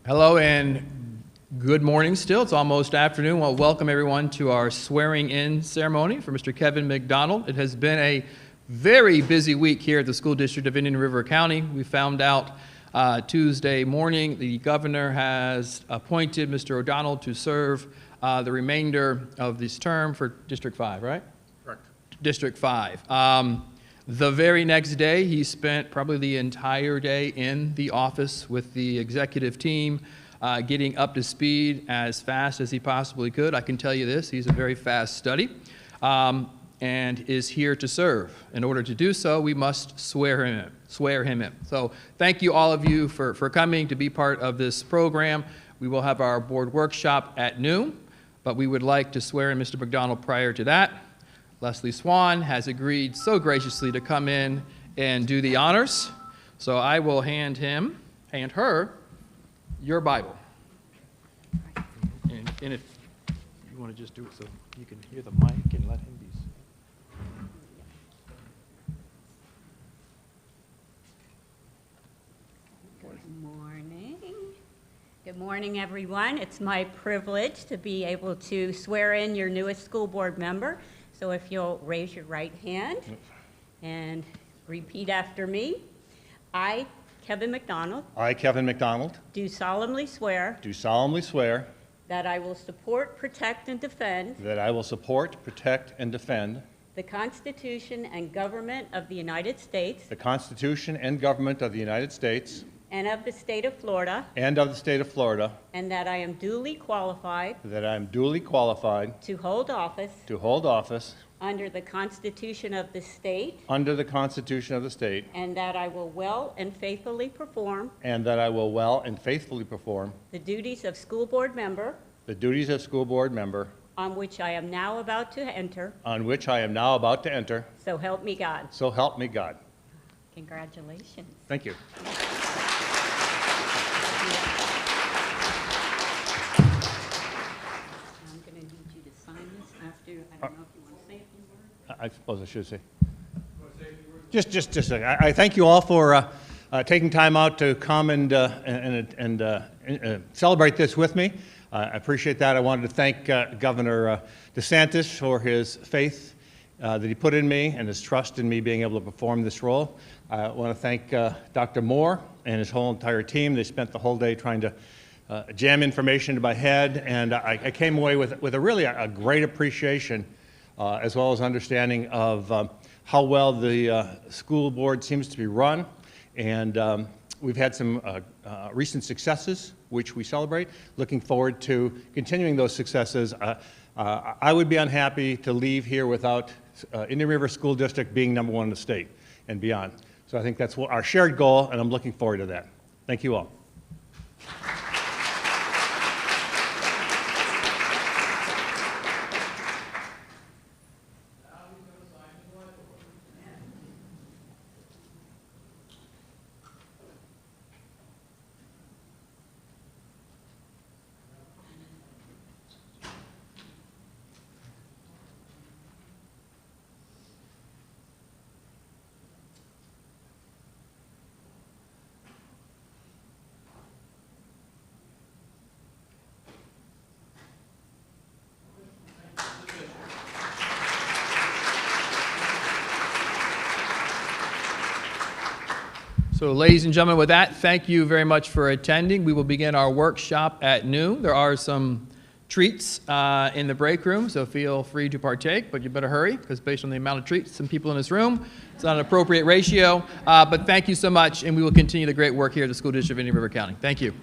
Hello and good morning still. It's almost afternoon. Well, welcome everyone to our swearing-in ceremony for Mr. Kevin McDonald. It has been a very busy week here at the School District of Indian River County. We found out Tuesday morning the governor has appointed Mr. O'Donnell to serve the remainder of this term for District 5, right? Correct. District 5. The very next day, he spent probably the entire day in the office with the executive team, getting up to speed as fast as he possibly could. I can tell you this, he's a very fast study, and is here to serve. In order to do so, we must swear him in. So thank you all of you for coming to be part of this program. We will have our board workshop at noon, but we would like to swear in Mr. McDonald prior to that. Leslie Swan has agreed so graciously to come in and do the honors. So I will hand her, your Bible. And if you want to just do it so you can hear the mic and let him be. Good morning. Good morning, everyone. It's my privilege to be able to swear in your newest school board member. So if you'll raise your right hand and repeat after me. I, Kevin McDonald. I, Kevin McDonald. Do solemnly swear. Do solemnly swear. That I will support, protect, and defend. That I will support, protect, and defend. The Constitution and government of the United States. The Constitution and government of the United States. And of the state of Florida. And of the state of Florida. And that I am duly qualified. That I am duly qualified. To hold office. To hold office. Under the Constitution of the state. Under the Constitution of the state. And that I will well and faithfully perform. And that I will well and faithfully perform. The duties of school board member. The duties of school board member. On which I am now about to enter. On which I am now about to enter. So help me God. So help me God. Congratulations. Thank you. I'm going to need you to sign this after, I don't know if you want to say a few words. I suppose I should say. Just a second. I thank you all for taking time out to come and celebrate this with me. I appreciate that. I wanted to thank Governor DeSantis for his faith that he put in me and his trust in me being able to perform this role. I want to thank Dr. Moore and his whole entire team. They spent the whole day trying to jam information into my head, and I came away with a really a great appreciation as well as understanding of how well the school board seems to be run. And we've had some recent successes, which we celebrate. Looking forward to continuing those successes. I would be unhappy to leave here without Indian River School District being #1 in the state and beyond. So I think that's our shared goal, and I'm looking forward to that. Thank you all. So ladies and gentlemen, with that, thank you very much for attending. We will begin our workshop at noon. There are some treats in the break room, so feel free to partake, but you better hurry, because based on the amount of treats, some people in this room, it's not an appropriate ratio. But thank you so much, and we will continue the great work here at the School District of Indian River County. Thank you.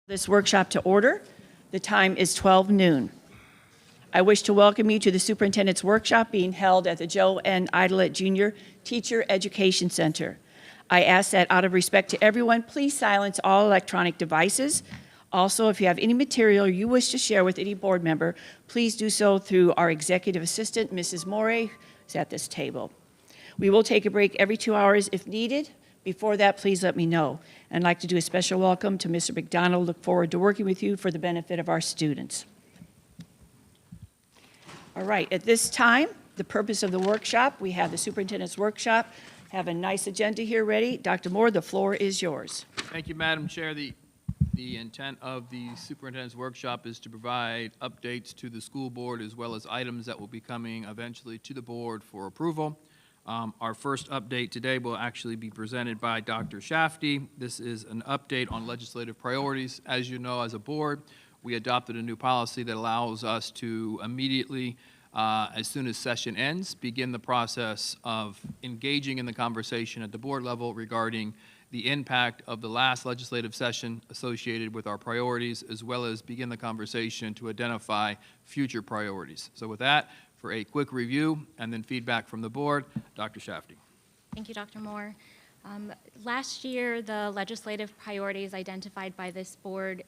This workshop to order. The time is 12 noon. I wish to welcome you to the Superintendent's Workshop being held at the Joe N. Idlet Jr. Teacher Education Center. I ask that out of respect to everyone, please silence all electronic devices. Also, if you have any material you wish to share with any board member, please do so through our executive assistant, Mrs. Morey, who's at this table. We will take a break every 2 hours if needed. Before that, please let me know. I'd like to do a special welcome to Mr. McDonald. Look forward to working with you for the benefit of our students. All right, at this time, the purpose of the workshop, we have the Superintendent's Workshop. Have a nice agenda here ready. Dr. Moore, the floor is yours. Thank you, Madam Chair. The intent of the Superintendent's Workshop is to provide updates to the school board as well as items that will be coming eventually to the board for approval. Our first update today will actually be presented by Dr. Shafty. This is an update on legislative priorities. As you know, as a board, we adopted a new policy that allows us to immediately, as soon as session ends, begin the process of engaging in the conversation at the board level regarding the impact of the last legislative session associated with our priorities, as well as begin the conversation to identify future priorities. So with that, for a quick review and then feedback from the board, Dr. Shafty. Thank you, Dr. Moore. Last year, the legislative priorities identified by this board,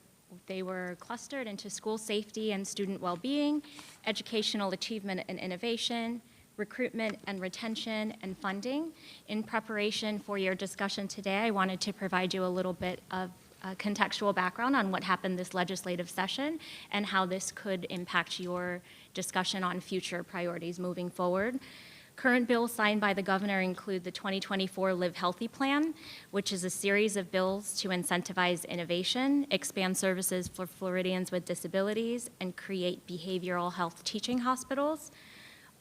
they were clustered into school safety and student well-being, educational achievement and innovation, recruitment and retention, and funding. In preparation for your discussion today, I wanted to provide you a little bit of contextual background on what happened this legislative session and how this could impact your discussion on future priorities moving forward. Current bills signed by the governor include the 2024 Live Healthy Plan, which is a series of bills to incentivize innovation, expand services for Floridians with disabilities, and create behavioral health teaching hospitals.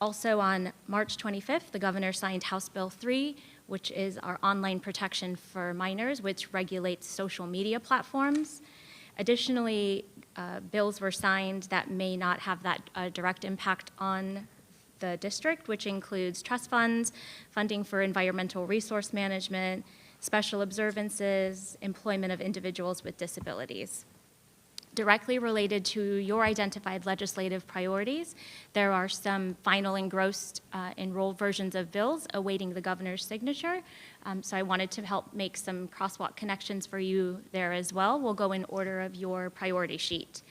Also on March 25th, the governor signed House Bill 3, which is our online protection for minors, which regulates social media platforms. Additionally, bills were signed that may not have that direct impact on the district, which includes trust funds, funding for environmental resource management, special observances, employment of individuals with disabilities. Directly related to your identified legislative priorities, there are some final engrossed enrolled versions of bills awaiting the governor's signature. So I wanted to help make some crosswalk connections for you there as well. We'll go in order of your priority sheet.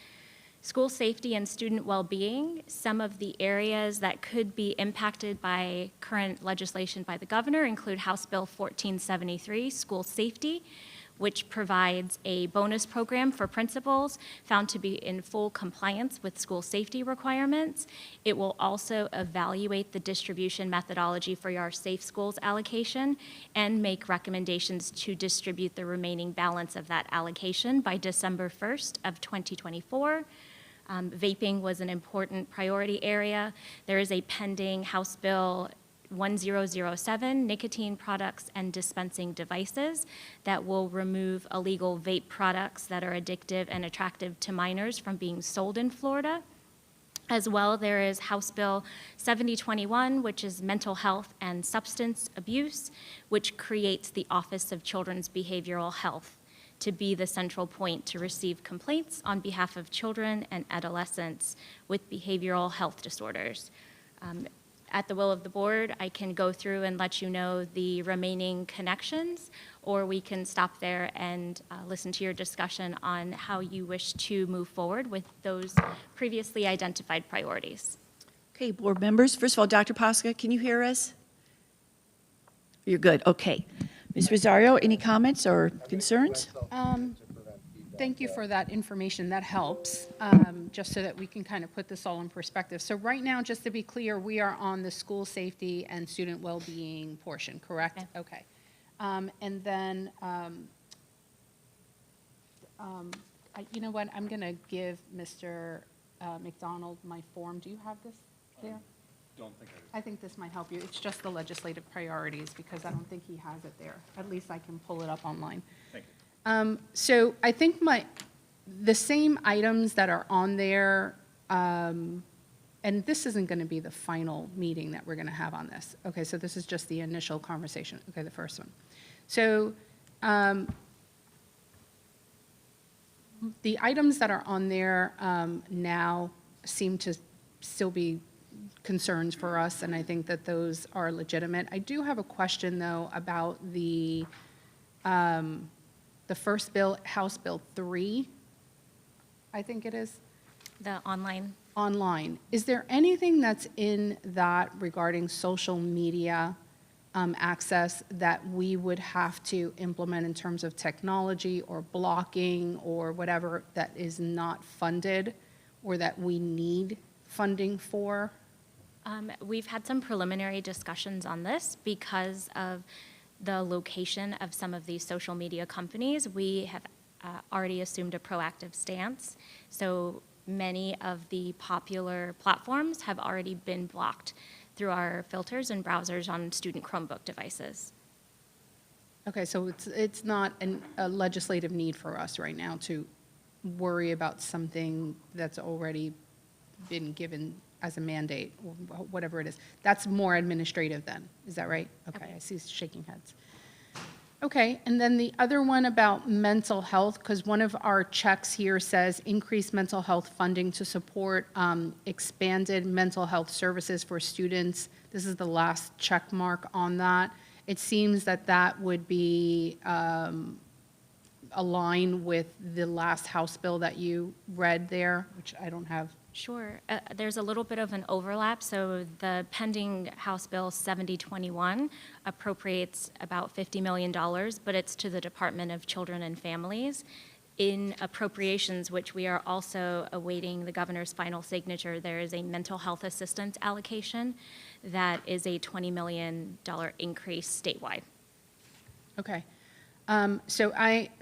School safety and student well-being, some of the areas that could be impacted by current legislation by the governor include House Bill 1473, school safety, which provides a bonus program for principals found to be in full compliance with school safety requirements. It will also evaluate the distribution methodology for our Safe Schools allocation and make recommendations to distribute the remaining balance of that allocation by December 1st of 2024. Vaping was an important priority area. There is a pending House Bill 1007, nicotine products and dispensing devices, that will remove illegal vape products that are addictive and attractive to minors from being sold in Florida. As well, there is House Bill 7021, which is mental health and substance abuse, which creates the Office of Children's Behavioral Health to be the central point to receive complaints on behalf of children and adolescents with behavioral health disorders. At the will of the board, I can go through and let you know the remaining connections, or we can stop there and listen to your discussion on how you wish to move forward with those previously identified priorities. Okay, board members. First of all, Dr. Posca, can you hear us? You're good. Okay. Ms. Rosario, any comments or concerns? Thank you for that information. That helps, just so that we can kind of put this all in perspective. So right now, just to be clear, we are on the school safety and student well-being portion, correct? Okay. And then, you know what? I'm going to give Mr. McDonald my form. Do you have this there? Don't think I think this might help you. It's just the legislative priorities, because I don't think he has it there. At least I can pull it up online. Thank you. So I think the same items that are on there, and this isn't going to be the final meeting that we're going to have on this. Okay, so this is just the initial conversation. Okay, the first one. So The items that are on there now seem to still be concerns for us, and I think that those are legitimate. I do have a question, though, about the first bill, House Bill 3, I think it is, The online. online. Is there anything that's in that regarding social media access that we would have to implement in terms of technology or blocking or whatever that is not funded or that we need funding for? We've had some preliminary discussions on this because of the location of some of these social media companies. We have already assumed a proactive stance. So many of the popular platforms have already been blocked through our filters and browsers on student Chromebook devices. Okay, so it's not a legislative need for us right now to worry about something that's already been given as a mandate, or whatever it is. That's more administrative then, is that right? Okay, I see shaking heads. Okay, and then the other one about mental health, because one of our checks here says increase mental health funding to support expanded mental health services for students. This is the last check mark on that. It seems that that would be aligned with the last House bill that you read there, which I don't have. Sure. There's a little bit of an overlap. So the pending House Bill 7021 appropriates about $50 million, but it's to the Department of Children and Families. In appropriations, which we are also awaiting the governor's final signature, there is a mental health assistance allocation that is a $20 million increase statewide. Okay. So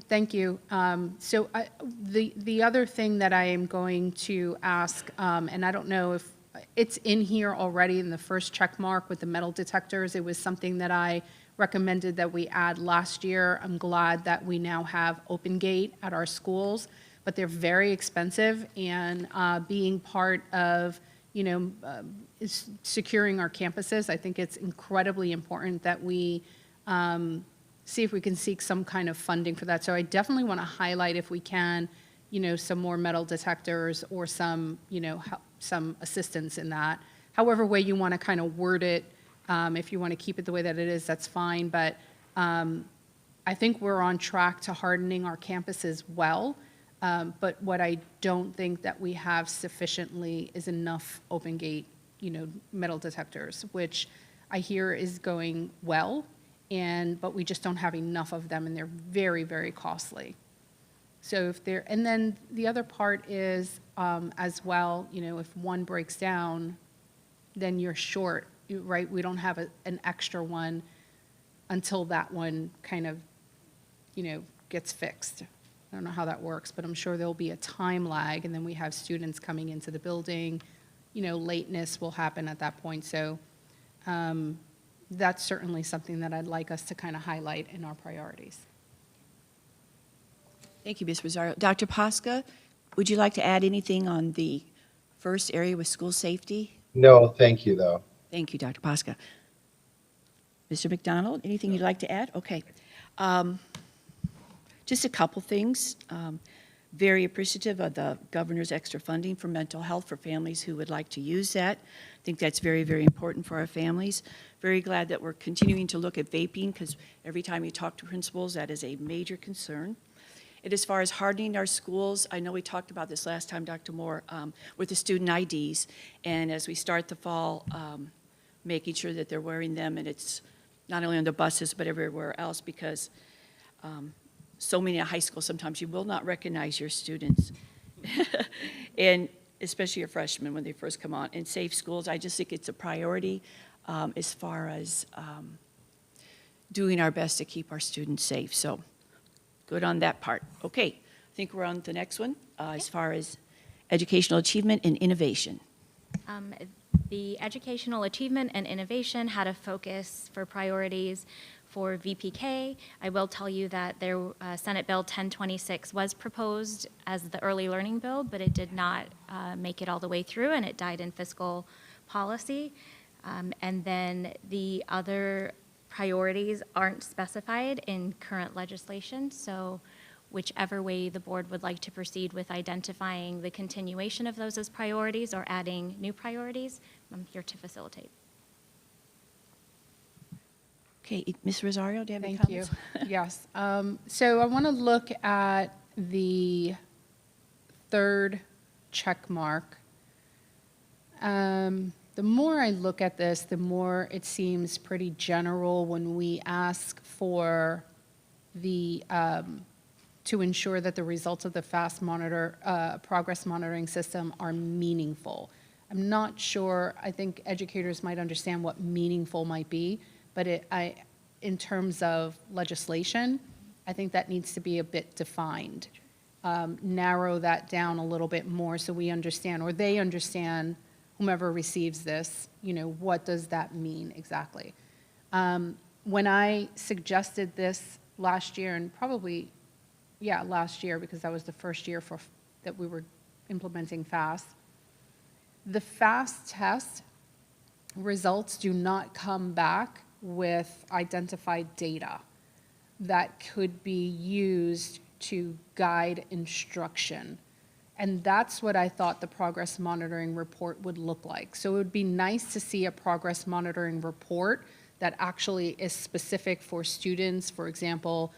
thank you. The other thing that I am going to ask, and I don't know if it's in here already in the first check mark with the metal detectors. It was something that I recommended that we add last year. I'm glad that we now have Open Gate at our schools, but they're very expensive, and being part of, is securing our campuses, I think it's incredibly important that we see if we can seek some kind of funding for that. So I definitely want to highlight, if we can, some more metal detectors or some, some assistance in that. However way you want to kind of word it, if you want to keep it the way that it is, that's fine. But I think we're on track to hardening our campuses well. But what I don't think that we have sufficiently is enough Open Gate, metal detectors, which I hear is going well. But we just don't have enough of them, and they're very, very costly. So and then the other part is, as well, if one breaks down, then you're short, right? We don't have an extra one until that one kind of, gets fixed. I don't know how that works, but I'm sure there'll be a time lag, and then we have students coming into the building, lateness will happen at that point. So, that's certainly something that I'd like us to kind of highlight in our priorities. Thank you, Ms. Rosario. Dr. Posca, would you like to add anything on the first area with school safety? No, thank you, though. Thank you, Dr. Posca. Mr. McDonald, anything you'd like to add? Okay. Just a couple things. Very appreciative of the governor's extra funding for mental health for families who would like to use that. I think that's very, very important for our families. Very glad that we're continuing to look at vaping, because every time you talk to principals, that is a major concern. And as far as hardening our schools, I know we talked about this last time, Dr. Moore, with the student IDs. And as we start the fall, making sure that they're wearing them, and it's not only on the buses, but everywhere else, because so many at high school, sometimes you will not recognize your students. And especially your freshmen when they first come on. And safe schools, I just think it's a priority as far as doing our best to keep our students safe. So good on that part. Okay, I think we're on the next one as far as educational achievement and innovation. The educational achievement and innovation had a focus for priorities for VPK. I will tell you that their Senate Bill 1026 was proposed as the early learning bill, but it did not make it all the way through, and it died in fiscal policy. And then the other priorities aren't specified in current legislation, so whichever way the board would like to proceed with identifying the continuation of those as priorities or adding new priorities. I'm here to facilitate. Okay, Ms. Rosario, do you have any Thank you. comments? Yes. So I want to look at the third check mark. The more I look at this, the more it seems pretty general when we ask for the, to ensure that the results of the FAST progress monitoring system are meaningful. I'm not sure, I think educators might understand what meaningful might be, but in terms of legislation, I think that needs to be a bit defined. Narrow that down a little bit more so we understand, or they understand, whomever receives this, what does that mean exactly? When I suggested this last year, and probably, last year, because that was the first year that we were implementing FAST, the FAST test results do not come back with identified data that could be used to guide instruction. And that's what I thought the progress monitoring report would look like. So it would be nice to see a progress monitoring report that actually is specific for students, for example,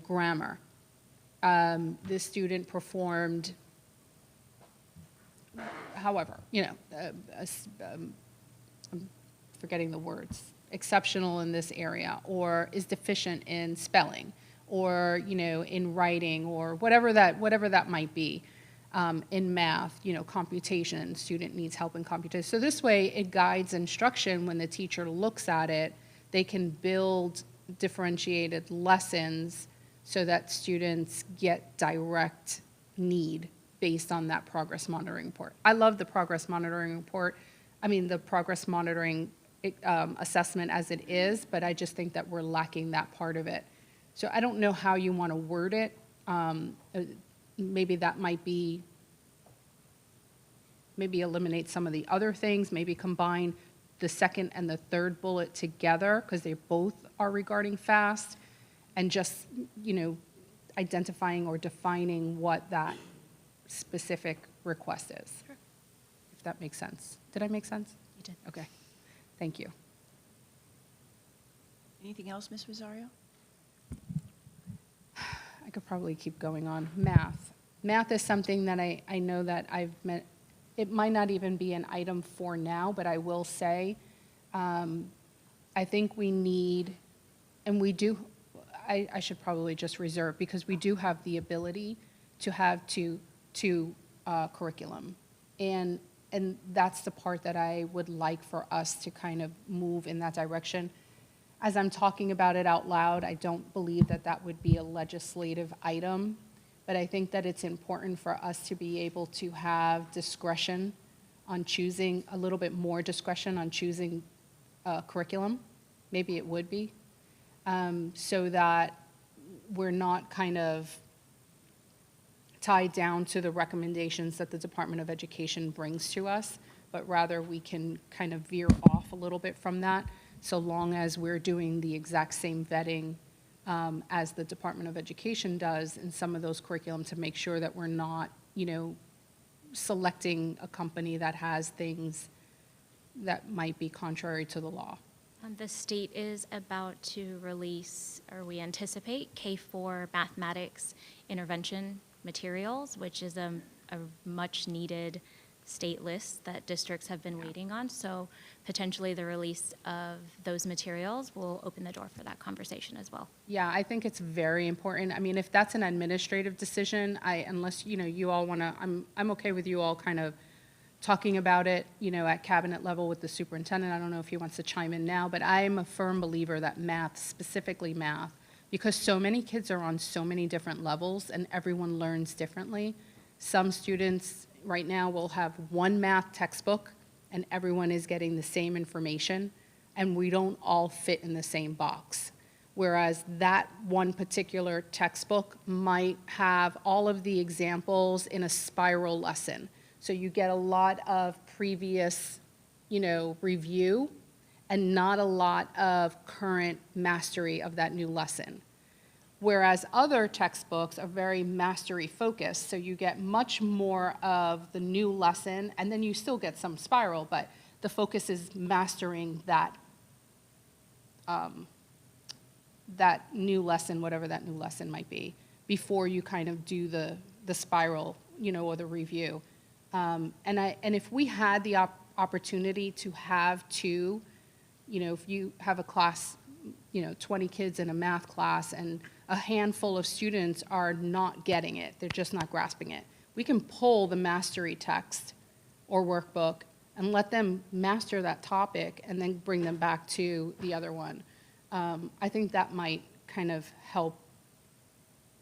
grammar. This student performed, however, I'm forgetting the words, exceptional in this area, or is deficient in spelling, or in writing, or whatever that might be. In math, computation, student needs help in computation. So this way it guides instruction. When the teacher looks at it, they can build differentiated lessons so that students get direct need based on that progress monitoring report. I love the progress monitoring report. The progress monitoring assessment as it is, but I just think that we're lacking that part of it. So I don't know how you want to word it. Maybe that might be, maybe eliminate some of the other things, maybe combine the second and the third bullet together because they both are regarding FAST, and just, identifying or defining what that specific request is. Sure. If that makes sense. Did I make sense? You did. Okay. Thank you. Anything else, Ms. Rosario? I could probably keep going on. Math. Math is something that I know that I've met. It might not even be an item for now, but I will say, I think we need, and we do, I should probably just reserve, because we do have the ability to have two curriculum. And that's the part that I would like for us to kind of move in that direction. As I'm talking about it out loud, I don't believe that that would be a legislative item, but I think that it's important for us to be able to have discretion on choosing, a little bit more discretion on choosing curriculum. Maybe it would be, so that we're not kind of tied down to the recommendations that the Department of Education brings to us, but rather we can kind of veer off a little bit from that, so long as we're doing the exact same vetting as the Department of Education does in some of those curriculum, to make sure that we're not, selecting a company that has things that might be contrary to the law. The state is about to release, or we anticipate, K-4 mathematics intervention materials, which is a much needed state list that districts have been waiting on. So potentially the release of those materials will open the door for that conversation as well. Yeah, I think it's very important. If that's an administrative decision, unless, you all want to, I'm okay with you all kind of talking about it, at cabinet level with the superintendent. I don't know if he wants to chime in now, but I'm a firm believer that math, specifically math, because so many kids are on so many different levels and everyone learns differently. Some students right now will have one math textbook and everyone is getting the same information, and we don't all fit in the same box. Whereas that one particular textbook might have all of the examples in a spiral lesson. So you get a lot of previous, review and not a lot of current mastery of that new lesson. Whereas other textbooks are very mastery focused, so you get much more of the new lesson, and then you still get some spiral, but the focus is mastering that that new lesson, whatever that new lesson might be, before you kind of do the spiral, or the review. And if we had the opportunity to have two, if you have a class, 20 kids in a math class and a handful of students are not getting it, they're just not grasping it, we can pull the mastery text or workbook and let them master that topic and then bring them back to the other one. I think that might kind of help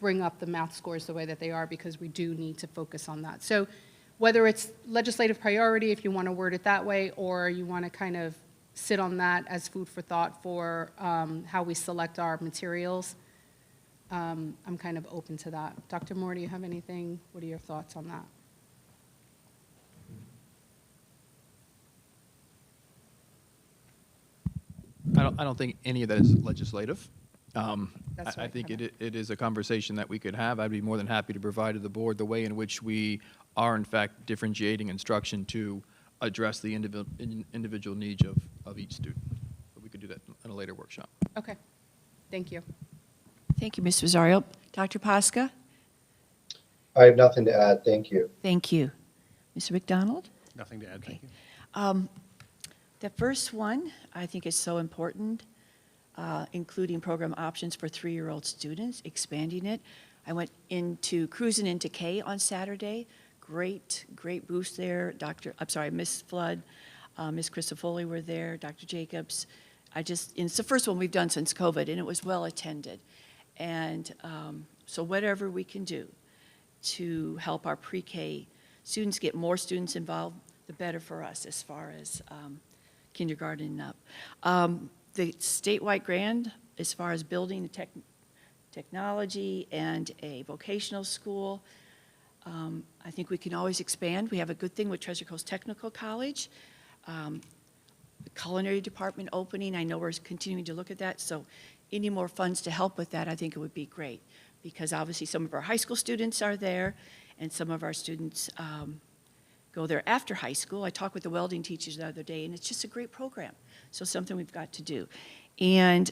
bring up the math scores the way that they are, because we do need to focus on that. So whether it's legislative priority, if you want to word it that way, or you want to kind of sit on that as food for thought for how we select our materials, I'm kind of open to that. Dr. Moore, do you have anything? What are your thoughts on that? I don't think any of that is legislative. That's I right, think kinda. it is a conversation that we could have. I'd be more than happy to provide to the board the way in which we are, in fact, differentiating instruction to address the individual needs of each student. But we could do that in a later workshop. Okay, thank you. Thank you, Ms. Rosario. Dr. Pasca? I have nothing to add. Thank you. Thank you. Mr. McDonald? Nothing to add, thank you. The first one, I think is so important, including program options for 3-year-old students, expanding it. I went into cruising into K on Saturday. Great boost there. Miss Flood, Miss Christofoli were there, Dr. Jacobs. It's the first one we've done since COVID, and it was well attended. And so whatever we can do to help our pre-K students get more students involved, the better for us as far as kindergarten and up. The statewide grant, as far as building the technology and a vocational school, I think we can always expand. We have a good thing with Treasure Coast Technical College. The culinary department opening, I know we're continuing to look at that, so any more funds to help with that, I think it would be great, because obviously some of our high school students are there, and some of our students go there after high school. I talked with the welding teachers the other day, and it's just a great program, so something we've got to do. And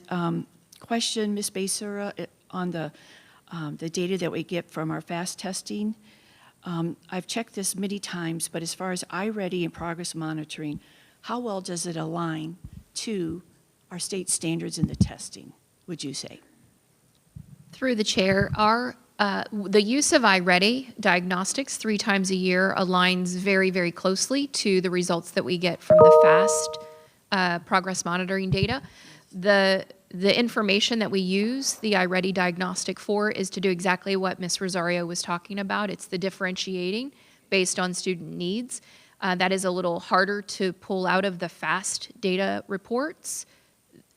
question, Ms. Basura, on the data that we get from our FAST testing. I've checked this many times, but as far as iReady and progress monitoring, how well does it align to our state standards in the testing, would you say? Through the chair, the use of iReady diagnostics 3 times a year aligns very, very closely to the results that we get from the FAST progress monitoring data. The information that we use the iReady diagnostic for is to do exactly what Ms. Rosario was talking about. It's the differentiating based on student needs. That is a little harder to pull out of the FAST data reports.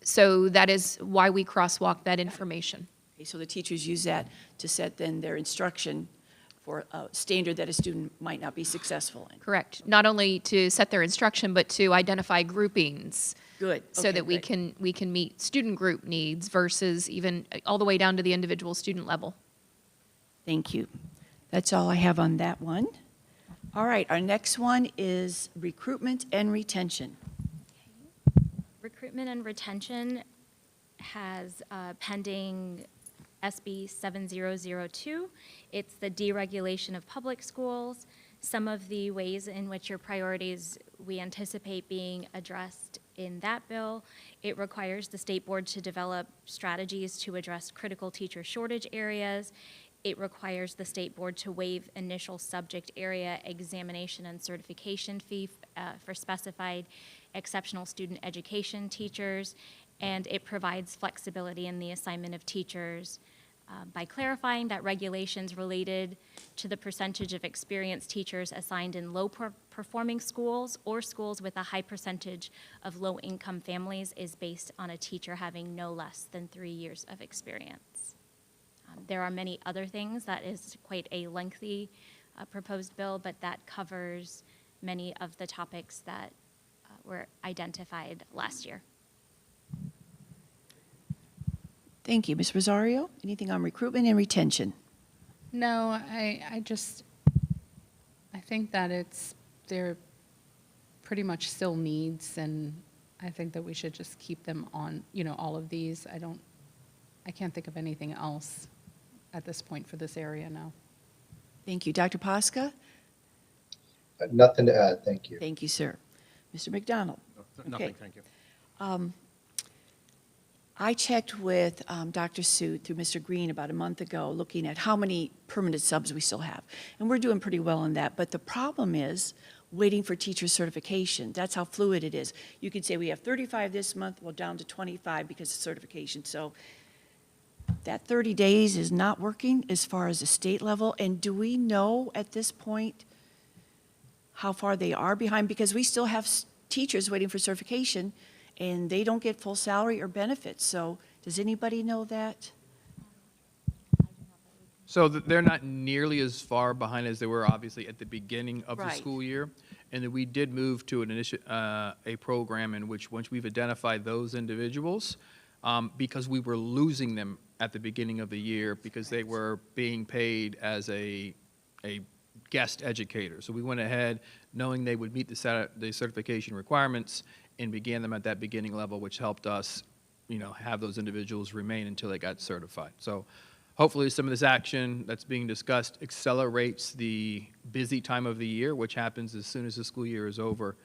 So that is why we crosswalk that information. Okay, so the teachers use that to set then their instruction for a standard that a student might not be successful in. Correct. Not only to set their instruction, but to identify groupings. Good. So Okay, that we great. can meet student group needs versus even all the way down to the individual student level. Thank you. That's all I have on that one. All right, our next one is recruitment and retention. Recruitment and retention has pending SB 7002. It's the deregulation of public schools. Some of the ways in which your priorities we anticipate being addressed in that bill, it requires the state board to develop strategies to address critical teacher shortage areas. It requires the state board to waive initial subject area examination and certification fee for specified exceptional student education teachers, and it provides flexibility in the assignment of teachers by clarifying that regulations related to the percentage of experienced teachers assigned in low-performing schools or schools with a high percentage of low-income families is based on a teacher having no less than 3 years of experience. There are many other things. That is quite a lengthy proposed bill, but that covers many of the topics that were identified last year. Thank you. Ms. Rosario, anything on recruitment and retention? No, I think that they're pretty much still needs, and I think that we should just keep them on, all of these. I can't think of anything else at this point for this area now. Thank you. Dr. Posca? Nothing to add, thank you. Thank you, sir. Mr. McDonald? Nothing, Okay. thank you. I checked with Dr. Sood through Mr. Green about a month ago, looking at how many permanent subs we still have. And we're doing pretty well on that. But the problem is waiting for teacher certification. That's how fluid it is. You could say we have 35 this month, well, down to 25 because of certification. So that 30 days is not working as far as the state level. And do we know at this point how far they are behind? Because we still have teachers waiting for certification, and they don't get full salary or benefits. So does anybody know that? So they're not nearly as far behind as they were, obviously, at the beginning of the Right. school year. And then we did move to a program in which, once we've identified those individuals, because we were losing them at the beginning of the year because they were being paid as a guest educator. So we went ahead, knowing they would meet the certification requirements, and began them at that beginning level, which helped us, have those individuals remain until they got certified. So hopefully some of this action that's being discussed accelerates the busy time of the year, which happens as soon as the school year is over.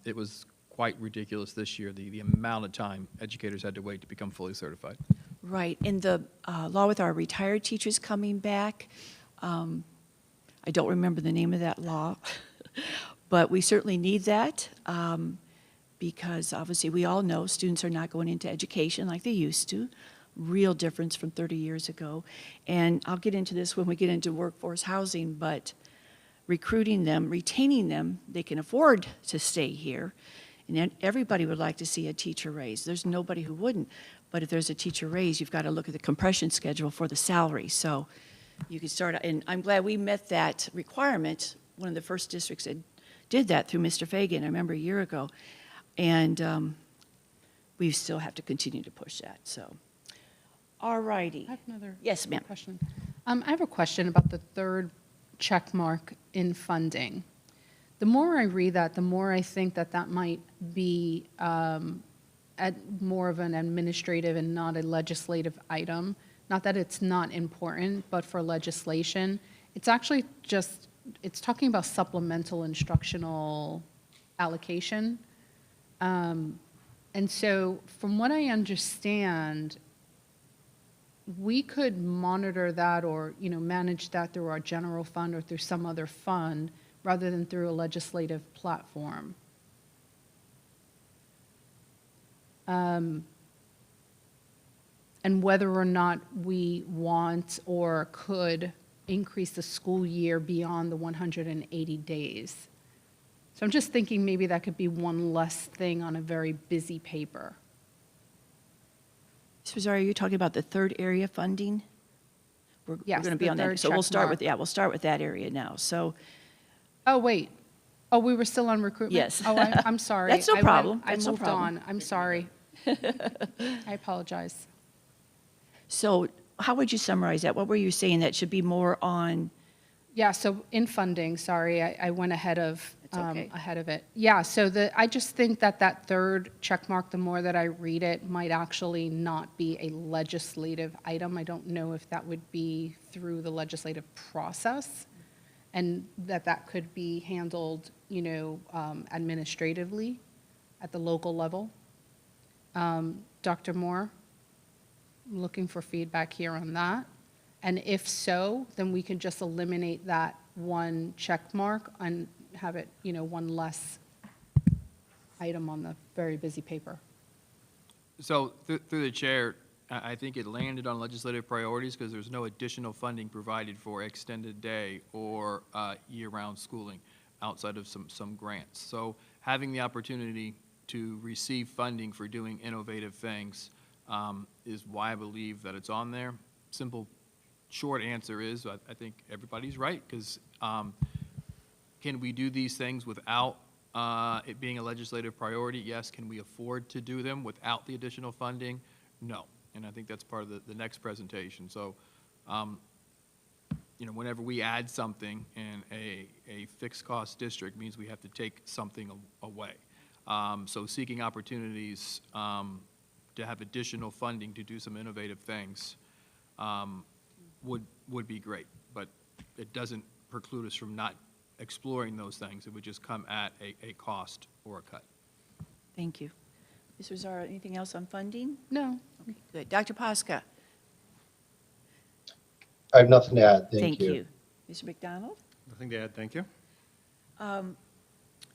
It was quite ridiculous this year, the amount of time educators had to wait to become fully certified. Right. In the law with our retired teachers coming back, I don't remember the name of that law, but we certainly need that because obviously we all know students are not going into education like they used to. Real difference from 30 years ago. And I'll get into this when we get into workforce housing, but recruiting them, retaining them, they can afford to stay here. And then everybody would like to see a teacher raise. There's nobody who wouldn't. But if there's a teacher raise, you've got to look at the compression schedule for the salary. So you can start, and I'm glad we met that requirement. One of the first districts that did that through Mr. Fagan, I remember a year ago. And we still have to continue to push that, so. All righty. I have another Yes, ma'am. question. I have a question about the third check mark in funding. The more I read that, the more I think that might be more of an administrative and not a legislative item. Not that it's not important, but for legislation, it's actually just, it's talking about supplemental instructional allocation. And so from what I understand, we could monitor that or, manage that through our general fund or through some other fund rather than through a legislative platform. And whether or not we want or could increase the school year beyond the 180 days. So I'm just thinking maybe that could be one less thing on a very busy paper. Ms. Rosario, are you talking about the third area funding? We're Yes, going to be the on that. third So we'll check start mark. we'll start with that area now. So, Oh, wait. Oh, we were still on recruitment? Yes. Oh, I'm sorry. That's no problem. I That's no moved problem. on. I'm sorry. I apologize. so how would you summarize that? What were you saying that should be more on? Yeah, so in funding, sorry, I went ahead of, It's okay. ahead of it. Yeah, so I just think that third check mark, the more that I read it, might actually not be a legislative item. I don't know if that would be through the legislative process, and that could be handled, administratively at the local level. Dr. Moore, I'm looking for feedback here on that. And if so, then we can just eliminate that one check mark and have it, one less item on the very busy paper. So through the chair, I think it landed on legislative priorities because there's no additional funding provided for extended day or year-round schooling outside of some grants. So having the opportunity to receive funding for doing innovative things is why I believe that it's on there. Simple, short answer is I think everybody's right because can we do these things without it being a legislative priority? Yes. Can we afford to do them without the additional funding? No. and I think that's part of the next presentation. So, you know, whenever we add something in a fixed cost district means we have to take something away. So seeking opportunities to have additional funding to do some innovative things would be great, but it doesn't preclude us from not exploring those things. It would just come at a cost or a cut. Thank you. Ms. Rosario, anything else on funding? No. Okay, good. Dr. Posca? I have nothing to add. Thank you. Mr. McDonald? Nothing to add, thank you.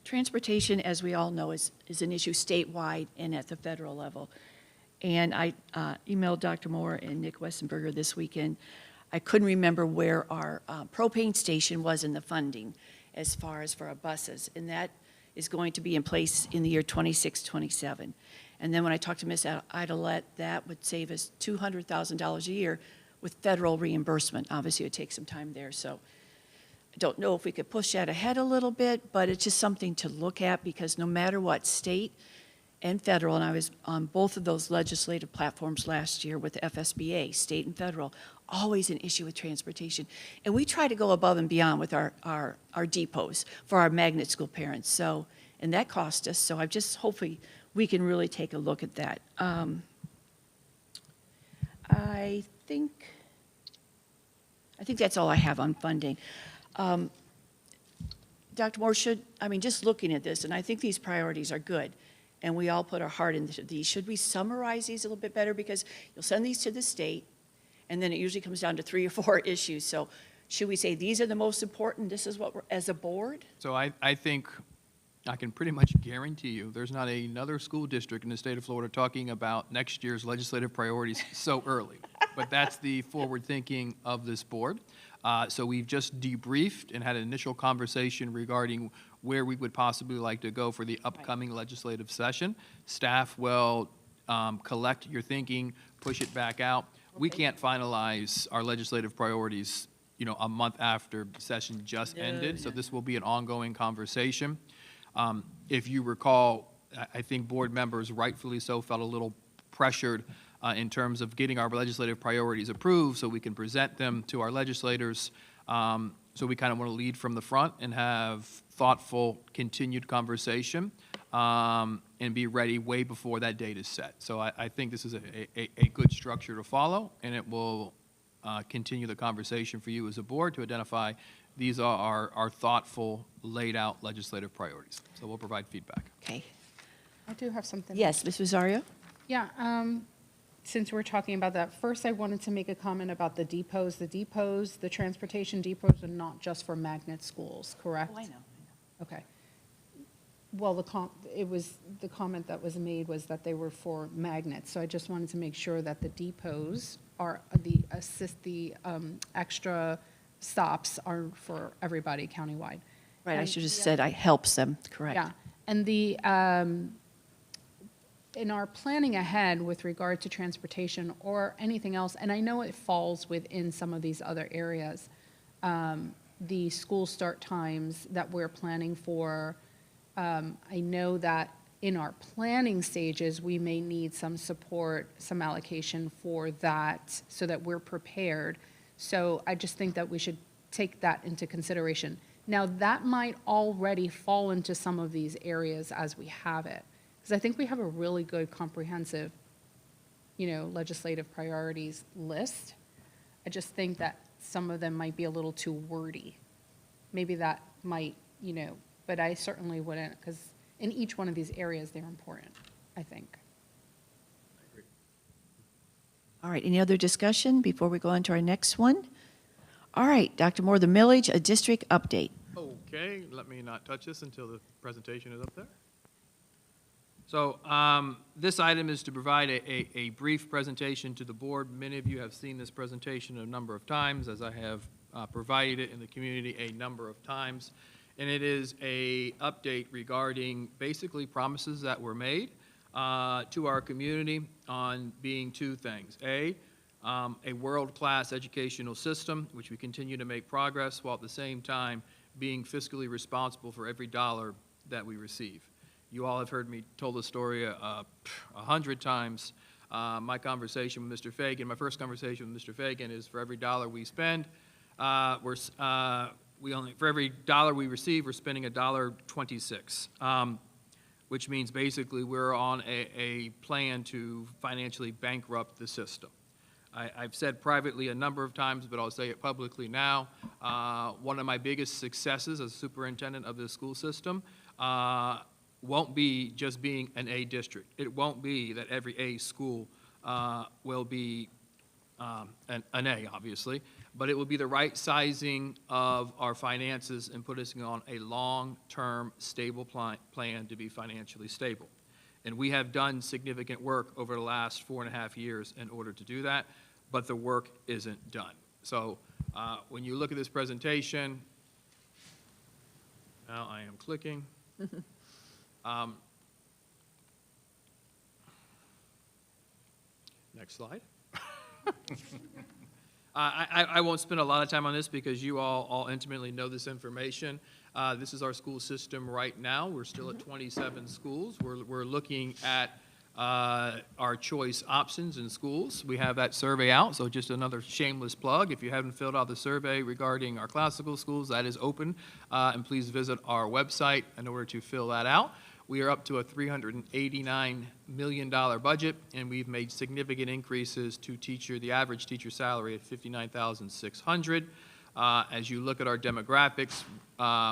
Transportation, as we all know, is an issue statewide and at the federal level. And I emailed Dr. Moore and Nick Westenberger this weekend. I couldn't remember where our propane station was in the funding as far as for our buses, and that is going to be in place in the year 26, 27. And then when I talked to Ms. Idolette, that would save us $200,000 a year with federal reimbursement. Obviously, it would take some time there, so I don't know if we could push that ahead a little bit, but it's just something to look at, because no matter what, state and federal, and I was on both of those legislative platforms last year with FSBA, state and federal, always an issue with transportation. And we try to go above and beyond with our depots for our magnet school parents. So, and that cost us, so I just hopefully we can really take a look at that. I think that's all I have on funding. Dr. Moore, just looking at this, and I think these priorities are good, and we all put our heart into these. Should we summarize these a little bit better? Because you'll send these to the state, and then it usually comes down to 3 or 4 issues. So should we say these are the most important, this is what we're, as a board? So I think I can pretty much guarantee you there's not another school district in the state of Florida talking about next year's legislative priorities so early. But that's the forward thinking of this board. So we've just debriefed and had an initial conversation regarding where we would possibly like to go for the upcoming legislative session. Staff will collect your thinking, push it back out. We can't finalize our legislative priorities, you know, a month after the session just ended. So this will be an ongoing conversation. If you recall, I think board members, rightfully so, felt a little pressured in terms of getting our legislative priorities approved so we can present them to our legislators. So we kind of want to lead from the front and have thoughtful, continued conversation and be ready way before that date is set. So I think this is a good structure to follow, and it will continue the conversation for you as a board to identify these are our thoughtful, laid-out legislative priorities. So we'll provide feedback. Okay. I do have something. Yes, Ms. Rosario? Yeah, since we're talking about that, first I wanted to make a comment about the depots. The depots, the transportation depots are not just for magnet schools, correct? Oh, I know. Okay. Well, the comment that was made was that they were for magnets, so I just wanted to make sure that the depots are the extra stops are for everybody countywide. Right, I And should have the said I helps them, correct. Yeah, and the, in our planning ahead with regard to transportation or anything else, and I know it falls within some of these other areas, the school start times that we're planning for, I know that in our planning stages, we may need some support, some allocation for that so that we're prepared. So I just think that we should take that into consideration. Now, that might already fall into some of these areas as we have it, because I think we have a really good comprehensive, legislative priorities list. I just think that some of them might be a little too wordy. Maybe that might, but I certainly wouldn't, because in each one of these areas, they're important, I think. All right, any other discussion before we go on to our next one? All right, Dr. Moore, the millage, a district update. Okay, let me not touch this until the presentation is up there. So this item is to provide a brief presentation to the board. Many of you have seen this presentation a number of times, as I have provided it in the community a number of times. And it is a update regarding basically promises that were made to our community on being 2 things. A world-class educational system, which we continue to make progress, while at the same time being fiscally responsible for every dollar that we receive. You all have heard me tell the story 100 times my conversation with Mr. Fagan, my first conversation with Mr. Fagan is for every dollar we spend, for every dollar we receive, we're spending $1.26, which means basically we're on a plan to financially bankrupt the system. I've said privately a number of times, but I'll say it publicly now. One of my biggest successes as superintendent of this school system won't be just being an A district. It won't be that every A school will be an A, obviously, but it will be the right sizing of our finances and put us on a long-term, stable plan to be financially stable. And we have done significant work over the last 4.5 years in order to do that, but the work isn't done. So when you look at this presentation, now I am clicking. Next slide. I won't spend a lot of time on this because you all intimately know this information. This is our school system right now. We're still at 27 schools. We're looking at our choice options in schools. We have that survey out, so just another shameless plug. If you haven't filled out the survey regarding our classical schools, that is open, and please visit our website in order to fill that out. We are up to a $389 million budget, and we've made significant increases to the average teacher salary at $59,600. As you look at our demographics,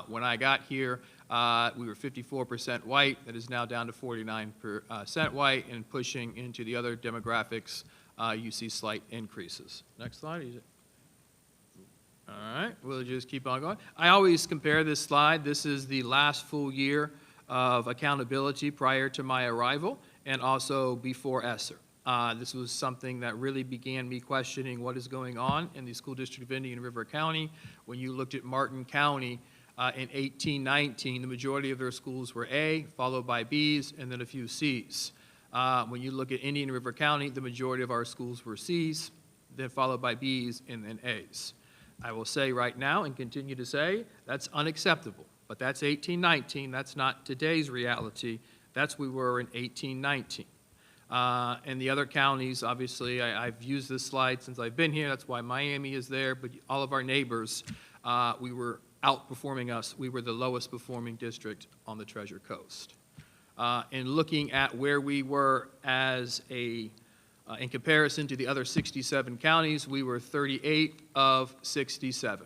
when I got here, we were 54% white. That is now down to 49% white, and pushing into the other demographics, you see slight increases. Next slide. All right, we'll just keep on going. I always compare this slide. This is the last full year of accountability prior to my arrival and also before ESSER. This was something that really began me questioning what is going on in the school district of Indian River County. When you looked at Martin County in 1819, the majority of their schools were A, followed by Bs, and then a few Cs. When you look at Indian River County, the majority of our schools were Cs, then followed by Bs, and then As. I will say right now and continue to say that's unacceptable. But that's 1819. That's not today's reality. That's where we were in 1819. And the other counties, obviously, I've used this slide since I've been here. That's why Miami is there. But all of our neighbors, we were outperforming us. We were the lowest performing district on the Treasure Coast. And looking at where we were as in comparison to the other 67 counties, we were 38 of 67.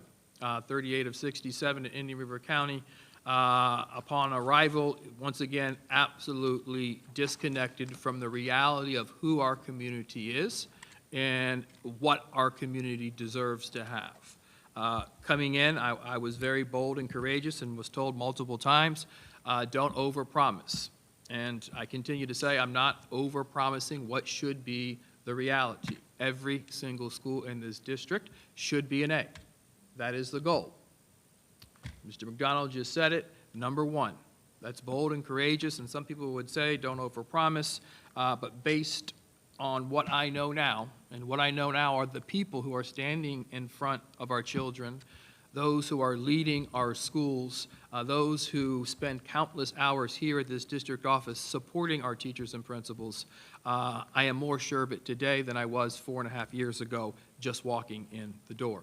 38 of 67 in Indian River County. Upon arrival, once again, absolutely disconnected from the reality of who our community is and what our community deserves to have. Coming in, I was very bold and courageous and was told multiple times, don't overpromise. And I continue to say I'm not overpromising what should be the reality. Every single school in this district should be an A. That is the goal. Mr. McDonald just said it, number one. That's bold and courageous, and some people would say don't overpromise, but based on what I know now, and what I know now are the people who are standing in front of our children, those who are leading our schools, those who spend countless hours here at this district office supporting our teachers and principals. I am more sure of it today than I was 4.5 years ago just walking in the door.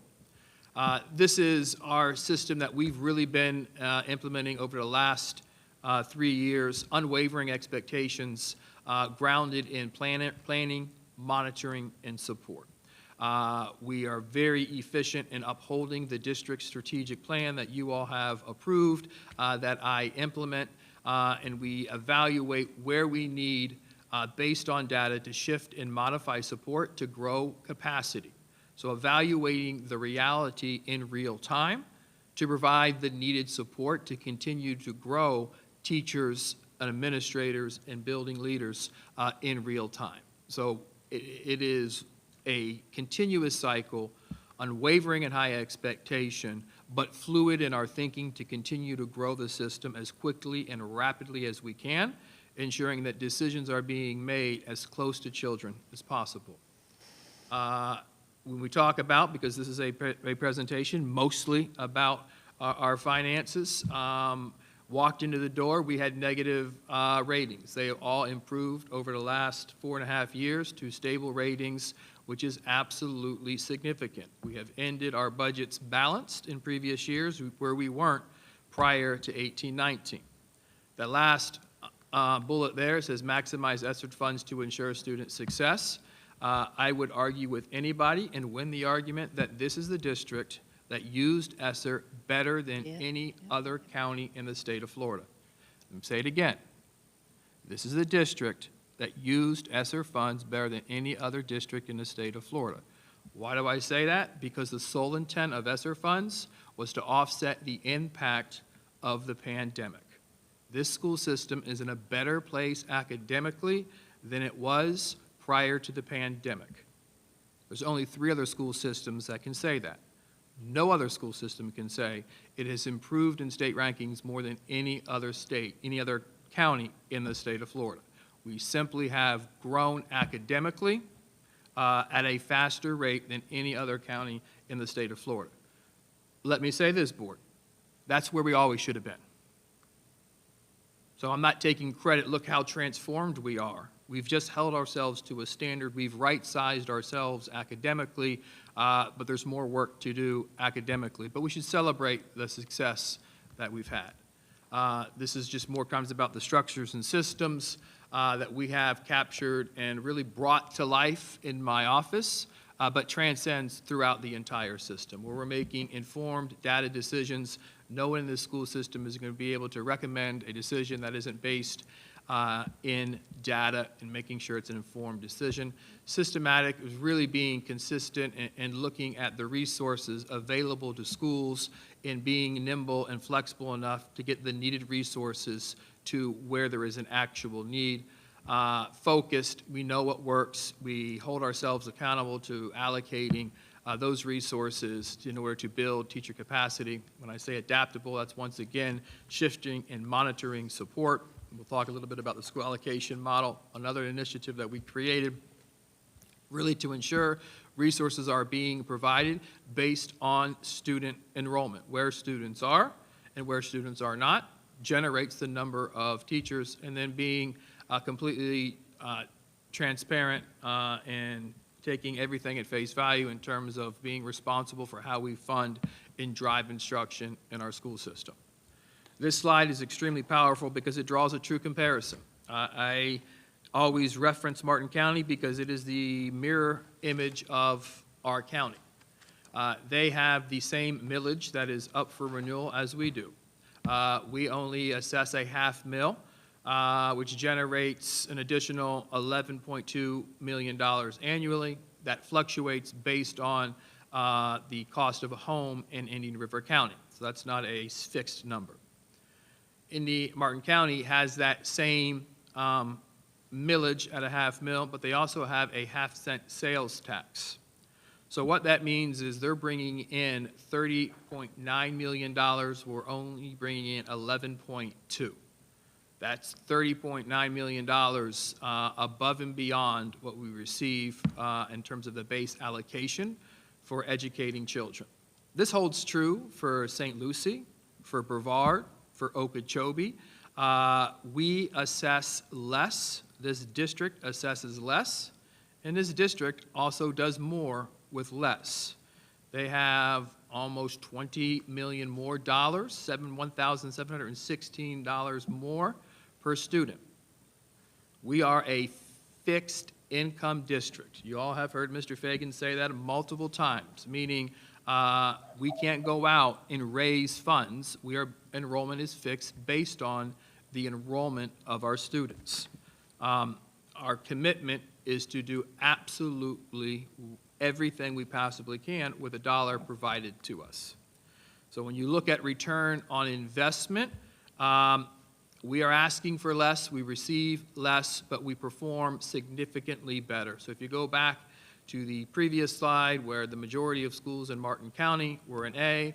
This is our system that we've really been implementing over the last 3 years, unwavering expectations grounded in planning, monitoring, and support. We are very efficient in upholding the district strategic plan that you all have approved, that I implement, and we evaluate where we need, based on data, to shift and modify support to grow capacity. So evaluating the reality in real time to provide the needed support to continue to grow teachers and administrators and building leaders in real time. So it is a continuous cycle, unwavering and high expectation, but fluid in our thinking to continue to grow the system as quickly and rapidly as we can, ensuring that decisions are being made as close to children as possible. When we talk about, because this is a presentation mostly about our finances, walked into the door, we had negative ratings. They all improved over the last 4.5 years to stable ratings, which is absolutely significant. We have ended our budgets balanced in previous years where we weren't prior to 18-19. The last bullet there says maximize ESSER funds to ensure student success. I would argue with anybody and win the argument that this is the district that used ESSER better than any other county in the state of Florida. Let me say it again. This is the district that used ESSER funds better than any other district in the state of Florida. Why do I say that? Because the sole intent of ESSER funds was to offset the impact of the pandemic. This school system is in a better place academically than it was prior to the pandemic. There's only 3 other school systems that can say that. No other school system can say it has improved in state rankings more than any other state, any other county in the state of Florida. We simply have grown academically at a faster rate than any other county in the state of Florida. Let me say this, board. That's where we always should have been. So I'm not taking credit. Look how transformed we are. We've just held ourselves to a standard. We've right-sized ourselves academically, but there's more work to do academically. But we should celebrate the success that we've had. This is just more comes about the structures and systems that we have captured and really brought to life in my office, but transcends throughout the entire system, where we're making informed data decisions. No one in the school system is going to be able to recommend a decision that isn't based in data and making sure it's an informed decision. Systematic is really being consistent and looking at the resources available to schools and being nimble and flexible enough to get the needed resources to where there is an actual need. Focused, we know what works. We hold ourselves accountable to allocating those resources in order to build teacher capacity. When I say adaptable, that's once again shifting and monitoring support. We'll talk a little bit about the school allocation model, another initiative that we created, really to ensure resources are being provided based on student enrollment. Where students are and where students are not generates the number of teachers, and then being completely transparent and taking everything at face value in terms of being responsible for how we fund and drive instruction in our school system. This slide is extremely powerful because it draws a true comparison. I always reference Martin County because it is the mirror image of our county. They have the same millage that is up for renewal as we do. We only assess a half mil, which generates an additional $11.2 million annually. That fluctuates based on the cost of a home in Indian River County. So that's not a fixed number. Martin County has that same millage at a half mil, but they also have a half-cent sales tax. So what that means is they're bringing in $30.9 million. We're only bringing in 11.2. That's $30.9 million above and beyond what we receive in terms of the base allocation for educating children. This holds true for St. Lucie, for Brevard, for Okeechobee. We assess less. This district assesses less, and this district also does more with less. They have almost $20 million more dollars, $1,716 more per student. We are a fixed income district. You all have heard Mr. Fagan say that multiple times, meaning we can't go out and raise funds. Enrollment is fixed based on the enrollment of our students. Our commitment is to do absolutely everything we possibly can with a dollar provided to us. So when you look at return on investment, we are asking for less, we receive less, but we perform significantly better. So if you go back to the previous slide where the majority of schools in Martin County were an A,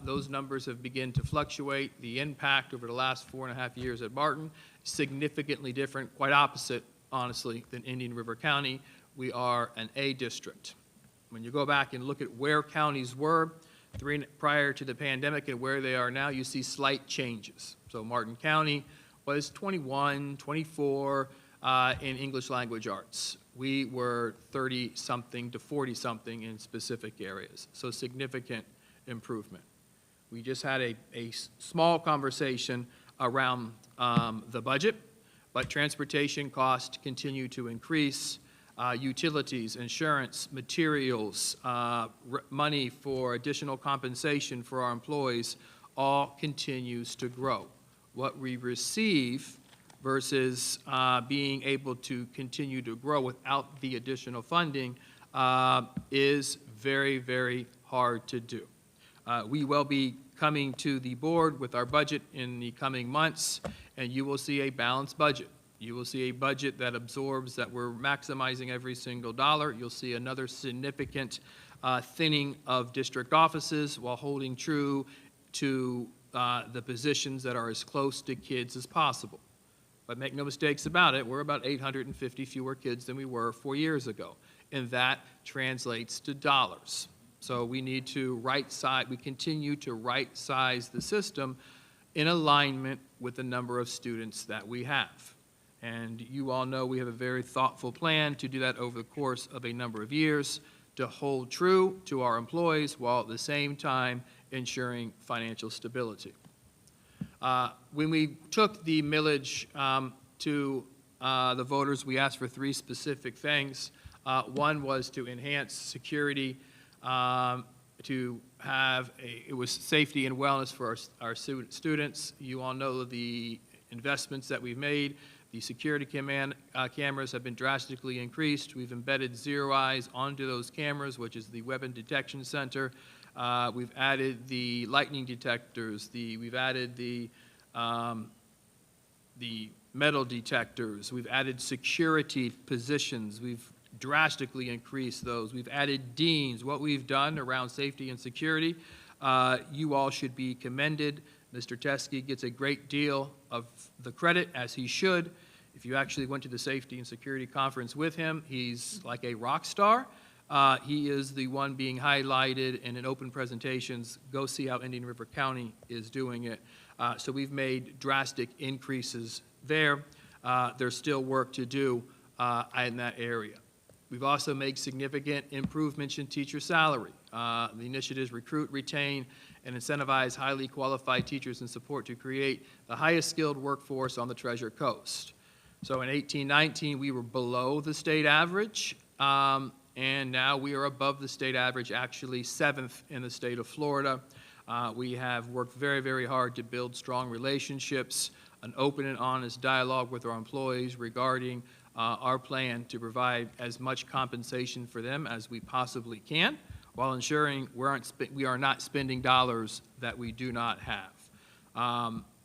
those numbers have begun to fluctuate. The impact over the last 4.5 years at Martin, significantly different, quite opposite, honestly, than Indian River County. We are an A district. When you go back and look at where counties were, prior to the pandemic and where they are now, you see slight changes. So Martin County was 21, 24 in English language arts. We were 30-something to 40-something in specific areas, so significant improvement. We just had a small conversation around the budget, but transportation costs continue to increase. Utilities, insurance, materials, money for additional compensation for our employees all continues to grow. What we receive versus being able to continue to grow without the additional funding is very, very hard to do. We will be coming to the board with our budget in the coming months, and you will see a balanced budget. You will see a budget that absorbs that we're maximizing every single dollar. You'll see another significant thinning of district offices while holding true to the positions that are as close to kids as possible. But make no mistakes about it, we're about 850 fewer kids than we were 4 years ago, and that translates to dollars. So we need to continue to right-size the system in alignment with the number of students that we have. And you all know we have a very thoughtful plan to do that over the course of a number of years to hold true to our employees while at the same time ensuring financial stability. When we took the millage to the voters, we asked for 3 specific things. One was to enhance security, it was safety and wellness for our students. You all know the investments that we've made. The security cameras have been drastically increased. We've embedded Zero Eyes onto those cameras, which is the weapon detection center. We've added the lightning detectors. We've added the metal detectors. We've added security positions. We've drastically increased those. We've added deans. What we've done around safety and security, you all should be commended. Mr. Teskey gets a great deal of the credit, as he should. If you actually went to the safety and security conference with him, he's like a rock star. He is the one being highlighted, and in open presentations, go see how Indian River County is doing it. So we've made drastic increases there. There's still work to do in that area. We've also made significant improvements in teacher salary. The initiatives recruit, retain, and incentivize highly qualified teachers and support to create the highest skilled workforce on the Treasure Coast. So in 18-19, we were below the state average, and now we are above the state average, actually 7th in the state of Florida. We have worked very, very hard to build strong relationships, an open and honest dialogue with our employees regarding our plan to provide as much compensation for them as we possibly can, while ensuring we are not spending dollars that we do not have.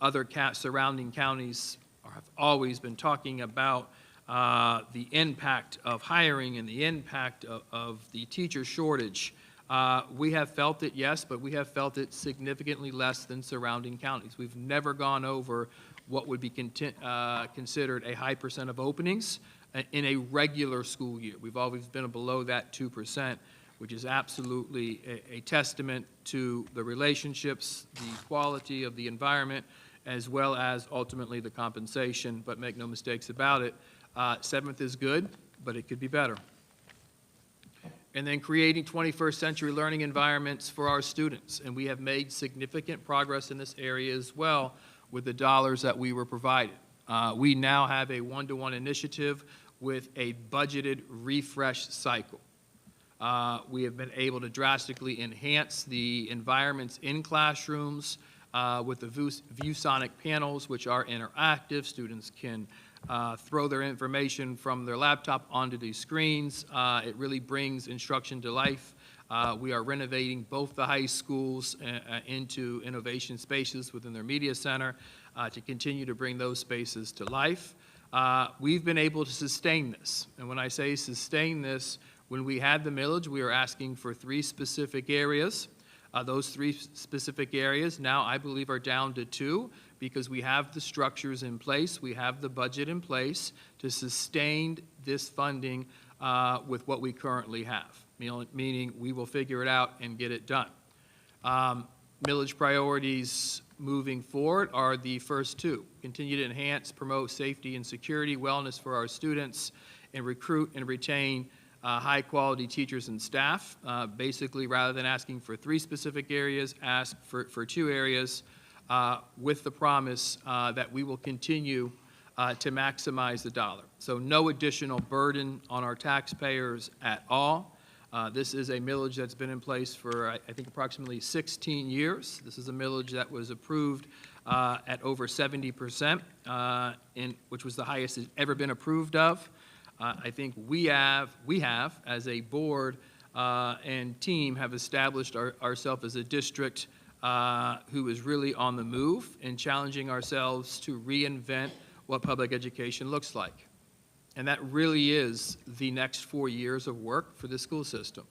Other surrounding counties have always been talking about the impact of hiring and the impact of the teacher shortage. We have felt it, yes, but we have felt it significantly less than surrounding counties. We've never gone over what would be considered a high percent of openings in a regular school year. We've always been below that 2%, which is absolutely a testament to the relationships, the quality of the environment, as well as ultimately the compensation. But make no mistakes about it, 7th is good, but it could be better. And then creating 21st century learning environments for our students. And we have made significant progress in this area as well with the dollars that we were provided. We now have a one-to-one initiative with a budgeted refresh cycle. We have been able to drastically enhance the environments in classrooms with the ViewSonic panels, which are interactive. Students can throw their information from their laptop onto these screens. It really brings instruction to life. We are renovating both the high schools into innovation spaces within their media center to continue to bring those spaces to life. We've been able to sustain this. And when I say sustain this, when we had the millage, we were asking for 3 specific areas. Those 3 specific areas now I believe are down to 2 because we have the structures in place, we have the budget in place to sustain this funding with what we currently have, meaning we will figure it out and get it done. Millage priorities moving forward are the first two: continue to enhance, promote safety and security, wellness for our students, and recruit and retain high-quality teachers and staff. Basically, rather than asking for 3 specific areas, ask for 2 areas, with the promise that we will continue to maximize the dollar. So no additional burden on our taxpayers at all. This is a millage that's been in place for, I think, approximately 16 years. This is a millage that was approved at over 70%, which was the highest it's ever been approved of. I think we have, as a board and team, have established ourselves as a district who is really on the move and challenging ourselves to reinvent what public education looks like. And that really is the next 4 years of work for the school system,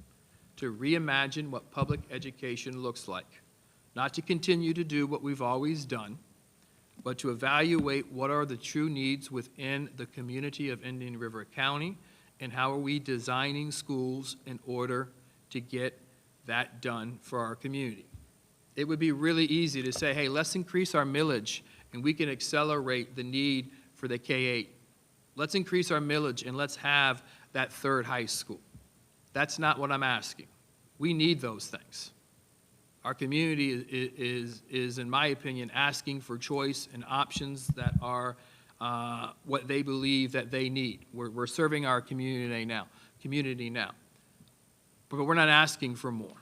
to reimagine what public education looks like. Not to continue to do what we've always done, but to evaluate what are the true needs within the community of Indian River County, and how are we designing schools in order to get that done for our community. It would be really easy to say, hey, let's increase our millage and we can accelerate the need for the K-8. Let's increase our millage and let's have that 3rd high school. That's not what I'm asking. We need those things. Our community is, in my opinion, asking for choice and options that are what they believe that they need. We're serving our community now. But we're not asking for more.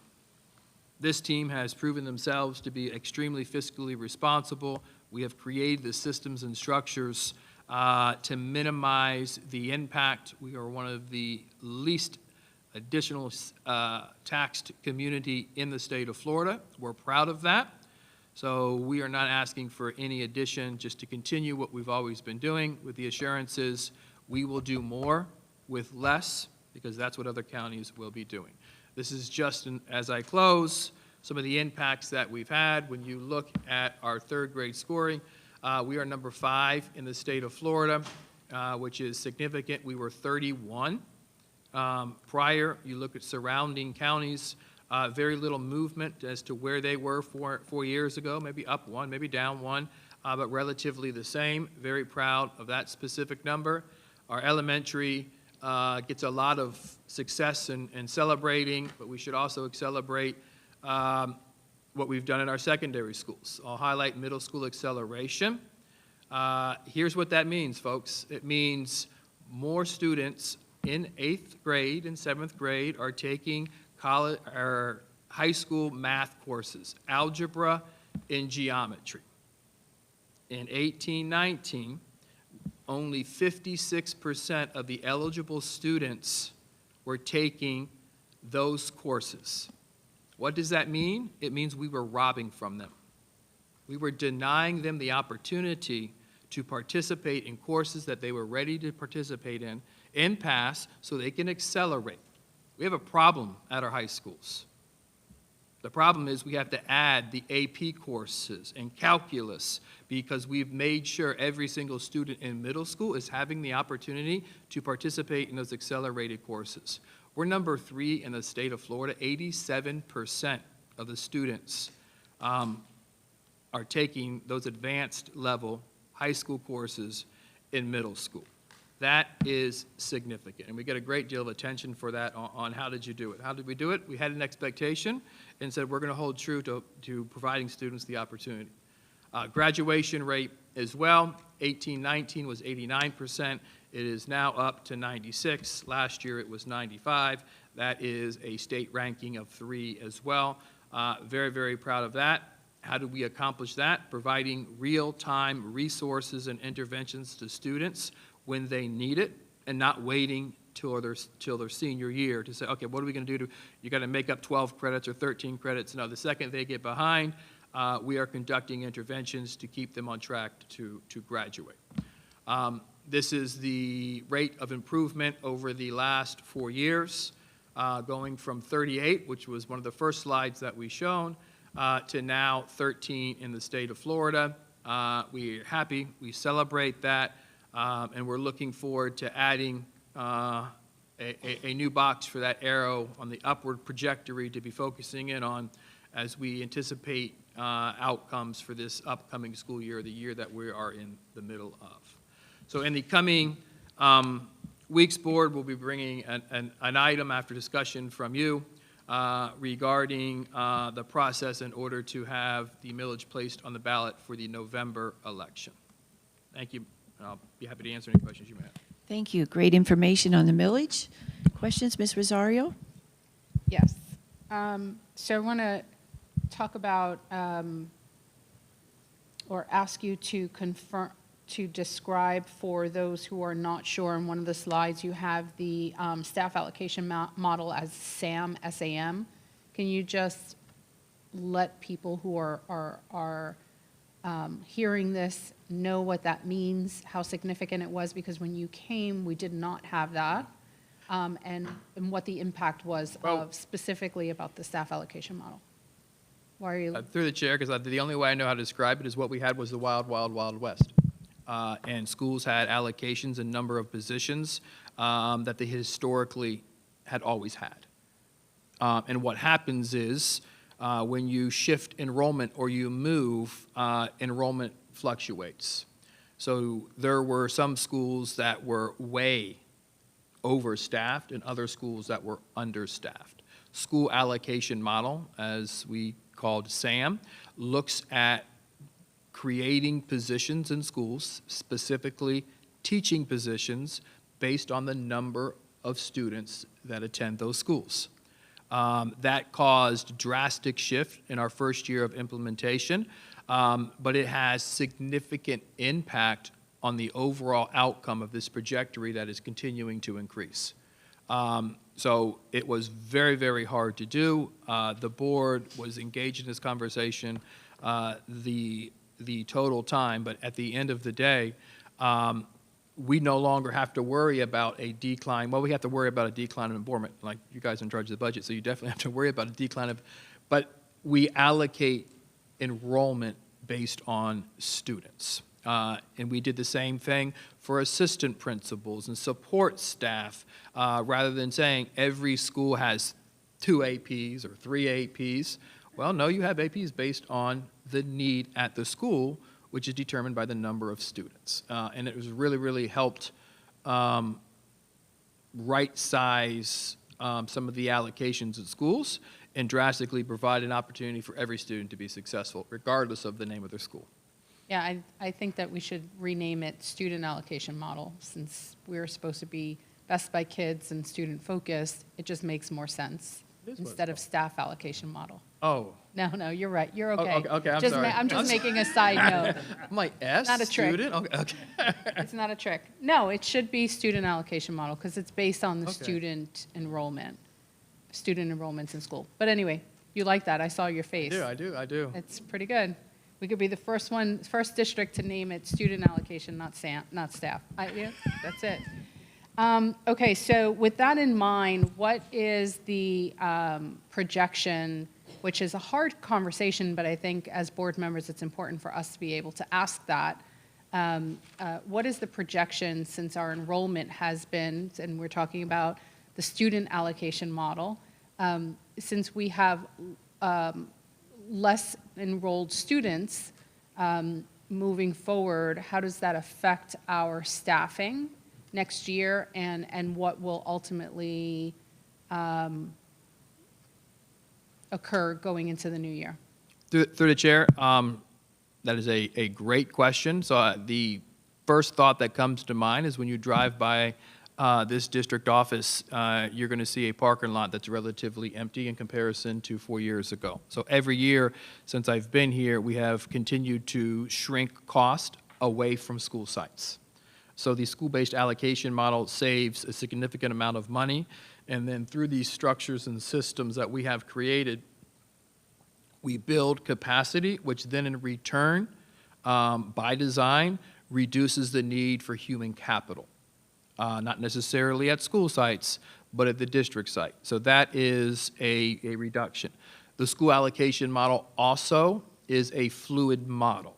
This team has proven themselves to be extremely fiscally responsible. We have created the systems and structures to minimize the impact. We are one of the least additional taxed community in the state of Florida. We're proud of that. So we are not asking for any addition, just to continue what we've always been doing, with the assurances we will do more with less, because that's what other counties will be doing. This is just, as I close, some of the impacts that we've had. When you look at our 3rd grade scoring, we are number 5 in the state of Florida, which is significant. We were 31 prior. You look at surrounding counties, very little movement as to where they were 4 years ago, maybe up 1, maybe down 1, but relatively the same. Very proud of that specific number. Our elementary gets a lot of success in celebrating, but we should also celebrate what we've done in our secondary schools. I'll highlight middle school acceleration. Here's what that means, folks. It means more students in 8th grade and 7th grade are taking college or high school math courses, algebra and geometry. In 18-19, only 56% of the eligible students were taking those courses. What does that mean? It means we were robbing from them. We were denying them the opportunity to participate in courses that they were ready to participate in and pass, so they can accelerate. We have a problem at our high schools. The problem is we have to add the AP courses and calculus, because we've made sure every single student in middle school is having the opportunity to participate in those accelerated courses. We're number 3 in the state of Florida. 87% of the students are taking those advanced level high school courses in middle school. That is significant, and we get a great deal of attention for that on how did you do it. How did we do it? We had an expectation and said we're going to hold true to providing students the opportunity. Graduation rate as well, 18-19 was 89%. It is now up to 96. Last year it was 95. That is a state ranking of 3 as well. Very, very proud of that. How did we accomplish that? Providing real-time resources and interventions to students when they need it, and not waiting till their senior year to say, okay, what are we going to do? You got to make up 12 credits or 13 credits. No, the second they get behind, we are conducting interventions to keep them on track to graduate. This is the rate of improvement over the last 4 years, going from 38, which was one of the first slides that we shown, to now 13 in the state of Florida. We're happy, we celebrate that, and we're looking forward to adding a new box for that arrow on the upward trajectory to be focusing in on as we anticipate outcomes for this upcoming school year, the year that we are in the middle of. So in the coming weeks, Board will be bringing an item after discussion from you regarding the process in order to have the millage placed on the ballot for the November election. Thank you. I'll be happy to answer any questions you may have. Thank you. Great information on the millage. Questions, Ms. Rosario? Yes. So I want to talk about, or ask you to confirm, to describe for those who are not sure, on one of the slides, you have the staff allocation model as SAM, S-A-M. Can you just let people who are hearing this know what that means, how significant it was? Because when you came, we did not have that. And what the impact was of specifically about the staff allocation model. Why are you? Through the chair, because the only way I know how to describe it is what we had was the wild, wild, wild west. And schools had allocations and number of positions that they historically had always had. And what happens is when you shift enrollment or you move, enrollment fluctuates. So there were some schools that were way overstaffed and other schools that were understaffed. School allocation model, as we called SAM, looks at creating positions in schools, specifically teaching positions based on the number of students that attend those schools. That caused drastic shift in our first year of implementation, but it has significant impact on the overall outcome of this trajectory that is continuing to increase. So it was very, very hard to do. The board was engaged in this conversation the total time, but at the end of the day, we no longer have to worry about a decline. Well, we have to worry about a decline in enrollment. Like, you guys are in charge of the budget, so you definitely have to worry about a decline of, but we allocate enrollment based on students. And we did the same thing for assistant principals and support staff, rather than saying every school has 2 APs or 3 APs. Well, no, you have APs based on the need at the school, which is determined by the number of students. And it was really, really helped right-size some of the allocations at schools and drastically provide an opportunity for every student to be successful, regardless of the name of their school. Yeah, I think that we should rename it student allocation model, since we're supposed to be best by kids and student focused. It just makes more sense instead of staff allocation model. Oh. No, you're right. You're okay. Okay, I'm Just sorry. I'm just making a side note. I'm like, S, Not a trick. student? Okay. It's not a trick. No, it should be student allocation model because it's based on the Okay. student enrollments in school. But anyway, you like that. I saw your face. I do. It's pretty good. We could be the first district to name it student allocation, not staff. Yeah, that's it. Okay, so with that in mind, what is the projection, which is a hard conversation, but I think as board members, it's important for us to be able to ask that. What is the projection, since our enrollment has been, and we're talking about the student allocation model, since we have less enrolled students moving forward, how does that affect our staffing next year, and what will ultimately occur going into the new year? Through the chair, that is a great question. So the first thought that comes to mind is when you drive by this district office, you're going to see a parking lot that's relatively empty in comparison to 4 years ago. So every year since I've been here, we have continued to shrink cost away from school sites. So the school-based allocation model saves a significant amount of money, and then through these structures and systems that we have created, we build capacity, which then in return, by design, reduces the need for human capital. Not necessarily at school sites, but at the district site. So that is a reduction. The school allocation model also is a fluid model.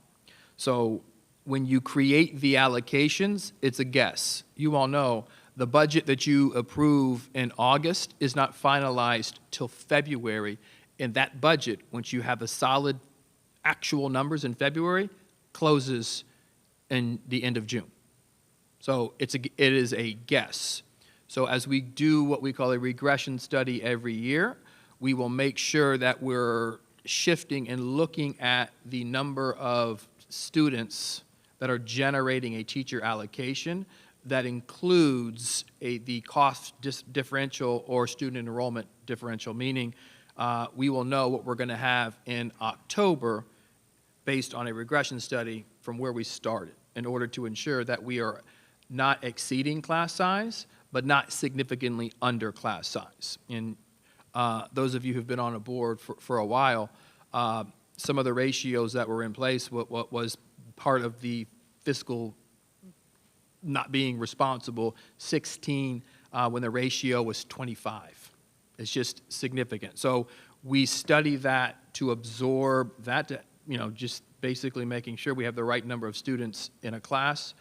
So when you create the allocations, it's a guess. You all know the budget that you approve in August is not finalized till February And that budget, once you have a solid actual numbers in February, closes in the end of June. So it is a guess. So as we do what we call a regression study every year, we will make sure that we're shifting and looking at the number of students that are generating a teacher allocation that includes the cost differential or student enrollment differential, meaning we will know what we're going to have in October based on a regression study from where we started in order to ensure that we are not exceeding class size, but not significantly under class size. And those of you who've been on a board for a while, some of the ratios that were in place, what was part of the fiscal not being responsible, 16 when the ratio was 25. It's just significant. So we study that to absorb that, just basically making sure we have the right number of students in a class.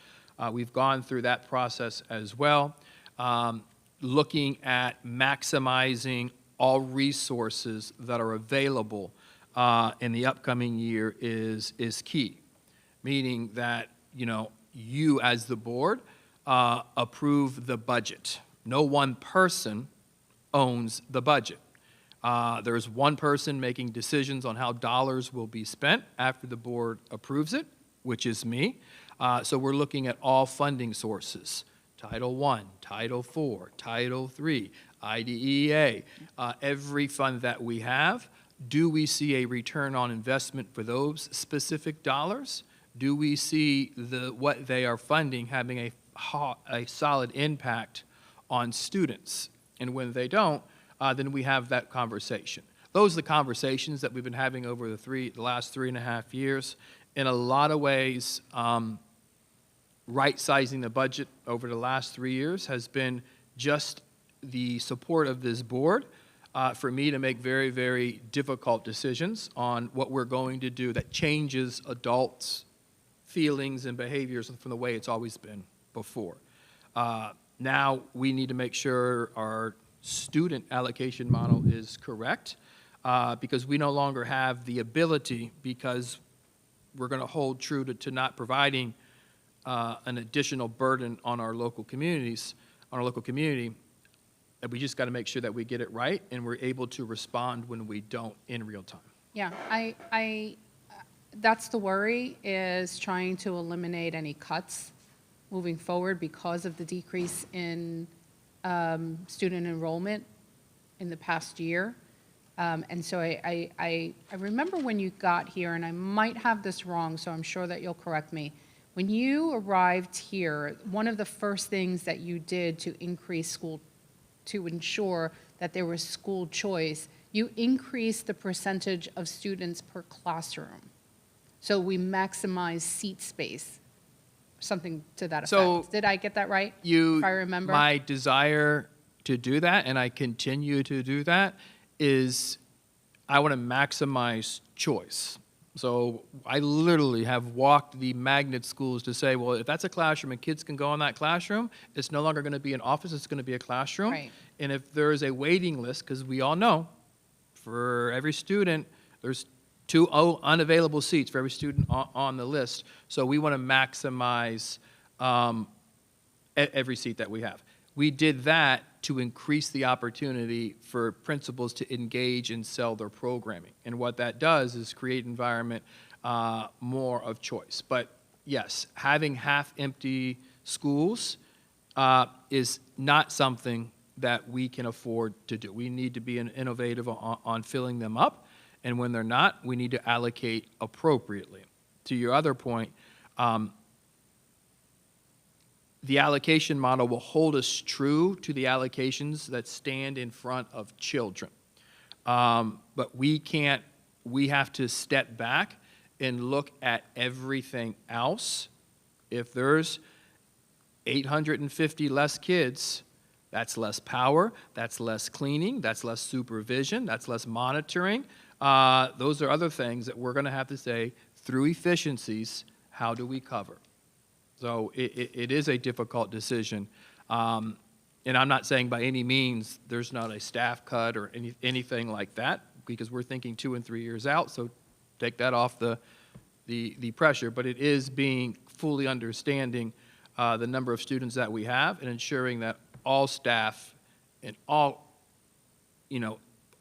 We've gone through that process as well. Looking at maximizing all resources that are available in the upcoming year is key, meaning that, you as the board approve the budget. No one person owns the budget. There's one person making decisions on how dollars will be spent after the board approves it, which is me. So we're looking at all funding sources, Title I, Title IV, Title III, IDEA, every fund that we have. Do we see a return on investment for those specific dollars? Do we see what they are funding having a solid impact on students? And when they don't, then we have that conversation. Those are the conversations that we've been having over the last 3.5 years. In a lot of ways, right-sizing the budget over the last 3 years has been just the support of this board for me to make very, very difficult decisions on what we're going to do that changes adults' feelings and behaviors from the way it's always been before. Now we need to make sure our student allocation model is correct because we no longer have the ability, because we're going to hold true to not providing an additional burden on our local communities, on our local community, that we just got to make sure that we get it right and we're able to respond when we don't in real time. Yeah, that's the worry, is trying to eliminate any cuts moving forward because of the decrease in student enrollment in the past year. And so I remember when you got here, and I might have this wrong, so I'm sure that you'll correct me. When you arrived here, one of the first things that you did to ensure that there was school choice, you increased the percentage of students per classroom. So we maximize seat space, something to that effect. So did I get that right? If I remember. My desire to do that, and I continue to do that, is I want to maximize choice. So I literally have walked the magnet schools to say, well, if that's a classroom and kids can go in that classroom, it's no longer going to be an office, it's going to be a classroom. Right. And if there is a waiting list, because we all know for every student, there's 2 unavailable seats for every student on the list. So we want to maximize every seat that we have. We did that to increase the opportunity for principals to engage and sell their programming. And what that does is create an environment more of choice. But yes, having half-empty schools is not something that we can afford to do. We need to be innovative on filling them up. And when they're not, we need to allocate appropriately. To your other point, the allocation model will hold us true to the allocations that stand in front of children. But we have to step back and look at everything else. If there's 850 less kids, that's less power, that's less cleaning, that's less supervision, that's less monitoring. Those are other things that we're going to have to say, through efficiencies, how do we cover? So it is a difficult decision. And I'm not saying by any means there's not a staff cut or anything like that, because we're thinking 2 and 3 years out, so take that off the pressure. But it is being fully understanding the number of students that we have and ensuring that all staff and all,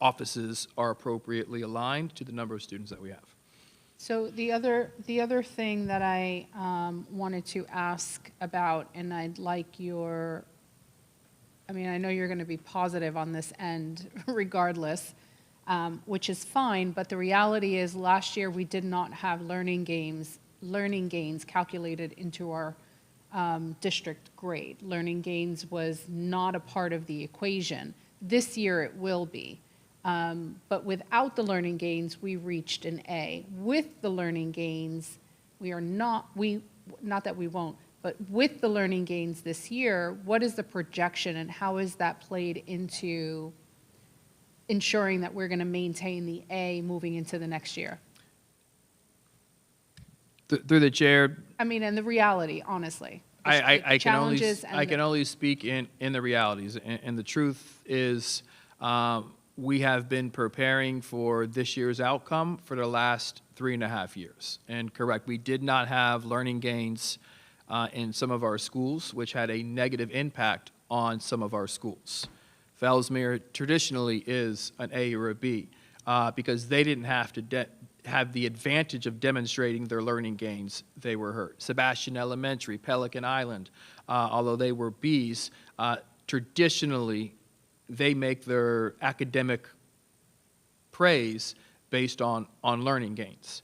offices are appropriately aligned to the number of students that we have. So the other thing that I wanted to ask about, and I'd like your, I know you're going to be positive on this end regardless, which is fine, but the reality is last year we did not have learning gains calculated into our district grade. Learning gains was not a part of the equation. This year it will be. But without the learning gains, we reached an A. With the learning gains, not that we won't, but with the learning gains this year, what is the projection and how is that played into ensuring that we're going to maintain the A moving into the next year? Through the chair, And the reality, honestly. I can Challenges only speak in the realities, and the truth is, we have been preparing for this year's outcome for the last 3.5 years. And correct, we did not have learning gains in some of our schools, which had a negative impact on some of our schools. Fellsmere traditionally is an A or a B because they didn't have to have the advantage of demonstrating their learning gains. They were hurt. Sebastian Elementary, Pelican Island, although they were Bs, traditionally they make their academic praise based on learning gains.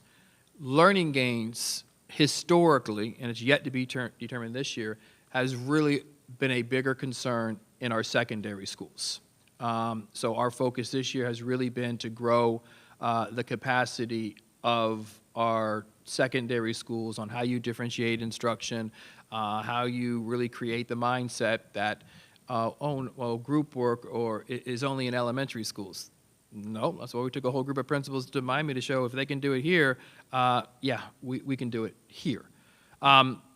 Learning gains historically, and it's yet to be determined this year, has really been a bigger concern in our secondary schools. So our focus this year has really been to grow the capacity of our secondary schools on how you differentiate instruction, how you really create the mindset that group work is only in elementary schools. No, that's why we took a whole group of principals to Miami to show if they can do it here, we can do it here.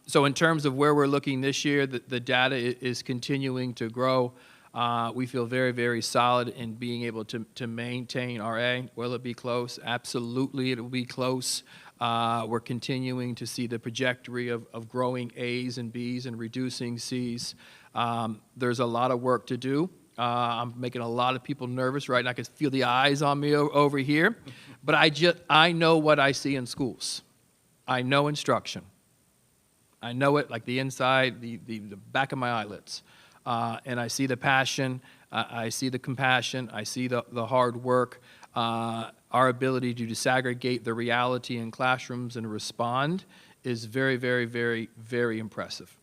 So in terms of where we're looking this year, the data is continuing to grow. We feel very, very solid in being able to maintain our A. Will it be close? Absolutely, it will be close. We're continuing to see the trajectory of growing A's and B's and reducing C's. There's a lot of work to do. I'm making a lot of people nervous right now. I can feel the eyes on me over here. But I know what I see in schools. I know instruction. I know it like the inside, the back of my eyelids. And I see the passion. I see the compassion. I see the hard work. Our ability to disaggregate the reality in classrooms and respond is very, very, very, very impressive.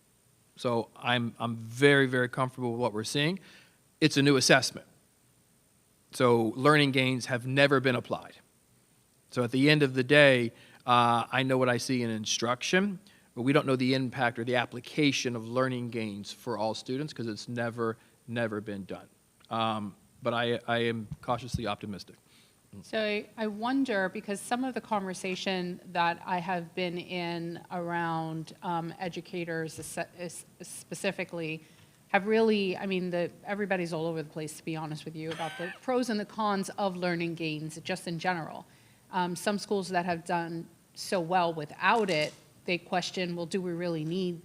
So I'm very, very comfortable with what we're seeing. It's a new assessment. So learning gains have never been applied. So at the end of the day, I know what I see in instruction, but we don't know the impact or the application of learning gains for all students because it's never been done. But I am cautiously optimistic. So I wonder, because some of the conversation that I have been in around educators specifically have really, everybody's all over the place, to be honest with you, about the pros and the cons of learning gains just in general. Some schools that have done so well without it, they question, well, do we really need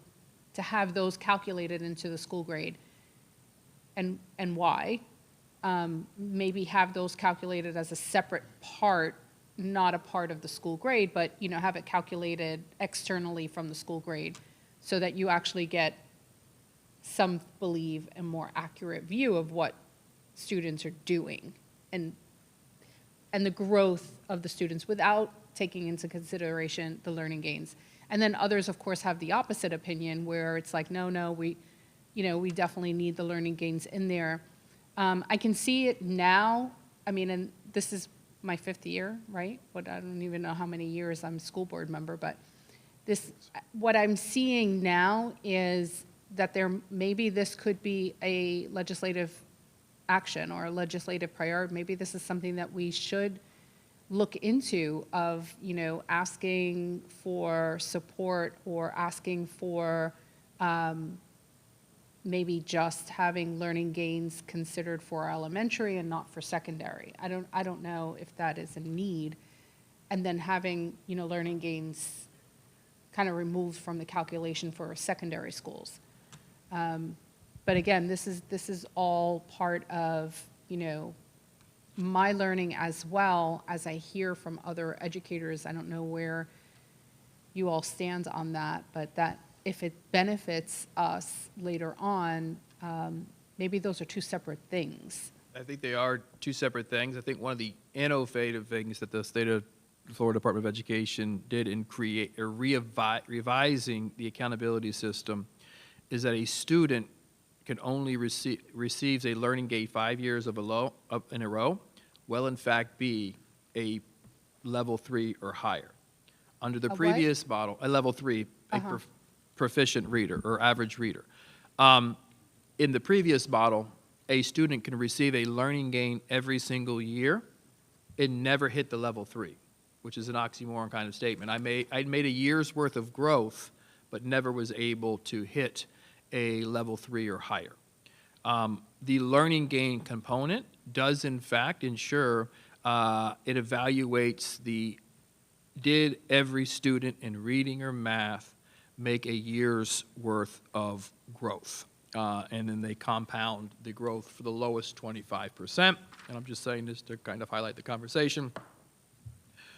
to have those calculated into the school grade? And why? Maybe have those calculated as a separate part, not a part of the school grade, but have it calculated externally from the school grade so that you actually get, some believe, a more accurate view of what students are doing and the growth of the students without taking into consideration the learning gains. And then others, of course, have the opposite opinion where it's like, no, we definitely need the learning gains in there. I can see it now, and this is my 5th year, right? But I don't even know how many years I'm a school board member, but what I'm seeing now is that maybe this could be a legislative action or a legislative priority. Maybe this is something that we should look into of, asking for support or asking for maybe just having learning gains considered for elementary and not for secondary. I don't know if that is a need. And then having, learning gains kind of removed from the calculation for secondary schools. But again, this is all part of, my learning as well as I hear from other educators. I don't know where you all stand on that, but that if it benefits us later on, maybe those are two separate things. I think they are two separate things. I think one of the innovative things that the state of Florida Department of Education did in revising the accountability system is that a student can only receives a learning gain 5 years in a row, will in fact be a level 3 or higher. Under the A what? previous model, a level 3, a proficient reader or average reader. In the previous model, a student can receive a learning gain every single year and never hit the level 3, which is an oxymoron kind of statement. I made a year's worth of growth, but never was able to hit a level 3 or higher. The learning gain component does in fact ensure it evaluates did every student in reading or math make a year's worth of growth? And then they compound the growth for the lowest 25%. And I'm just saying this to kind of highlight the conversation.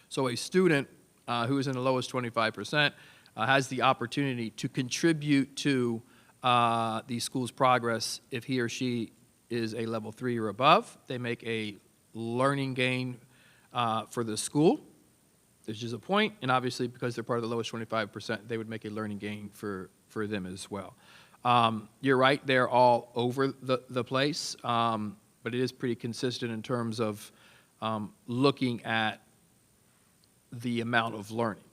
So a student who is in the lowest 25% has the opportunity to contribute to the school's progress if he or she is a level 3 or above. They make a learning gain for the school. There's just a point, and obviously because they're part of the lowest 25%, they would make a learning gain for them as well. You're right, they're all over the place, but it is pretty consistent in terms of looking at the amount of learning.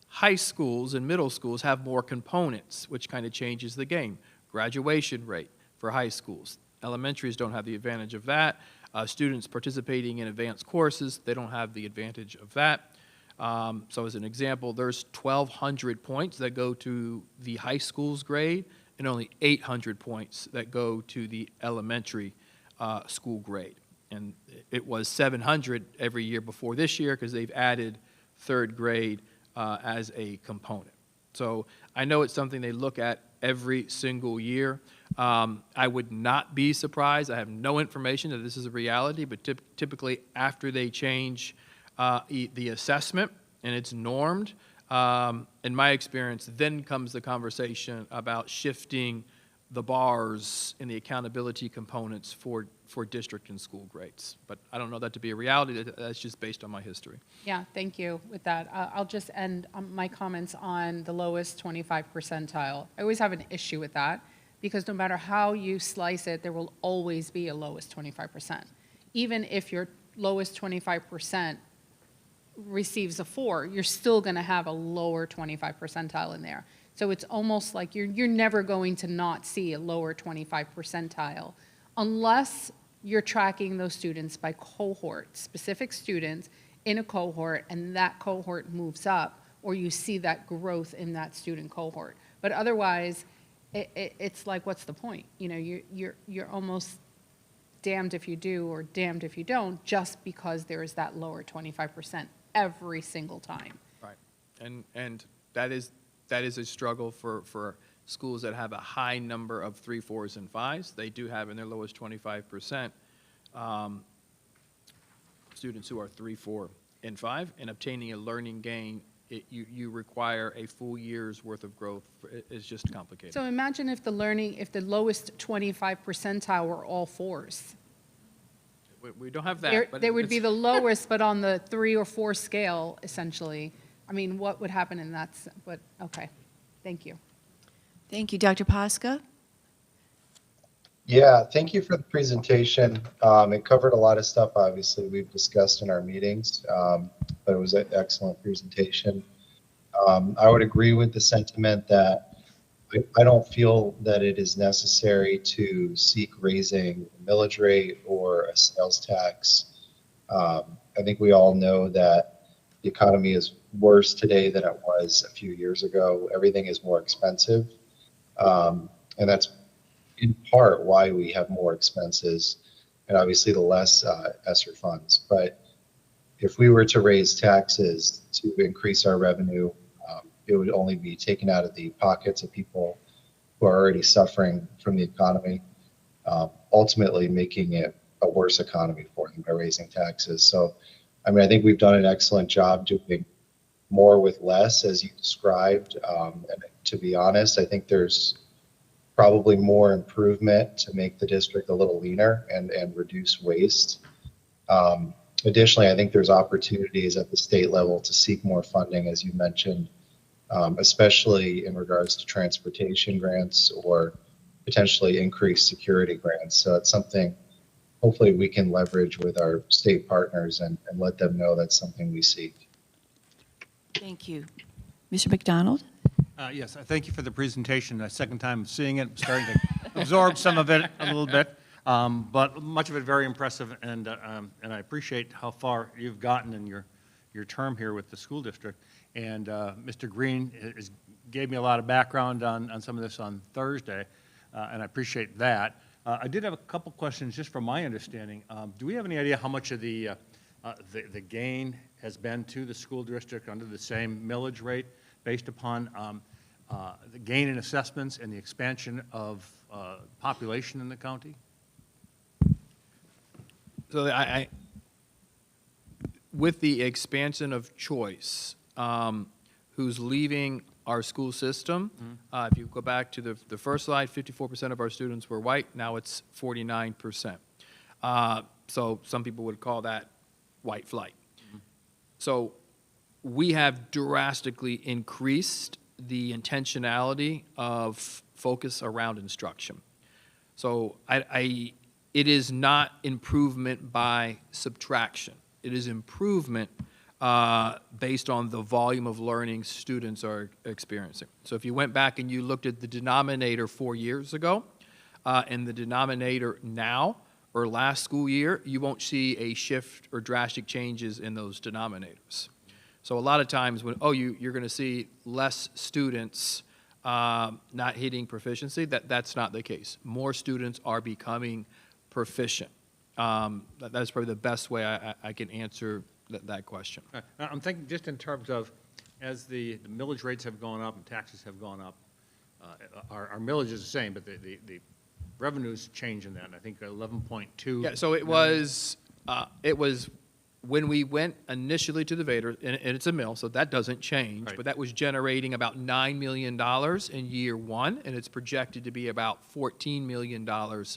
High schools and middle schools have more components, which kind of changes the game. Graduation rate for high schools. Elementaries don't have the advantage of that. Students participating in advanced courses, they don't have the advantage of that. So as an example, there's 1,200 points that go to the high school's grade and only 800 points that go to the elementary school grade. And it was 700 every year before this year because they've added third grade as a component. So I know it's something they look at every single year. I would not be surprised. I have no information that this is a reality, but typically after they change the assessment and it's normed, in my experience, then comes the conversation about shifting the bars and the accountability components for district and school grades. But I don't know that to be a reality. That's just based on my history. Yeah, thank you with that. I'll just end my comments on the lowest 25 percentile. I always have an issue with that because no matter how you slice it, there will always be a lowest 25%. Even if your lowest 25% receives a 4, you're still going to have a lower 25 percentile in there. So it's almost like you're never going to not see a lower 25 percentile unless you're tracking those students by cohort, specific students in a cohort, and that cohort moves up, or you see that growth in that student cohort. But otherwise, it's like, what's the point? You're almost damned if you do or damned if you don't, just because there is that lower 25% every single time. Right, and that is a struggle for schools that have a high number of 3, 4s, and 5s. They do have in their lowest 25% students who are 3, 4, and 5, and obtaining a learning gain, you require a full year's worth of growth. It's just complicated. So imagine if the lowest 25 percentile were all 4s. We don't have that. But They would be the lowest, but on the 3 or 4 scale, essentially. I mean, what would happen in that? But okay, thank you. Thank you. Dr. Pasca? Yeah, thank you for the presentation. It covered a lot of stuff, obviously, we've discussed in our meetings, but it was an excellent presentation. I would agree with the sentiment that I don't feel that it is necessary to seek raising a millage rate or a sales tax. I think we all know that the economy is worse today than it was a few years ago. Everything is more expensive. And that's in part why we have more expenses and obviously the less ESSER funds. But if we were to raise taxes to increase our revenue, it would only be taken out of the pockets of people who are already suffering from the economy, ultimately making it a worse economy for them by raising taxes. So, I mean, I think we've done an excellent job doing more with less, as you described. And to be honest, I think there's probably more improvement to make the district a little leaner and reduce waste. Additionally, I think there's opportunities at the state level to seek more funding, as you mentioned, especially in regards to transportation grants or potentially increased security grants. So it's something hopefully we can leverage with our state partners and let them know that's something we seek. Thank you. Mr. McDonald? Yes, thank you for the presentation. The second time seeing it, I'm starting to absorb some of it a little bit, but much of it very impressive, and I appreciate how far you've gotten in your term here with the school district. And Mr. Green gave me a lot of background on some of this on Thursday, and I appreciate that. I did have a couple questions just from my understanding. Do we have any idea how much of the gain has been to the school district under the same millage rate based upon the gain in assessments and the expansion of population in the county? So with the expansion of choice, who's leaving our school system, if you go back to the first slide, 54% of our students were white, now it's 49%. So some people would call that white flight. So we have drastically increased the intentionality of focus around instruction. So it is not improvement by subtraction. It is improvement based on the volume of learning students are experiencing. So if you went back and you looked at the denominator 4 years ago and the denominator now or last school year, you won't see a shift or drastic changes in those denominators. So a lot of times when, you're going to see less students not hitting proficiency, that's not the case. More students are becoming proficient. That's probably the best way I can answer that question. I'm thinking just in terms of as the millage rates have gone up and taxes have gone up, our millage is the same, but the revenues change in that. I think 11.2. Yeah, so it was when we went initially to the Vader, and it's a mill, so that doesn't change, Right. but that was generating about $9 million in year one, and it's projected to be about $14 million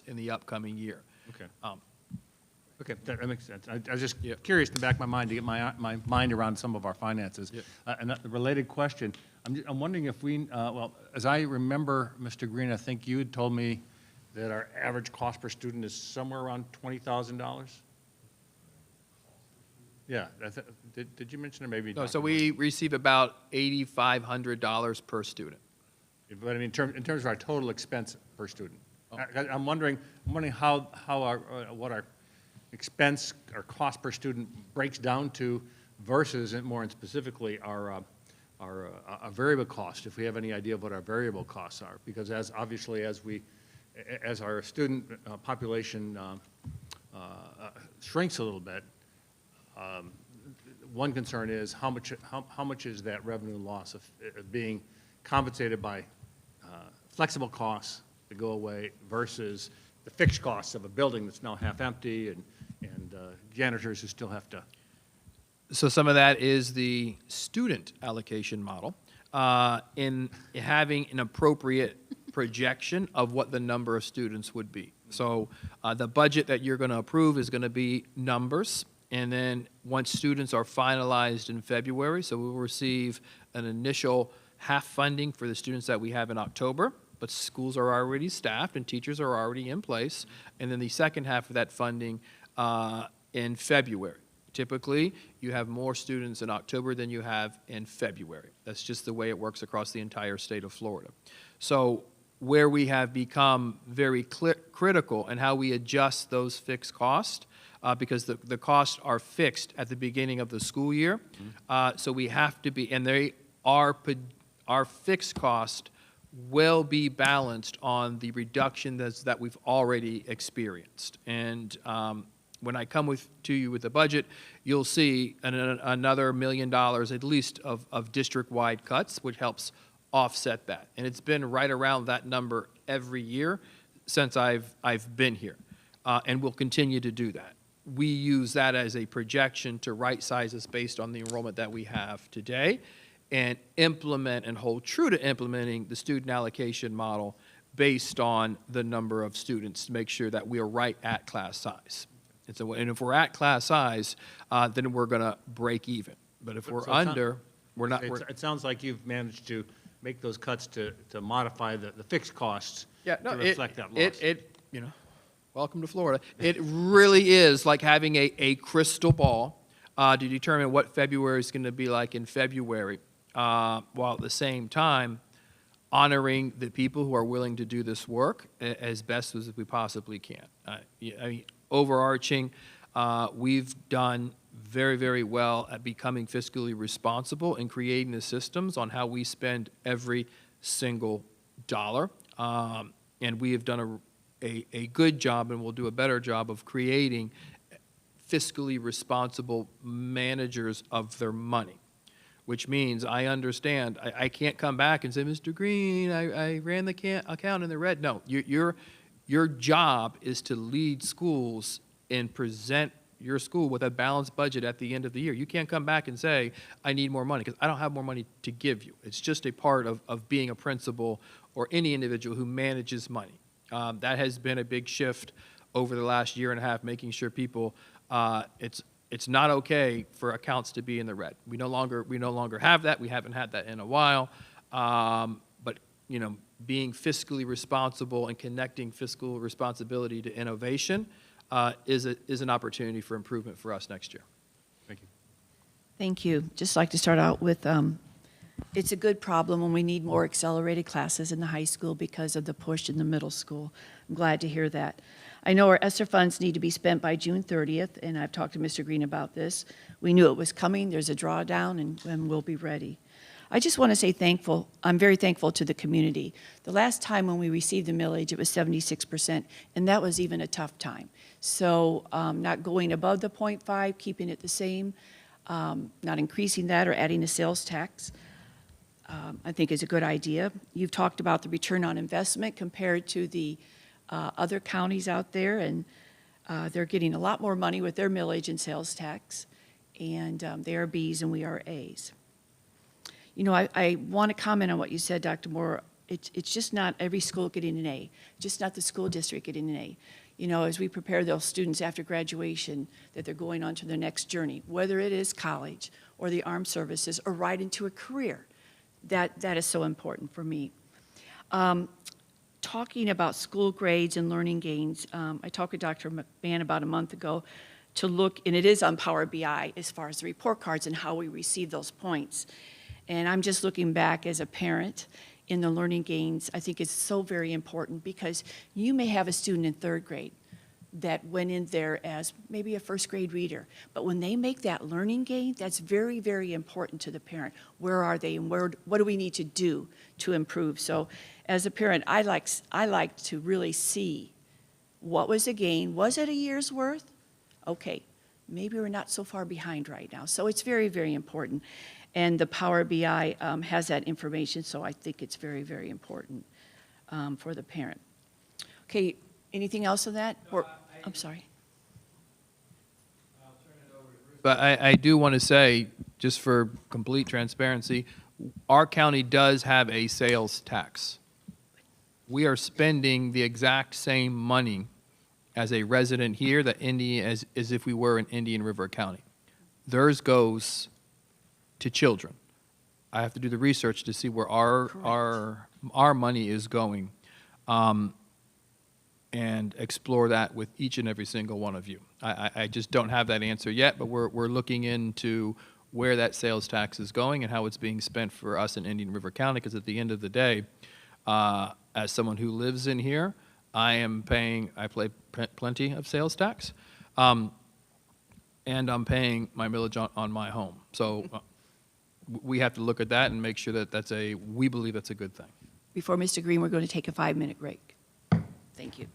in the upcoming year. Okay. Okay, that makes sense. I was just curious to back my mind to get my mind around some of our finances. And a related question, I'm wondering if well, as I remember, Mr. Green, I think you had told me that our average cost per student is somewhere around $20,000? Yeah, did you mention it? Maybe No, not. so we receive about $8,500 per student. But I mean, in terms of our total expense per student. I'm wondering how what our expense or cost per student breaks down to versus, and more specifically, our variable cost, if we have any idea of what our variable costs are. Because as our student population shrinks a little bit, one concern is how much is that revenue loss of being compensated by flexible costs that go away versus the fixed costs of a building that's now half empty and janitors who still have to. So some of that is the student allocation model in having an appropriate projection of what the number of students would be. So the budget that you're going to approve is going to be numbers, and then once students are finalized in February, so we'll receive an initial half funding for the students that we have in October, but schools are already staffed and teachers are already in place, and then the second half of that funding in February. Typically, you have more students in October than you have in February. That's just the way it works across the entire state of Florida. So where we have become very critical in how we adjust those fixed costs, because the costs are fixed at the beginning of the school year, so we have to be, and they are fixed cost will be balanced on the reduction that we've already experienced. And when I come to you with the budget, you'll see another $1 million at least of district-wide cuts, which helps offset that. And it's been right around that number every year since I've been here, and we'll continue to do that. We use that as a projection to right-size us based on the enrollment that we have today, and implement and hold true to implementing the student allocation model based on the number of students to make sure that we are right at class size. And so, and if we're at class size, then we're going to break even. But if we're So it's not- under, we're not. It sounds like you've managed to make those cuts to modify the fixed costs Yeah, to no, reflect that loss. you know, welcome to Florida. It really is like having a crystal ball to determine what February is going to be like in February, while at the same time honoring the people who are willing to do this work as best as we possibly can. I mean, overarching, we've done very, very well at becoming fiscally responsible and creating the systems on how we spend every single dollar. And we have done a good job, and we'll do a better job of creating fiscally responsible managers of their money, which means I understand I can't come back and say, Mr. Green, I ran the account in the red. No, your job is to lead schools and present your school with a balanced budget at the end of the year. You can't come back and say, I need more money, because I don't have more money to give you. It's just a part of being a principal or any individual who manages money. That has been a big shift over the last year and a half, making sure people, it's not okay for accounts to be in the red. We no longer have that. We haven't had that in a while. But you know, being fiscally responsible and connecting fiscal responsibility to innovation is an opportunity for improvement for us next year. Thank you. Thank you. Just like to start out with, it's a good problem when we need more accelerated classes in the high school because of the push in the middle school. I'm glad to hear that. I know our ESSER funds need to be spent by June 30th, and I've talked to Mr. Green about this. We knew it was coming. There's a drawdown, and we'll be ready. I just want to say I'm very thankful to the community. The last time when we received the millage, it was 76%, and that was even a tough time. So not going above the 0.5, keeping it the same, not increasing that or adding a sales tax, I think is a good idea. You've talked about the return on investment compared to the other counties out there, and they're getting a lot more money with their millage and sales tax, and they are Bs and we are As. You know, I want to comment on what you said, Dr. Moore. It's just not every school getting an A, just not the school district getting an A. You know, as we prepare those students after graduation, that they're going on to their next journey, whether it is college or the armed services or right into a career, that is so important for me. Talking about school grades and learning gains, I talked with Dr. McMahon about a month ago to look, and it is on Power BI as far as the report cards and how we receive those points. And I'm just looking back as a parent in the learning gains. I think it's so very important because you may have a student in third grade that went in there as maybe a first grade reader, but when they make that learning gain, that's very, very important to the parent. Where are they, and what do we need to do to improve? So as a parent, I like to really see what was the gain. Was it a year's worth? Okay, maybe we're not so far behind right now. So it's very, very important. And the Power BI has that information, so I think it's very, very important for the parent. Okay, anything else on that? I'm sorry. But I do want to say, just for complete transparency, our county does have a sales tax. We are spending the exact same money as a resident here that as if we were in Indian River County. Theirs goes to children. I have to do the research to see where our money is going, and explore that with each and every single one of you. I just don't have that answer yet, but we're looking into where that sales tax is going and how it's being spent for us in Indian River County, because at the end of the day, as someone who lives in here, I pay plenty of sales tax, and I'm paying my millage on my home. So we have to look at that and make sure that we believe that's a good thing. Before Mr. Green, we're going to take a 5-minute break. Thank you.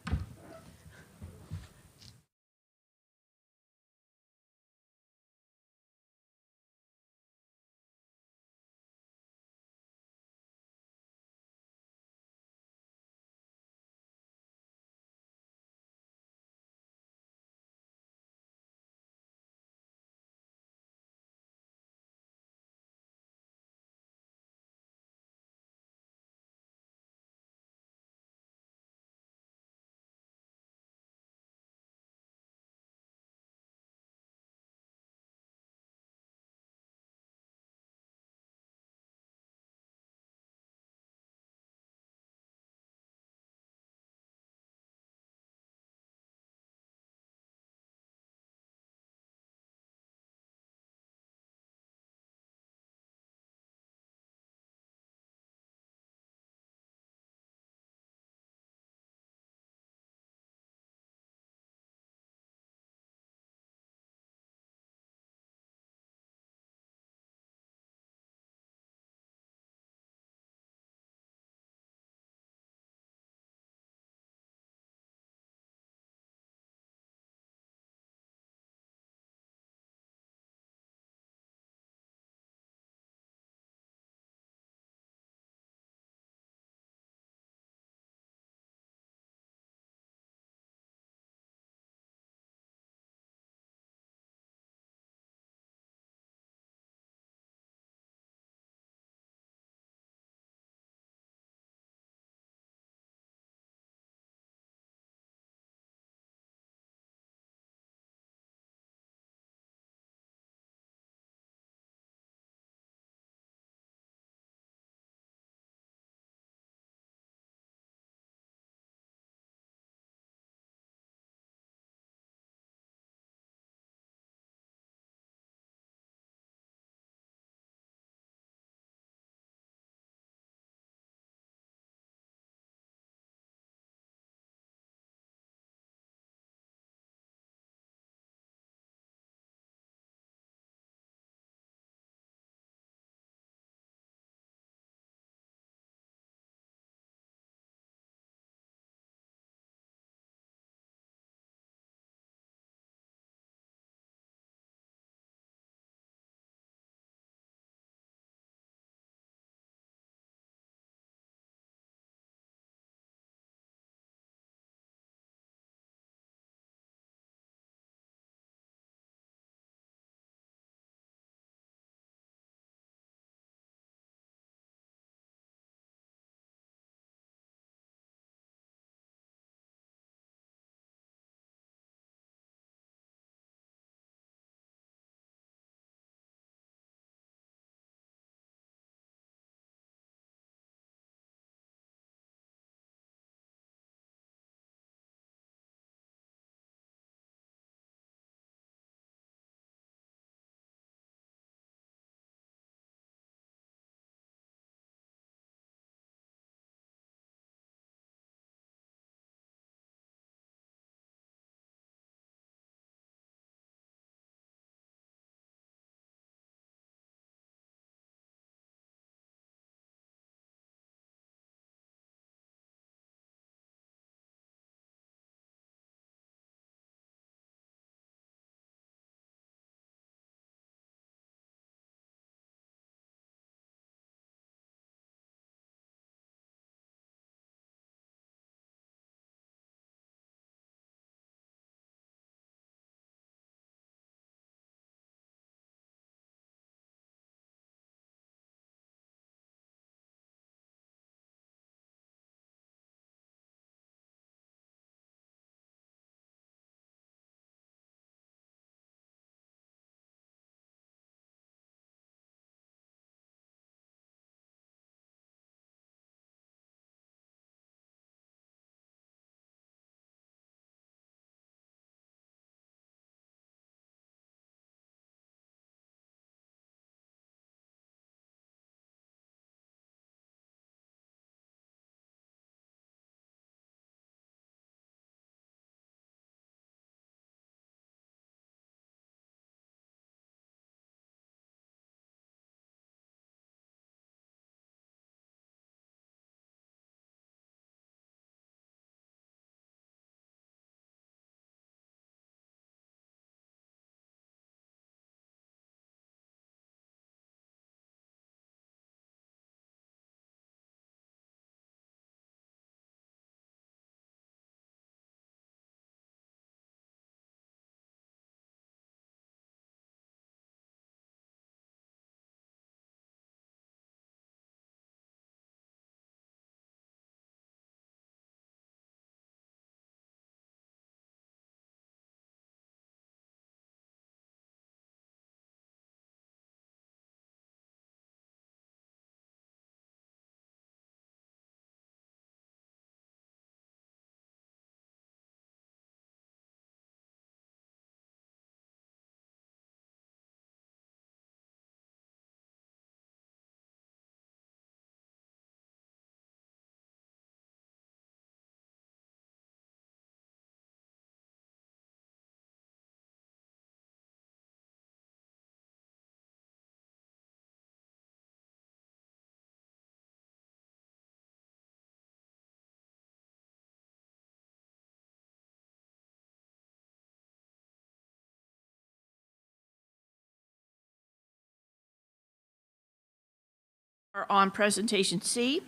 Are on presentation C,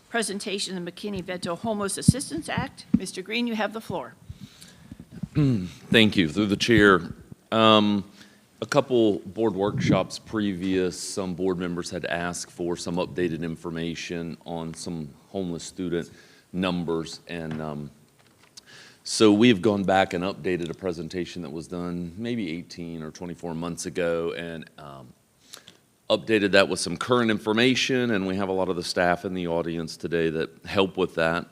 presentation of the McKinney-Vento Homeless Assistance Act. Mr. Green, you have the floor. Thank you. Through the chair. A couple board workshops previous, some board members had asked for some updated information on some homeless student numbers. And so we've gone back and updated a presentation that was done maybe 18 or 24 months ago, and updated that with some current information, and we have a lot of the staff in the audience today that help with that.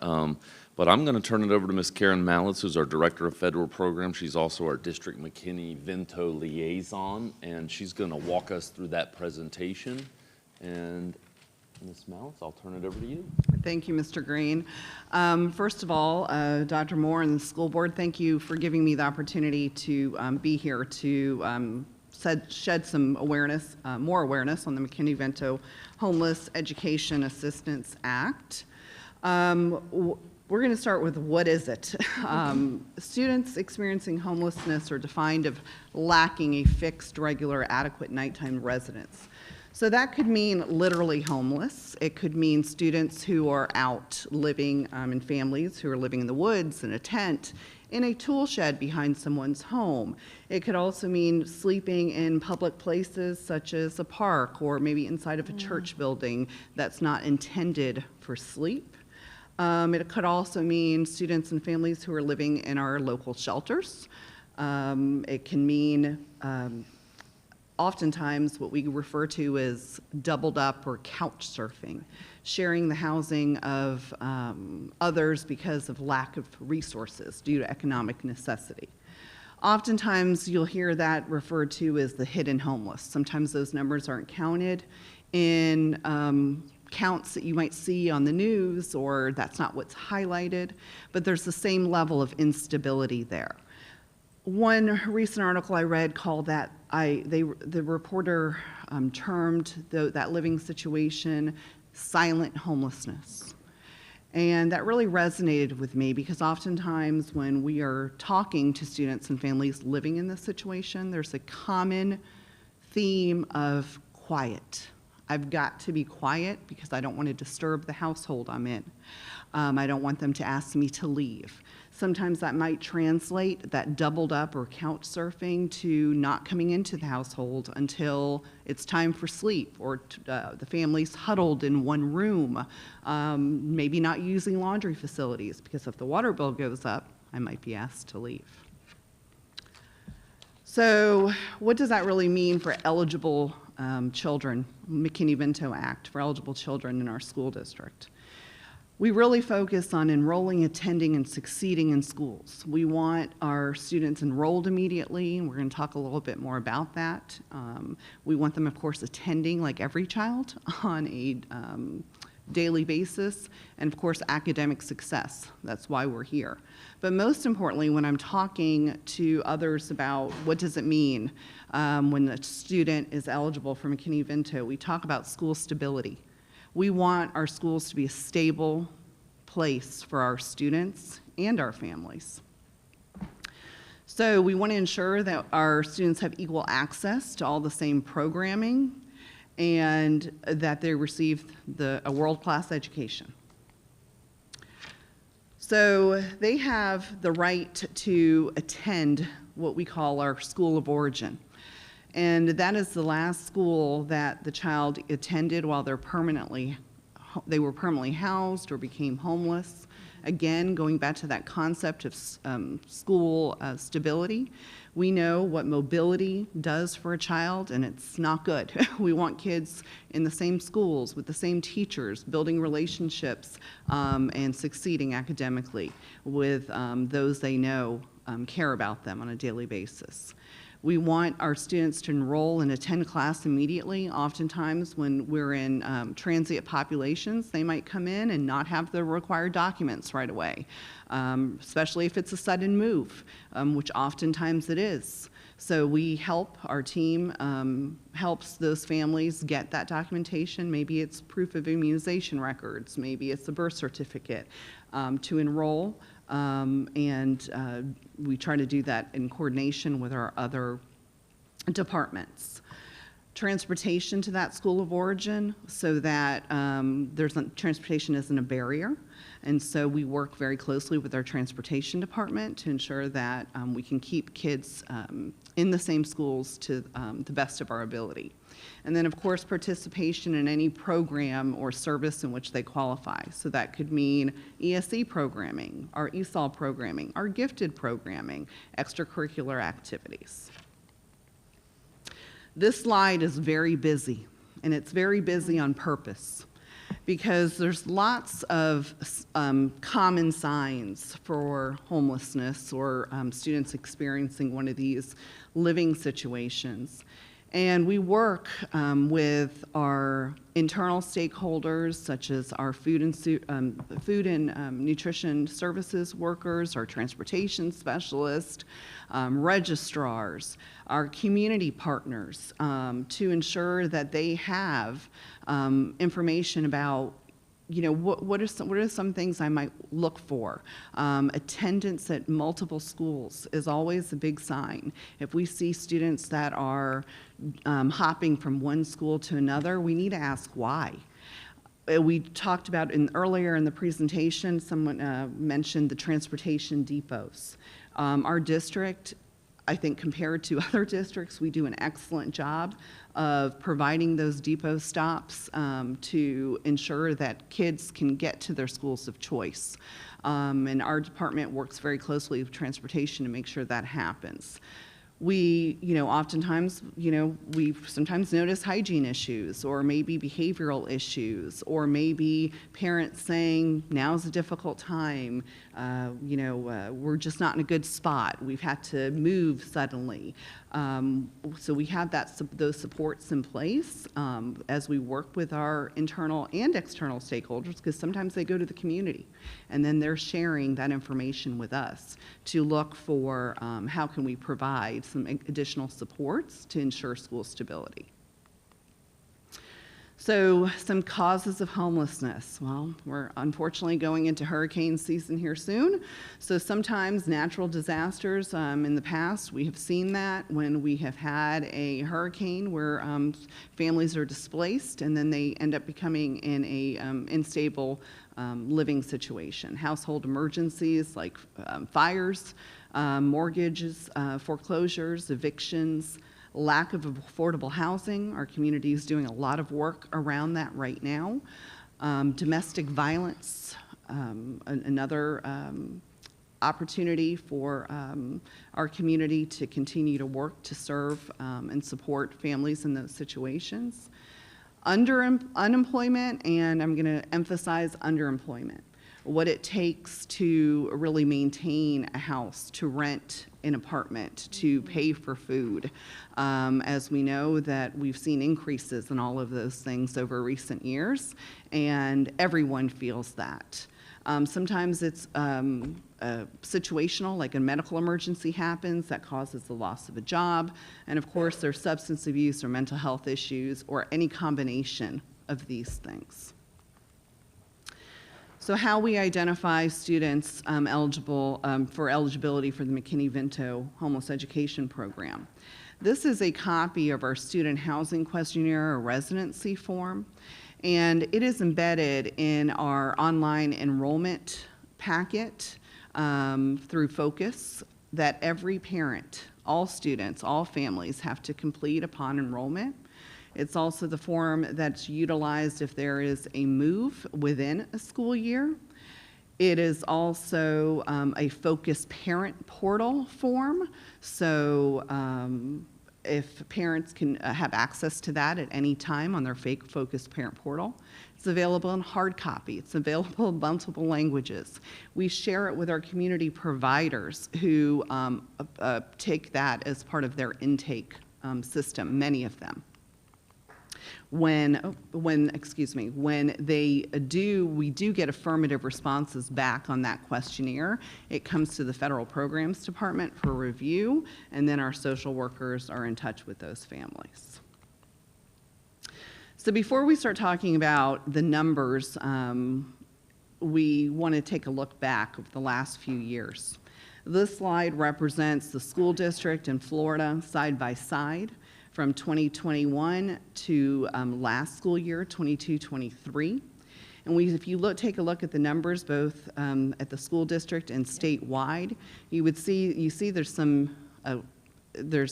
But I'm going to turn it over to Ms. Karen Mallitz, who's our Director of Federal Programs. She's also our District McKinney-Vento Liaison, and she's going to walk us through that presentation. And Ms. Mallitz, I'll turn it over to you. Thank you, Mr. Green. First of all, Dr. Moore and the school board, thank you for giving me the opportunity to be here to shed some awareness, more awareness on the McKinney-Vento Homeless Education Assistance Act. We're going to start with what is it? Students experiencing homelessness are defined as lacking a fixed, regular, adequate nighttime residence. So that could mean literally homeless. It could mean students who are out living in families who are living in the woods in a tent, in a tool shed behind someone's home. It could also mean sleeping in public places such as a park or maybe inside of a church building that's not intended for sleep. It could also mean students and families who are living in our local shelters. It can mean oftentimes what we refer to as doubled up or couch surfing, sharing the housing of others because of lack of resources due to economic necessity. Oftentimes you'll hear that referred to as the hidden homeless. Sometimes those numbers aren't counted in counts that you might see on the news, or that's not what's highlighted, but there's the same level of instability there. One recent article I read called that, the reporter termed that living situation silent homelessness. And that really resonated with me because oftentimes when we are talking to students and families living in this situation, there's a common theme of quiet. I've got to be quiet because I don't want to disturb the household I'm in. I don't want them to ask me to leave. Sometimes that might translate, that doubled up or couch surfing, to not coming into the household until it's time for sleep, or the family's huddled in one room, maybe not using laundry facilities because if the water bill goes up, I might be asked to leave. So what does that really mean for eligible children, McKinney-Vento Act, for eligible children in our school district? We really focus on enrolling, attending, and succeeding in schools. We want our students enrolled immediately, and we're going to talk a little bit more about that. We want them, of course, attending like every child on a daily basis, and of course, academic success. That's why we're here. But most importantly, when I'm talking to others about what does it mean when a student is eligible for McKinney-Vento, we talk about school stability. We want our schools to be a stable place for our students and our families. So we want to ensure that our students have equal access to all the same programming and that they receive a world-class education. So they have the right to attend what we call our school of origin. And that is the last school that the child attended while they were permanently housed or became homeless. Again, going back to that concept of school stability, we know what mobility does for a child, and it's not good. We want kids in the same schools with the same teachers, building relationships and succeeding academically with those they know care about them on a daily basis. We want our students to enroll and attend class immediately. Oftentimes when we're in transient populations, they might come in and not have the required documents right away, especially if it's a sudden move, which oftentimes it is. So we help, our team helps those families get that documentation. Maybe it's proof of immunization records, maybe it's a birth certificate to enroll. We try to do that in coordination with our other departments. transportation to that school of origin so that transportation isn't a barrier. And so we work very closely with our transportation department to ensure that we can keep kids in the same schools to the best of our ability. And then, of course, participation in any program or service in which they qualify. So that could mean ESE programming, our ESOL programming, our gifted programming, extracurricular activities. This slide is very busy, and it's very busy on purpose because there's lots of common signs for homelessness or students experiencing one of these living situations. And we work with our internal stakeholders, such as our food and nutrition services workers, our transportation specialists, registrars, our community partners, to ensure that they have information about, you know, what are some things I might look for? Attendance at multiple schools is always a big sign. If we see students that are hopping from one school to another, we need to ask why. We talked about earlier in the presentation, someone mentioned the transportation depots. Our district, I think compared to other districts, we do an excellent job of providing those depot stops to ensure that kids can get to their schools of choice. And our department works very closely with transportation to make sure that happens. We, oftentimes, we sometimes notice hygiene issues or maybe behavioral issues or maybe parents saying, now's a difficult time, we're just not in a good spot. We've had to move suddenly. So we have those supports in place as we work with our internal and external stakeholders, because sometimes they go to the community and then they're sharing that information with us to look for how can we provide some additional supports to ensure school stability. So some causes of homelessness. Well, we're unfortunately going into hurricane season here soon. So sometimes natural disasters, in the past, we have seen that when we have had a hurricane where families are displaced and then they end up becoming in a unstable living situation. Household emergencies like fires, mortgages, foreclosures, evictions, lack of affordable housing. Our community is doing a lot of work around that right now. Domestic violence, another opportunity for our community to continue to work to serve and support families in those situations. Unemployment, and I'm going to emphasize underemployment. What it takes to really maintain a house, to rent an apartment, to pay for food. As we know that we've seen increases in all of those things over recent years, and everyone feels that. Sometimes it's situational, like a medical emergency happens that causes the loss of a job, and of course there's substance abuse or mental health issues or any combination of these things. So how we identify students eligible for eligibility for the McKinney-Vento Homeless Education Program. This is a copy of our student housing questionnaire or residency form, and it is embedded in our online enrollment packet through Focus that every parent, all students, all families have to complete upon enrollment. It's also the form that's utilized if there is a move within a school year. It is also a Focus Parent Portal form, so if parents can have access to that at any time on their Focus Parent Portal. It's available in hard copy. It's available in multiple languages. We share it with our community providers who take that as part of their intake system, many of them. When they do, we do get affirmative responses back on that questionnaire. It comes to the Federal Programs Department for review, and then our social workers are in touch with those families. So before we start talking about the numbers, we want to take a look back of the last few years. This slide represents the school district in Florida side by side from 2021 to last school year, 22-23. And if you take a look at the numbers, both at the school district and statewide, you see there's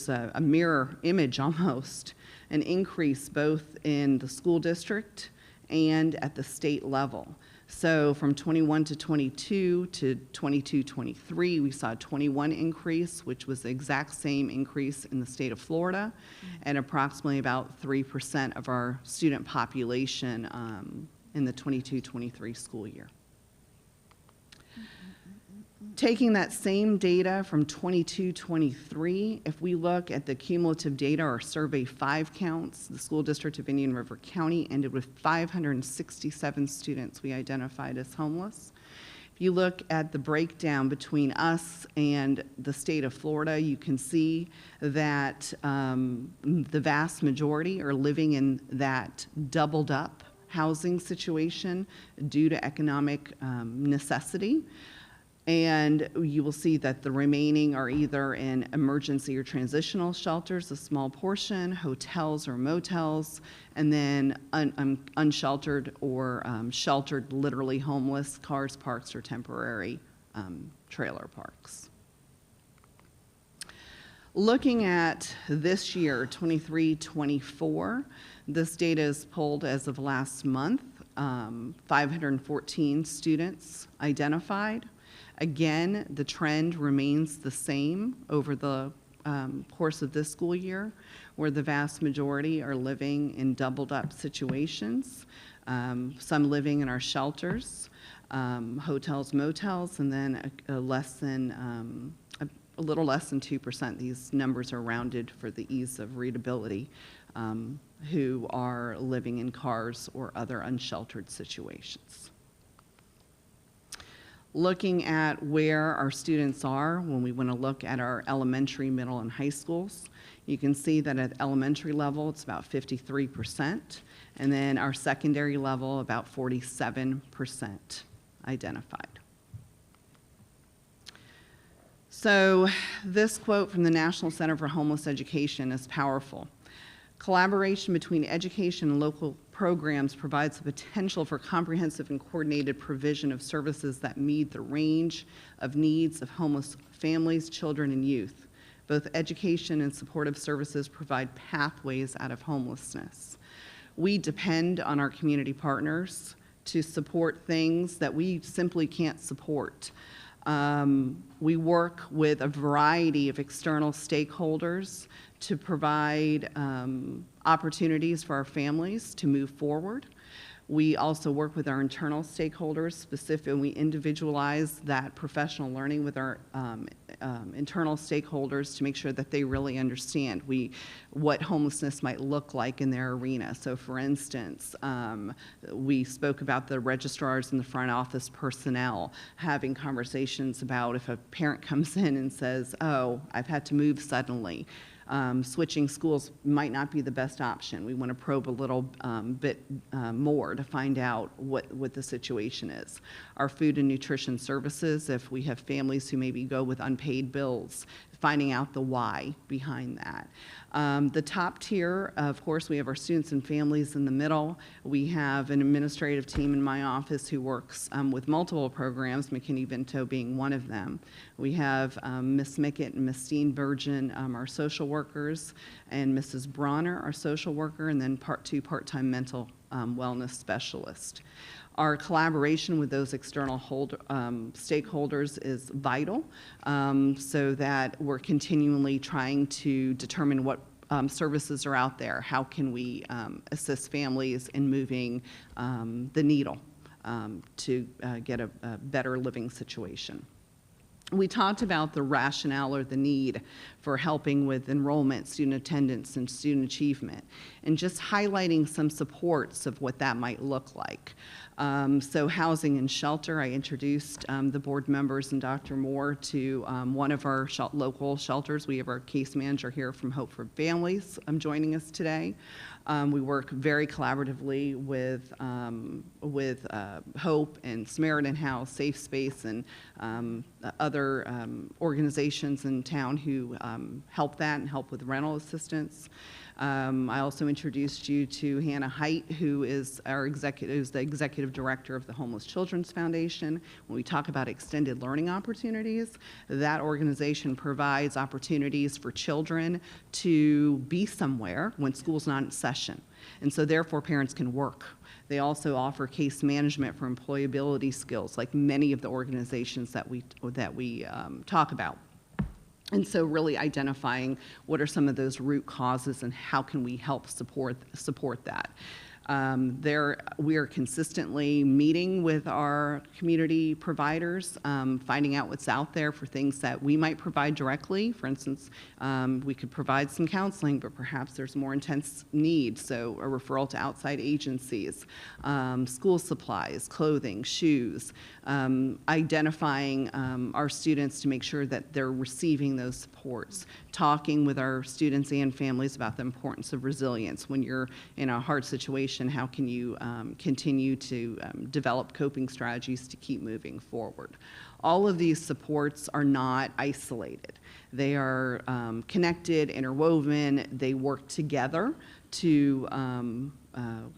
a mirror image almost, an increase both in the school district and at the state level. So from 21 to 22 to 22-23, we saw a 21 increase, which was the exact same increase in the state of Florida, and approximately about 3% of our student population in the 22-23 school year. Taking that same data from 22-23, if we look at the cumulative data or Survey 5 counts, the school district of Indian River County ended with 567 students we identified as homeless. If you look at the breakdown between us and the state of Florida, you can see that the vast majority are living in that doubled up housing situation due to economic necessity. And you will see that the remaining are either in emergency or transitional shelters, a small portion, hotels or motels, and then unsheltered or sheltered, literally homeless, cars, parks, or temporary trailer parks. Looking at this year, 23-24, this data is pulled as of last month, 514 students identified. Again, the trend remains the same over the course of this school year, where the vast majority are living in doubled up situations, some living in our shelters, hotels, motels, and then a little less than 2%, these numbers are rounded for the ease of readability, who are living in cars or other unsheltered situations. Looking at where our students are when we want to look at our elementary, middle, and high schools, you can see that at elementary level, it's about 53%, and then our secondary level, about 47% identified. So this quote from the National Center for Homeless Education is powerful. Collaboration between education and local programs provides the potential for comprehensive and coordinated provision of services that meet the range of needs of homeless families, children, and youth. Both education and supportive services provide pathways out of homelessness. We depend on our community partners to support things that we simply can't support. We work with a variety of external stakeholders to provide opportunities for our families to move forward. We also work with our internal stakeholders, specifically we individualize that professional learning with our internal stakeholders to make sure that they really understand what homelessness might look like in their arena. So for instance, we spoke about the registrars and the front office personnel having conversations about if a parent comes in and says, oh, I've had to move suddenly. Switching schools might not be the best option. We want to probe a little bit more to find out what the situation is. Our food and nutrition services, if we have families who maybe go with unpaid bills, finding out the why behind that. The top tier, of course, we have our students and families in the middle. We have an administrative team in my office who works with multiple programs, McKinney-Vento being one of them. We have Ms. Mickett and Ms. Steenburgen, our social workers, and Mrs. Bronner, our social worker, and then two part-time mental wellness specialist. Our collaboration with those external stakeholders is vital, so that we're continually trying to determine what services are out there. How can we assist families in moving the needle to get a better living situation? We talked about the rationale or the need for helping with enrollment, student attendance, and student achievement, and just highlighting some supports of what that might look like. So housing and shelter, I introduced the board members and Dr. Moore to one of our local shelters. We have our case manager here from Hope for Families joining us today. We work very collaboratively with Hope and Samaritan House, Safe Space, and other other organizations in town who help that and help with rental assistance. I also introduced you to Hannah Height, who is the executive director of the Homeless Children's Foundation. When we talk about extended learning opportunities, that organization provides opportunities for children to be somewhere when school's not in session. And so therefore parents can work. They also offer case management for employability skills, like many of the organizations that we talk about. And so really identifying what are some of those root causes and how can we help support that. We are consistently meeting with our community providers, finding out what's out there for things that we might provide directly. For instance, we could provide some counseling, but perhaps there's more intense need, so a referral to outside agencies, school supplies, clothing, shoes, identifying our students to make sure that they're receiving those supports, talking with our students and families about the importance of resilience. When you're in a hard situation, how can you continue to develop coping strategies to keep moving forward? All of these supports are not isolated. They are connected, interwoven, they work together to,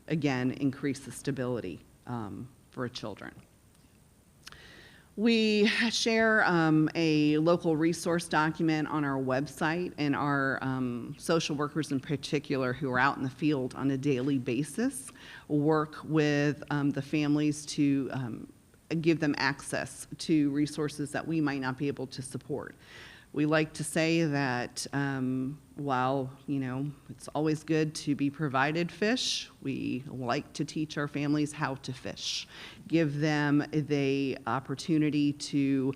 again, increase the stability for children. We share a local resource document on our website, and our social workers in particular who are out in the field on a daily basis work with the families to give them access to resources that we might not be able to support. We like to say that while, it's always good to be provided fish, we like to teach our families how to fish. Give them the opportunity to,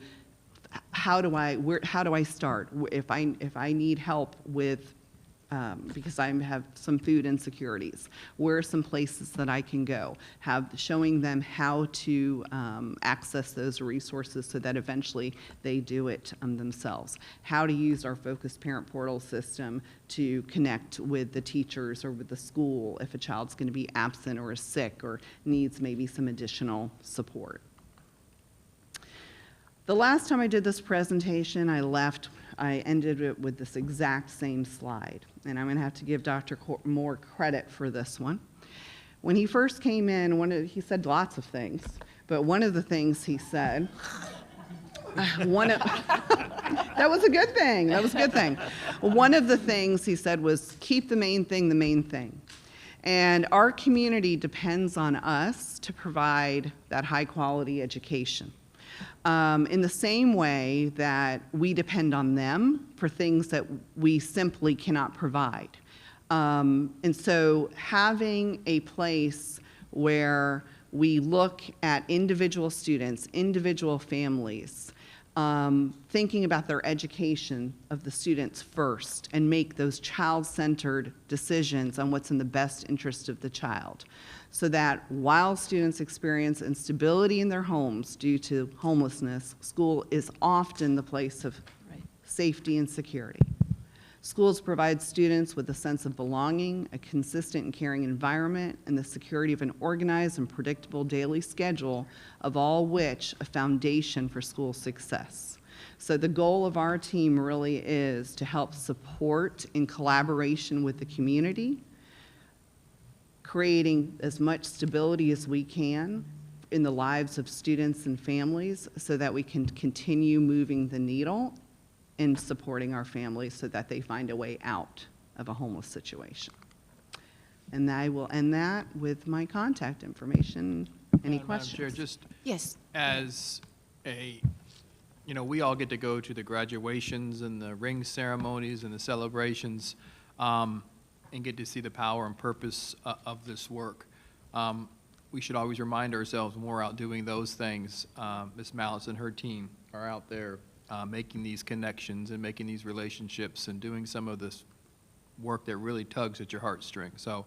how do I start? If I need help with, because I have some food insecurities, where are some places that I can go? Showing them how to access those resources so that eventually they do it themselves. How to use our focused parent portal system to connect with the teachers or with the school if a child's going to be absent or is sick or needs maybe some additional support. The last time I did this presentation, I ended it with this exact same slide, and I'm going to have to give Dr. Moore credit for this one. When he first came in, he said lots of things, but one of the things he said, that was a good thing. That was a good thing. One of the things he said was, keep the main thing the main thing. And our community depends on us to provide that high-quality education. In the same way that we depend on them for things that we simply cannot provide. And so having a place where we look at individual students, individual families, thinking about their education of the students first and make those child-centered decisions on what's in the best interest of the child. So that while students experience instability in their homes due to homelessness, school is often the place of safety and security. Schools provide students with a sense of belonging, a consistent and caring environment, and the security of an organized and predictable daily schedule, of all which a foundation for school success. So the goal of our team really is to help support in collaboration with the community, creating as much stability as we can in the lives of students and families so that we can continue moving the needle in supporting our families so that they find a way out of a homeless situation. And I will end that with my contact information. Any questions? Madam Chair, just Yes. as we all get to go to the graduations and the ring ceremonies and the celebrations, and get to see the power and purpose of this work. We should always remind ourselves when we're out doing those things. Ms. Malice and her team are out there making these connections and making these relationships and doing some of this work that really tugs at your heartstrings. So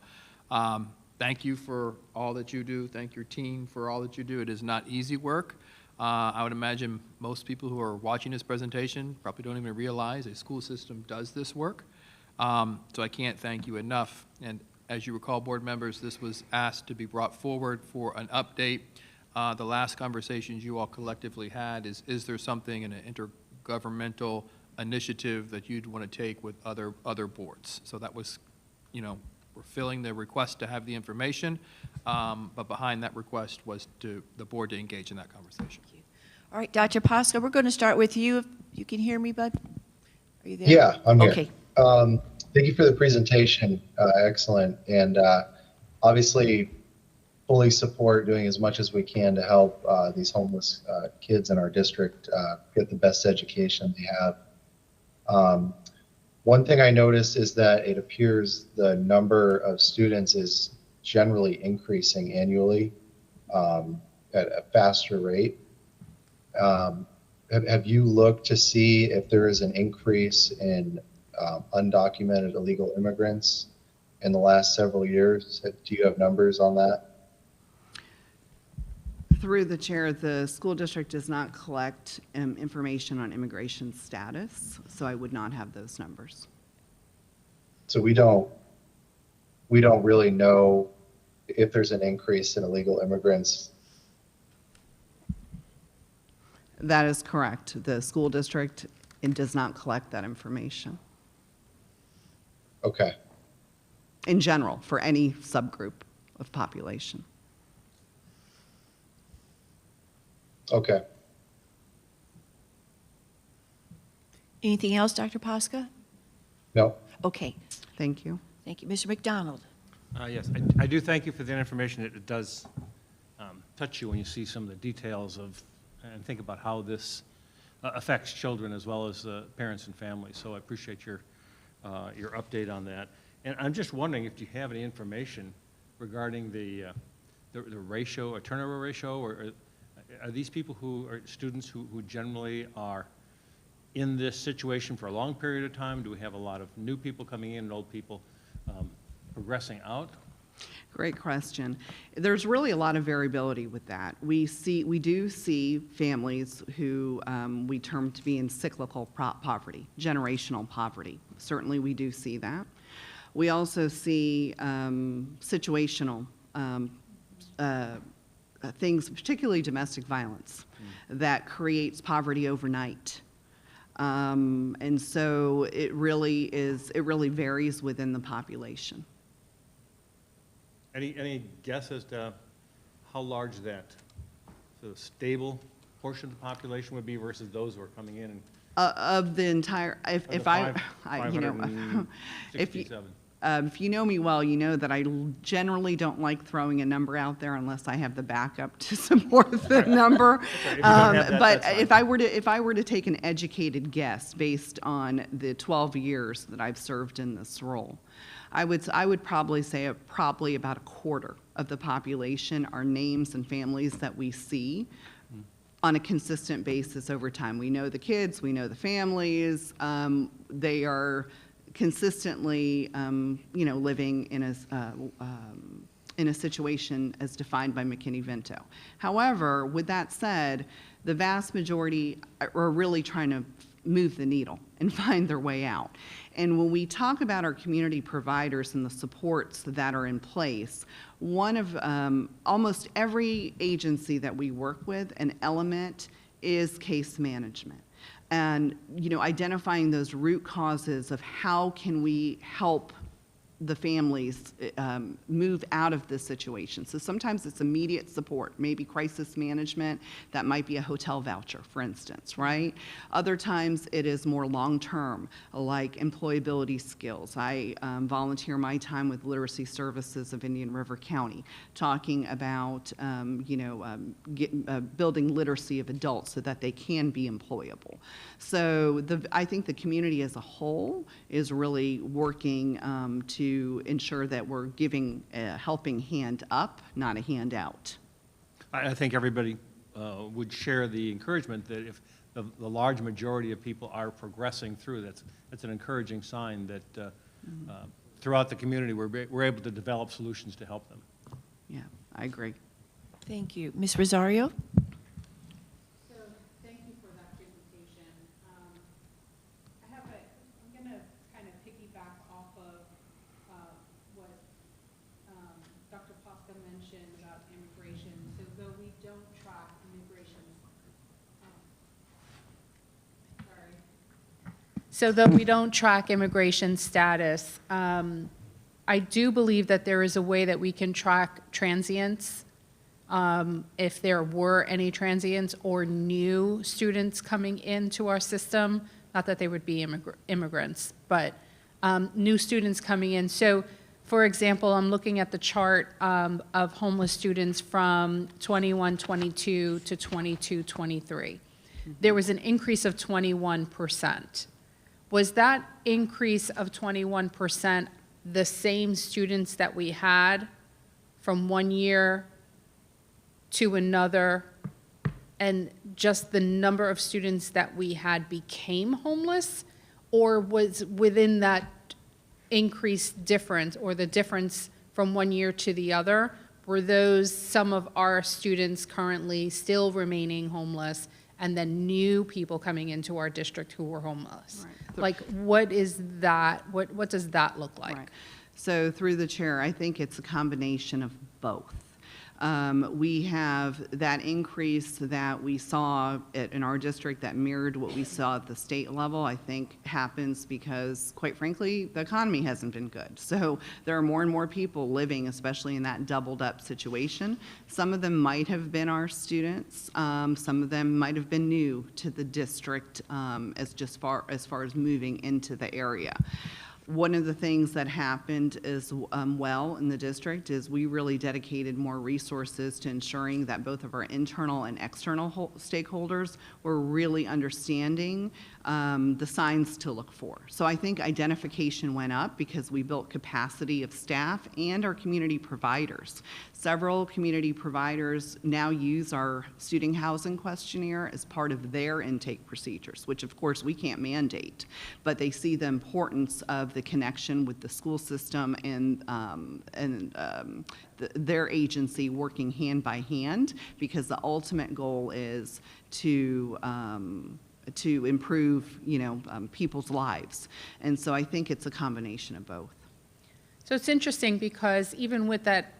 thank you for all that you do. Thank your team for all that you do. It is not easy work. I would imagine most people who are watching this presentation probably don't even realize a school system does this work. So I can't thank you enough. And as you recall, board members, this was asked to be brought forward for an update the last conversations you all collectively had, is there something in an intergovernmental initiative that you'd want to take with other boards? So that was, we're filling the request to have the information, but behind that request was the board to engage in that conversation. All right, Dr. Posca, we're going to start with you. If you can hear me, bud? Are you there? Yeah, I'm here. Okay. Thank you for the presentation. Excellent. And obviously, fully support doing as much as we can to help these homeless kids in our district get the best education they have. One thing I noticed is that it appears the number of students is generally increasing annually at a faster rate. Have you looked to see if there is an increase in undocumented illegal immigrants in the last several years? Do you have numbers on that? Through the chair, the school district does not collect information on immigration status, so I would not have those numbers. So we don't really know if there's an increase in illegal immigrants. That is correct. The school district does not collect that information Okay. in general for any subgroup of population. Okay. Anything else, Dr. Posca? No. Okay, Thank you. thank you. Mr. McDonald? Yes, I do thank you for the information. It does touch you when you see some of the details of, and think about how this affects children as well as parents and families. So I appreciate your update on that. And I'm just wondering if you have any information regarding the ratio, or turnover ratio, or are these people who are students who generally are in this situation for a long period of time? Do we have a lot of new people coming in and old people progressing out? Great question. There's really a lot of variability with that. We do see families who we term to be in cyclical poverty, generational poverty. Certainly we do see that. We also see situational things, particularly domestic violence, that creates poverty overnight. And so it really varies within the population. Any guess as to how large that sort of stable portion of the population would be versus those who are coming in? And Of the entire, if I, you know, if you, 567. if you know me well, you know that I generally don't like throwing a number out there unless I have the backup to support the number. If you don't have that, But that's fine. if I were to take an educated guess based on the 12 years that I've served in this role, I would probably say probably about a quarter of the population are names and families that we see on a consistent basis over time. We know the kids, we know the families. They are consistently, living in a situation as defined by McKinney-Vento. However, with that said, the vast majority are really trying to move the needle and find their way out. And when we talk about our community providers and the supports that are in place, one of almost every agency that we work with, an element is case management. And, identifying those root causes of how can we help the families move out of this situation. So sometimes it's immediate support, maybe crisis management. That might be a hotel voucher, for instance, right? Other times it is more long-term, like employability skills. I volunteer my time with Literacy Services of Indian River County, talking about, building literacy of adults so that they can be employable. So I think the community as a whole is really working to ensure that we're giving a helping hand up, not a handout. I think everybody would share the encouragement that if the large majority of people are progressing through, that's an encouraging sign that throughout the community we're able to develop solutions to help them. Yeah, I agree. Thank you. Ms. Rosario? So thank you for that presentation. I'm going to kind of piggyback off of what Dr. Posca mentioned about immigration. So though we don't So though we don't track immigration status, I do believe that there is a way that we can track transients, if there were any transients or new students coming into our system, not that they would be immigrants, but new students coming in. So, for example, I'm looking at the chart of homeless students from 21-22 to 22-23. There was an increase of 21%. Was that increase of 21% the same students that we had from one year to another, and just the number of students that we had became homeless? Or was within that increase difference, or the difference from one year to the other, were those some of our students currently still remaining homeless, and then new people coming into our district who were homeless? Right. Like, what is that? What does that look like? Right. So through the chair, I think it's a combination of both. We have that increase that we saw in our district that mirrored what we saw at the state level, I think happens because, quite frankly, the economy hasn't been good. So there are more and more people living, especially in that doubled up situation. Some of them might have been our students. Some of them might have been new to the district as far as moving into the area. One of the things that happened as well in the district is we really dedicated more resources to ensuring that both of our internal and external stakeholders were really understanding the signs to look for. So I think identification went up because we built capacity of staff and our community providers. Several community providers now use our student housing questionnaire as part of their intake procedures, which of course we can't mandate, but they see the importance of the connection with the school system and their agency working hand by hand, because the ultimate goal is to improve, people's lives. And so I think it's a combination of both. So it's interesting because even with that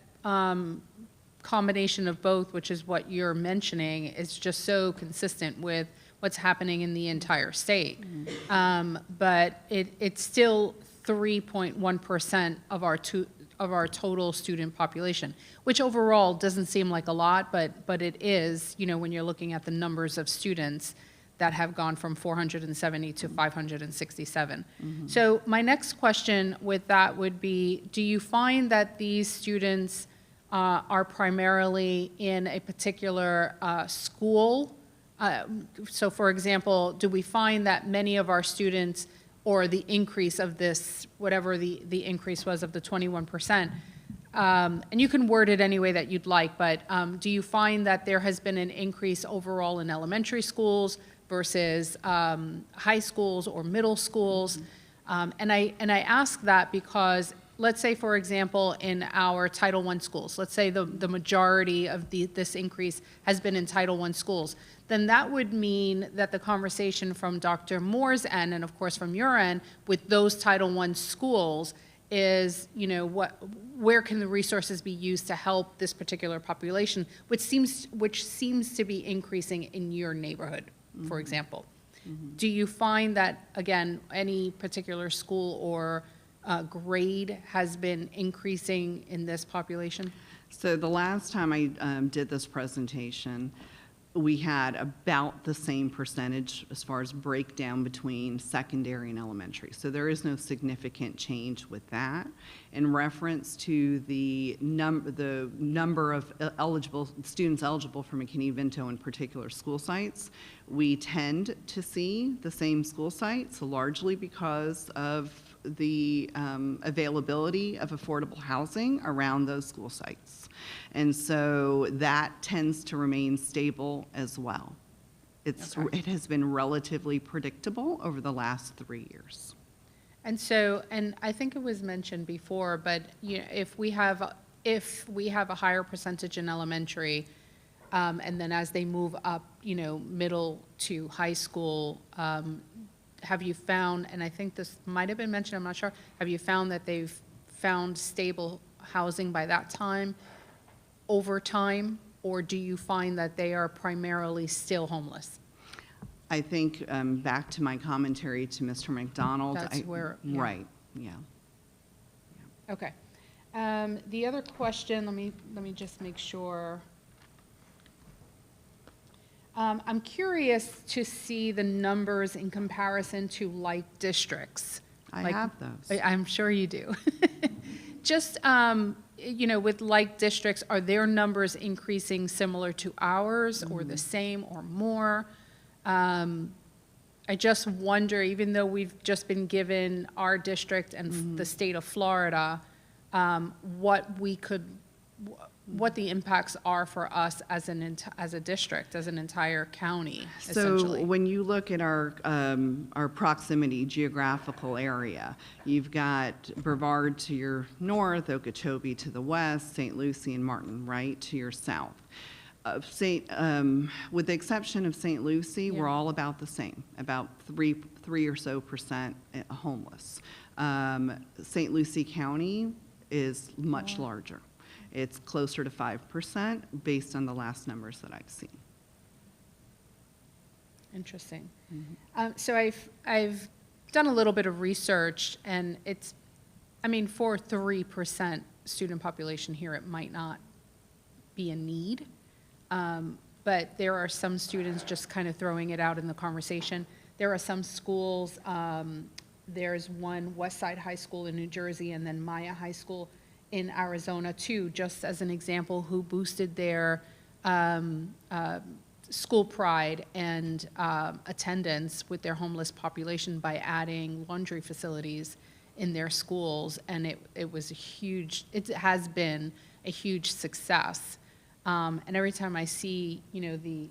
combination of both, which is what you're mentioning, it's just so consistent with what's happening in the entire state. But it's still 3.1% of our total student population, which overall doesn't seem like a lot, but it is, when you're looking at the numbers of students that have gone from 470 to 567. So my next question with that would be, do you find that these students are primarily in a particular school? So for example, do we find that many of our students, or the increase of this, whatever the increase was of the 21%, and you can word it any way that you'd like, but do you find that there has been an increase overall in elementary schools versus high schools or middle schools? And I ask that because, let's say, for example, in our Title I schools, let's say the majority of this increase has been in Title I schools, then that would mean that the conversation from Dr. Moore's end, and of course from your end, with those Title I schools is, where can the resources be used to help this particular population, which seems to be increasing in your neighborhood, for example. Do you find that, again, any particular school or grade has been increasing in this population? So the last time I did this presentation, we had about the same percentage as far as breakdown between secondary and elementary. So there is no significant change with that. In reference to the number of students eligible for McKinney-Vento in particular school sites, we tend to see the same school sites, largely because of the availability of affordable housing around those school sites. And so that tends to remain stable as well. It has been relatively predictable over the last 3 years. And so, and I think it was mentioned before, but if we have a higher percentage in elementary, and then as they move up, middle to high school, have you found, and I think this might have been mentioned, I'm not sure, have you found that they've found stable housing by that time, over time, or do you find that they are primarily still homeless? I think, back to my commentary to Mr. McDonald. That's where, yeah. Right, yeah. Okay. The other question, let me just make sure. I'm curious to see the numbers in comparison to like districts. I have those. I'm sure you do. Just, with like districts, are their numbers increasing similar to ours or the same or more? I just wonder, even though we've just been given our district and the state of Florida, what the impacts are for us as a district, as an entire county, essentially. So when you look at our proximity geographical area, you've got Brevard to your north, Okeechobee to the west, St. Lucie and Martin, right, to your south. With the exception of St. Lucie, Yeah. we're all about the same, about 3 or so % homeless. St. Lucie County is much larger. It's closer to 5% based on the last numbers that I've seen. Interesting. So I've done a little bit of research, and for 3% student population here, it might not be a need. But there are some students, just kind of throwing it out in the conversation. There are some schools, there's one Westside High School in New Jersey and then Maya High School in Arizona too, just as an example, who boosted their school pride and attendance with their homeless population by adding laundry facilities in their schools. And it was it has been a huge success. And every time I see, the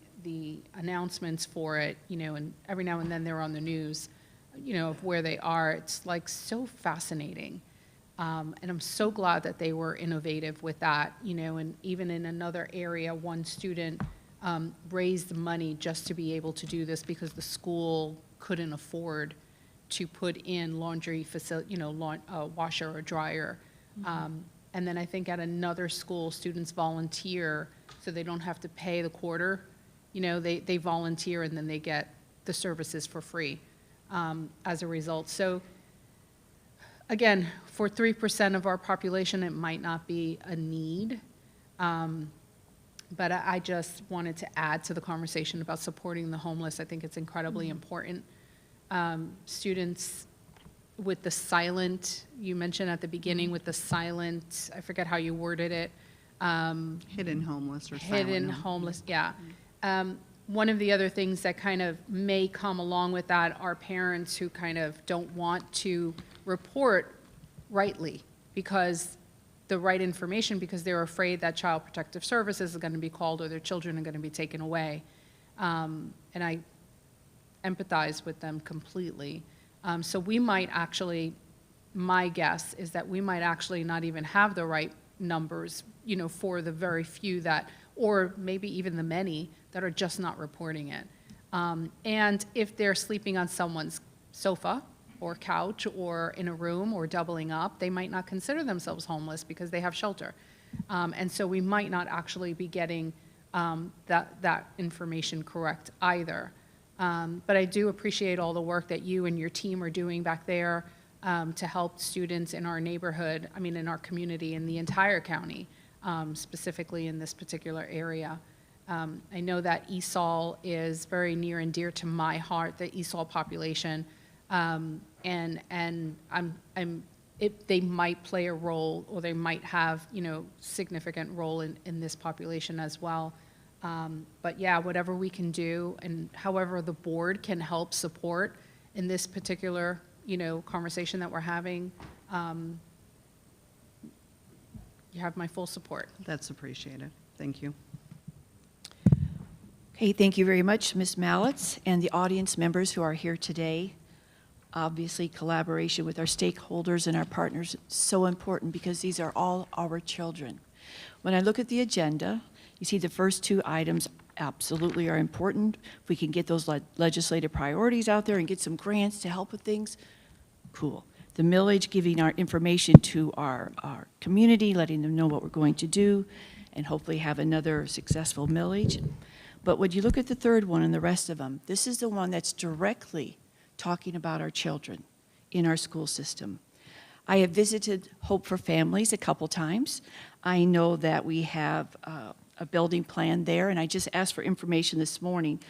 announcements for it, and every now and then they're on the news, of where they are, it's like so fascinating. And I'm so glad that they were innovative with that, and even in another area, one student raised money just to be able to do this because the school couldn't afford to put in laundry facility, a washer or dryer. And then I think at another school, students volunteer so they don't have to pay the quarter. They volunteer and then they get the services for free as a result. So again, for 3% of our population, it might not be a need. But I just wanted to add to the conversation about supporting the homeless. I think it's incredibly important. Students with the silent, you mentioned at the beginning with the silent, I forget how you worded it. Hidden homeless or silent. Hidden homeless, yeah. One of the other things that kind of may come along with that are parents who kind of don't want to report rightly because the right information, because they're afraid that Child Protective Services is going to be called or their children are going to be taken away. And I empathize with them completely. So we might actually, my guess is that we might actually not even have the right numbers, for the very few that, or maybe even the many that are just not reporting it. And if they're sleeping on someone's sofa or couch or in a room or doubling up, they might not consider themselves homeless because they have shelter. And so we might not actually be getting that information correct either. But I do appreciate all the work that you and your team are doing back there to help students in our neighborhood, in our community, in the entire county, specifically in this particular area. I know that ESOL is very near and dear to my heart, the ESOL population, and they might play a role, or they might have, significant role in this population as well. But yeah, whatever we can do, and however the board can help support in this particular, conversation that we're having, you have my full support. That's appreciated. Thank you. Okay, thank you very much, Ms. Mallitz, and the audience members who are here today. Obviously, collaboration with our stakeholders and our partners is so important because these are all our children. When I look at the agenda, you see the first two items absolutely are important. If we can get those legislative priorities out there and get some grants to help with things, cool. The millage, giving our information to our community, letting them know what we're going to do, and hopefully have another successful millage. But when you look at the third one and the rest of them, this is the one that's directly talking about our children in our school system. I have visited Hope for Families a couple times. I know that we have a building plan there, and I just asked for information this morning.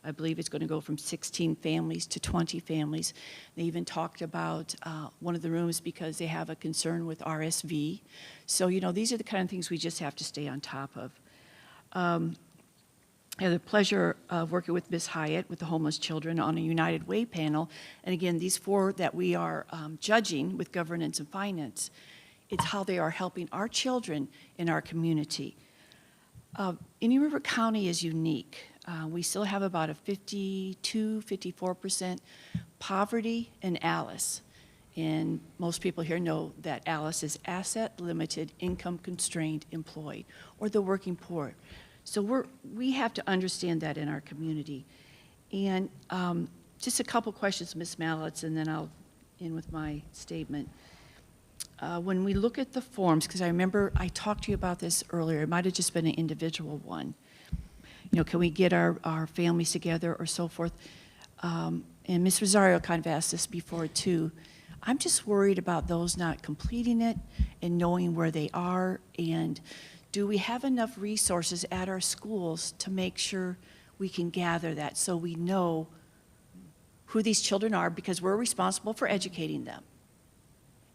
I believe it's going to go from 16 families to 20 families. They even talked about one of the rooms because they have a concern with RSV. So, you know, these are the kind of things we just have to stay on top of. I had the pleasure of working with Ms. Hyatt with the homeless children on a United Way panel. And again, these 4 that we are judging with governance and finance, it's how they are helping our children in our community. Indian River County is unique. We still have about a 54% poverty in Alice. And most people here know that Alice is asset limited, income constrained, employed, or the working poor. So we have to understand that in our community. And just a couple questions, Ms. Mallets, and then I'll end with my statement. When we look at the forms, because I remember I talked to you about this earlier, it might have just been an individual one. You know, can we get our families together or so forth? And Ms. Rosario kind of asked this before too. I'm just worried about those not completing it and knowing where they are, and do we have enough resources at our schools to make sure we can gather that so we know who these children are, because we're responsible for educating them.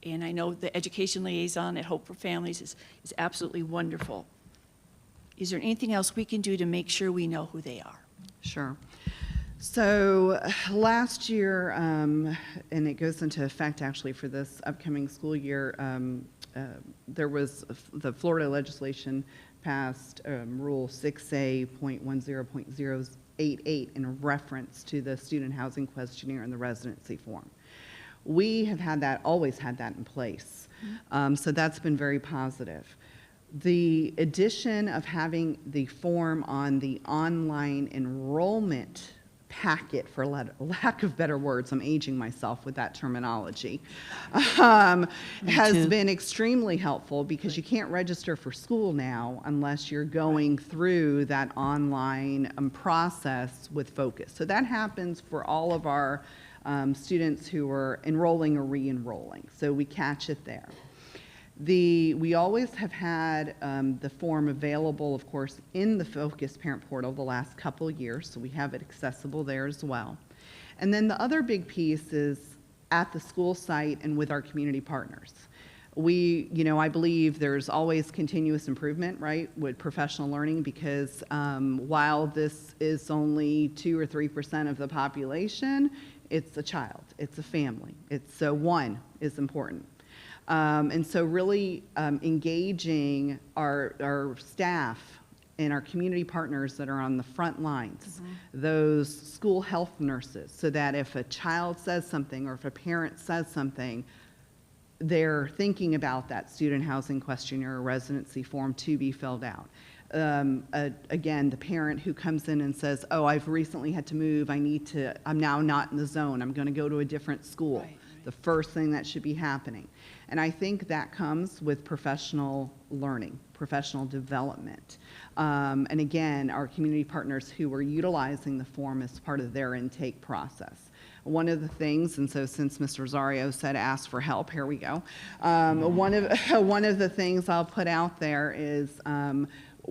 And I know the education liaison at Hope for Families is absolutely wonderful. Is there anything else we can do to make sure we know who they are? Sure. So last year, and it goes into effect actually for this upcoming school year, there was the Florida legislation passed Rule 6A.10.088 in reference to the student housing questionnaire and the residency form. We have had that, always had that in place. So that's been very positive. The addition of having the form on the online enrollment packet, for lack of better words, I'm aging myself with that terminology, has been extremely helpful, because you can't register for school now unless you're going through that online process with Focus. So that happens for all of our students who are enrolling or re-enrolling. So we catch it there. We always have had the form available, of course, in the Focus Parent Portal the last couple of years, so we have it accessible there as well. And then the other big piece is at the school site and with our community partners. I believe there's always continuous improvement, right, with professional learning, because while this is only 2 or 3% of the population, it's a child, it's a family. So one is important. And so really engaging our staff and our community partners that are on the front lines, those school health nurses, so that if a child says something or if a parent says something, they're thinking about that student housing questionnaire or residency form to be filled out. Again, the parent who comes in and says, oh, I've recently had to move, I'm now not in the zone, I'm going to go to a different school. Right. The first thing that should be happening. And I think that comes with professional learning, professional development. And again, our community partners who are utilizing the form as part of their intake process. One of the things, and so since Mr. Rosario said ask for help, here we go. One of the things I'll put out there is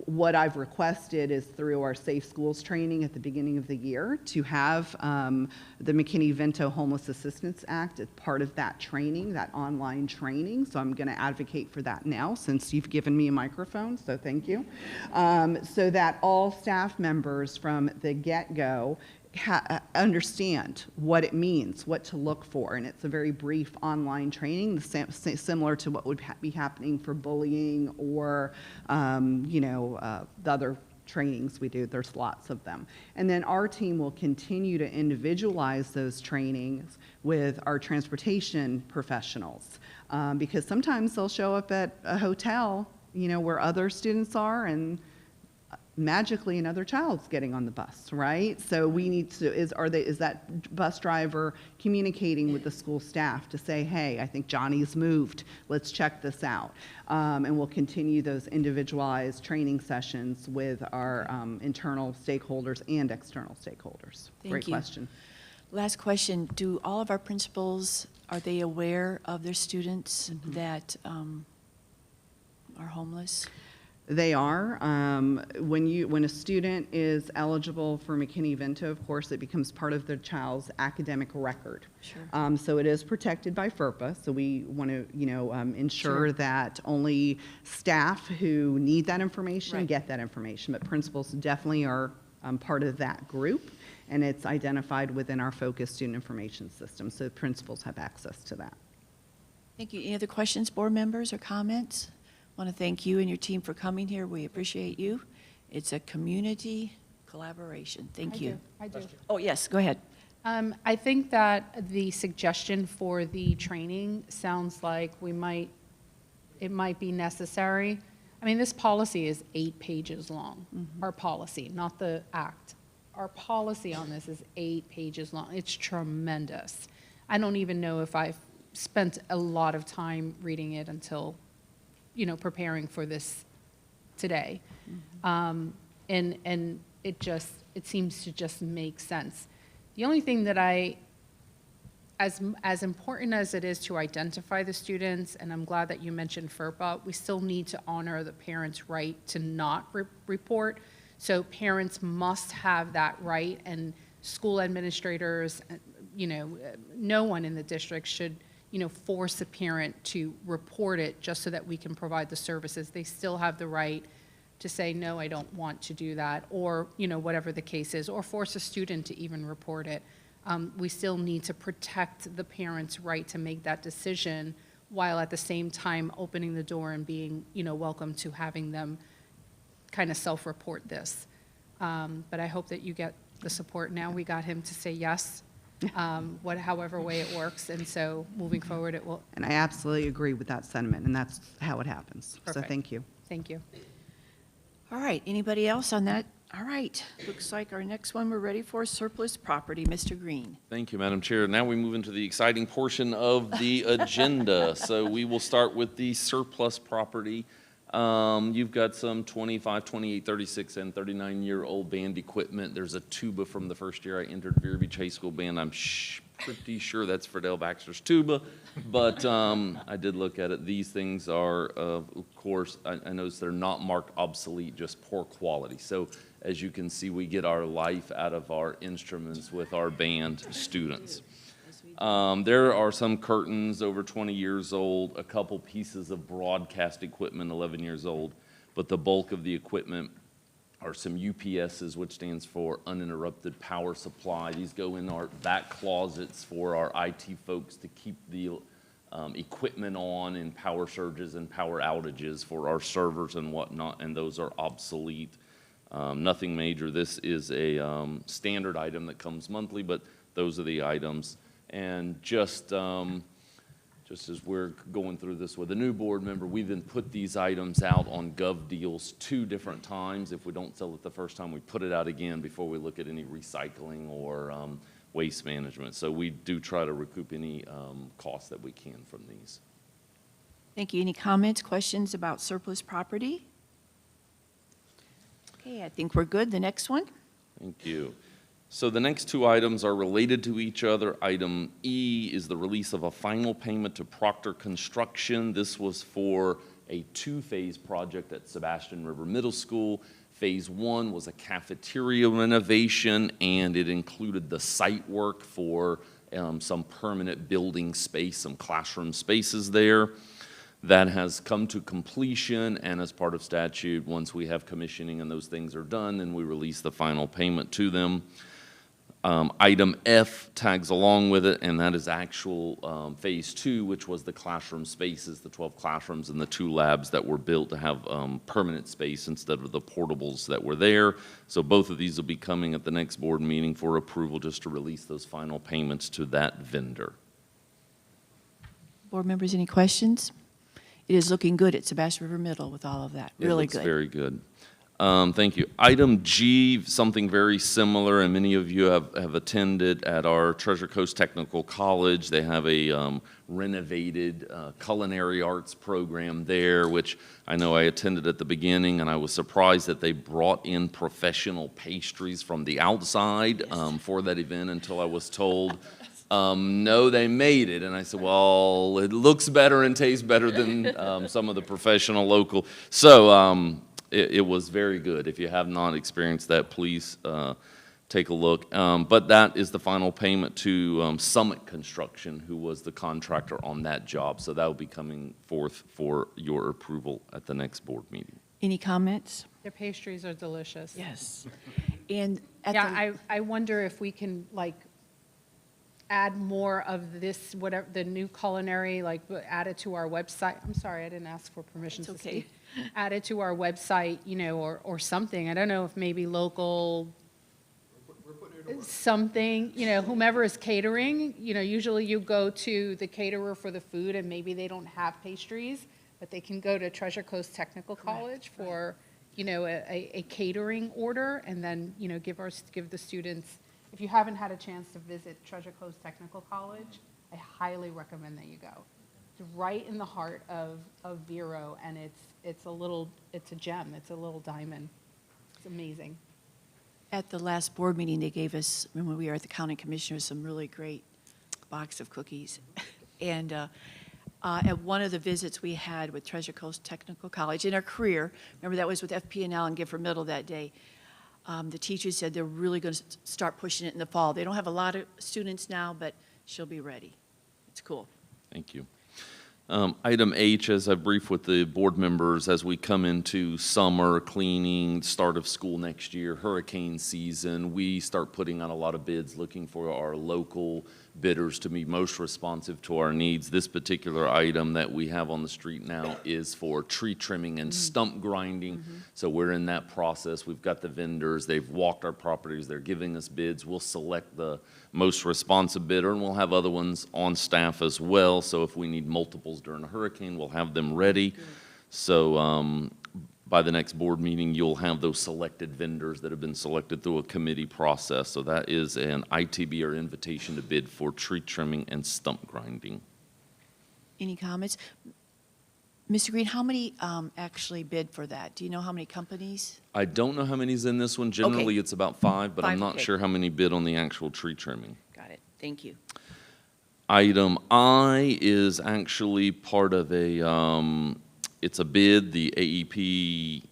what I've requested is through our Safe Schools training at the beginning of the year to have the McKinney-Vento Homeless Assistance Act as part of that training, that online training. So I'm going to advocate for that now since you've given me a microphone, so thank you. So that all staff members from the get-go understand what it means, what to look for, and it's a very brief online training, similar to what would be happening for bullying or, the other trainings we do. There's lots of them. And then our team will continue to individualize those trainings with our transportation professionals, because sometimes they'll show up at a hotel, where other students are, and magically another child's getting on the bus, right? So we need to, is that bus driver communicating with the school staff to say, hey, I think Johnny's moved, let's check this out. And we'll continue those individualized training sessions with our internal stakeholders and external stakeholders. Thank Great you. question. Last question, do all of our principals, are they aware of their students that are homeless? They are. When a student is eligible for McKinney-Vento, of course, it becomes part of the child's academic record. Sure. So it is protected by FERPA. So we want to, ensure that only staff who need that information Right. get that information. But principals definitely are part of that group, and it's identified within our focused student information system. So principals have access to that. Thank you. Any other questions, board members or comments? Want to thank you and your team for coming here. We appreciate you. It's a community collaboration. Thank you. I do. Oh, yes, go ahead. I think that the suggestion for the training sounds like it might be necessary. I mean, this policy is 8 pages long, our policy, not the act. Our policy on this is 8 pages long. It's tremendous. I don't even know if I've spent a lot of time reading it until, preparing for this today. And it seems to just make sense. The only thing that as important as it is to identify the students, and I'm glad that you mentioned FERPA, we still need to honor the parents' right to not report. So parents must have that right, and school administrators, no one in the district should, force a parent to report it just so that we can provide the services. They still have the right to say, no, I don't want to do that, or, whatever the case is, or force a student to even report it. We still need to protect the parent's right to make that decision while at the same time opening the door and being, welcome to having them kind of self-report this. But I hope that you get the support now. We got him to say yes, however way it works, and so moving forward it will. And I absolutely agree with that sentiment, and that's how it happens. Perfect. So thank you. Thank you. All right, anybody else on that? All right, looks like our next one we're ready for, surplus property. Mr. Green. Thank you, Madam Chair. Now we move into the exciting portion of the agenda. So we will start with the surplus property. You've got some 25, 28, 36, and 39-year-old band equipment. There's a tuba from the first year I entered Vero Beach High School band. I'm pretty sure that's Fidel Baxter's tuba, but I did look at it. These things are, of course, I noticed they're not marked obsolete, just poor quality. So as you can see, we get our life out of our instruments with our band students. There are some curtains over 20 years old, a couple pieces of broadcast equipment 11 years old, but the bulk of the equipment are some UPSs, which stands for uninterrupted power supply. These go in our back closets for our IT folks to keep the equipment on in power surges and power outages for our servers and whatnot, and those are obsolete. Nothing major. This is a standard item that comes monthly, but those are the items. And just as we're going through this with a new board member, we then put these items out on Gov Deals 2 different times. If we don't sell it the first time, we put it out again before we look at any recycling or waste management. So we do try to recoup any costs that we can from these. Thank you. Any comments, questions about surplus property? Okay, I think we're good. The next one? Thank you. So the next 2 items are related to each other. Item E is the release of a final payment to Proctor Construction. This was for a 2-phase project at Sebastian River Middle School. Phase 1 was a cafeteria renovation, and it included the site work for some permanent building space, some classroom spaces there. That has come to completion, and as part of statute, once we have commissioning and those things are done, then we release the final payment to them. Item F tags along with it, and that is actual Phase 2, which was the classroom spaces, the 12 classrooms and the 2 labs that were built to have permanent space instead of the portables that were there. So both of these will be coming at the next board meeting for approval, just to release those final payments to that vendor. Board members, any questions? It is looking good at Sebastian River Middle with all of that. Really good. It looks very good. Thank you. Item G, something very similar, and many of you have attended at our Treasure Coast Technical College. They have a renovated culinary arts program there, which I know I attended at the beginning, and I was surprised that they brought in professional pastries from the outside for that event until I was told, no, they made it. And I said, well, it looks better and tastes better than some of the professional local. So, it was very good. If you have not experienced that, please take a look. But that is the final payment to Summit Construction, who was the contractor on that job. So that will be coming forth for your approval at the next board meeting. Any comments? Their pastries are delicious. Yes. And at Yeah, the, I wonder if we can, like, add more of this, whatever, the new culinary, like, add it to our website. I'm sorry, I didn't ask for permission to It's okay. speak. Add it to our website, you know, or something. I don't know if maybe local, something, you know, whomever is catering, you know, usually you go to the caterer for the food and maybe they don't have pastries, but they can go to Treasure Coast Technical College for, you know, a catering order, and then, you know, give the students, if you haven't had a chance to visit Treasure Coast Technical College, I highly recommend that you go. It's right in the heart of Vero, and it's a gem, it's a little diamond. It's amazing. at the last board meeting, they gave us, when we were at the county commissioners, some really great box of cookies. And at one of the visits we had with Treasure Coast Technical College in our career, remember that was with FP&L and Gifford Middle that day, the teachers said they're really going to start pushing it in the fall. They don't have a lot of students now, but she'll be ready. It's cool. Thank you. Item H, as I briefed with the board members, as we come into summer, cleaning, start of school next year, hurricane season, we start putting out a lot of bids looking for our local bidders to be most responsive to our needs. This particular item that we have on the street now is for tree trimming and stump grinding. So we're in that process. We've got the vendors. They've walked our properties. They're giving us bids. We'll select the most responsive bidder, and we'll have other ones on staff as well. So if we need multiples during a hurricane, we'll have them ready. So by the next board meeting, you'll have those selected vendors that have been selected through a committee process. So that is an ITB or invitation to bid for tree trimming and stump grinding. Any comments? Mr. Green, how many actually bid for that? Do you know how many companies? I don't know how many's in this one. Generally, it's about 5, but I'm 5, not okay. sure how many bid on the actual tree trimming. Got it. Thank you. Item I is actually part of a, it's a bid, the AEP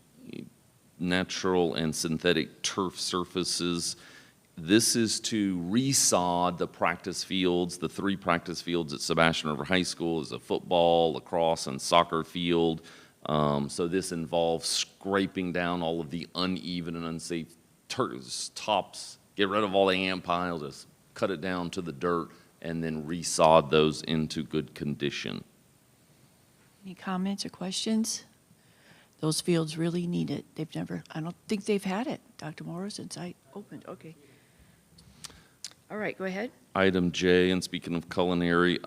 Natural and Synthetic Turf Surfaces. This is to resod the practice fields. The 3 practice fields at Sebastian River High School is a football, lacrosse, and soccer field. So this involves scraping down all of the uneven and unsafe tops, get rid of all the ant piles, just cut it down to the dirt, and then resod those into good condition. Any comments or questions? Those fields really need it. They've never, I don't think they've had it, Dr. Morrow, since I opened. Okay. All right, go ahead. Item J, and speaking of culinary,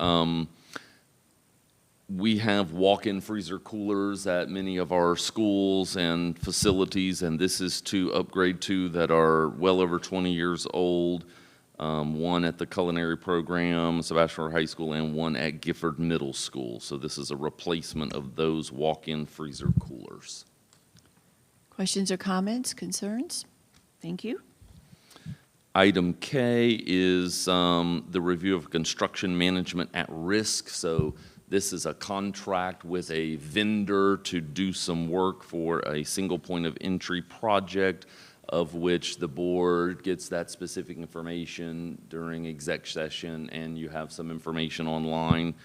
we have walk-in freezer coolers at many of our schools and facilities, and this is to upgrade 2 that are well over 20 years old. One at the culinary program, Sebastian River High School, and one at Gifford Middle School. So this is a replacement of those walk-in freezer coolers. Questions or comments, concerns? Thank you. Item K is the review of construction management at risk. So this is a contract with a vendor to do some work for a single point of entry project, of which the board gets that specific information during exec session, and you have some information online.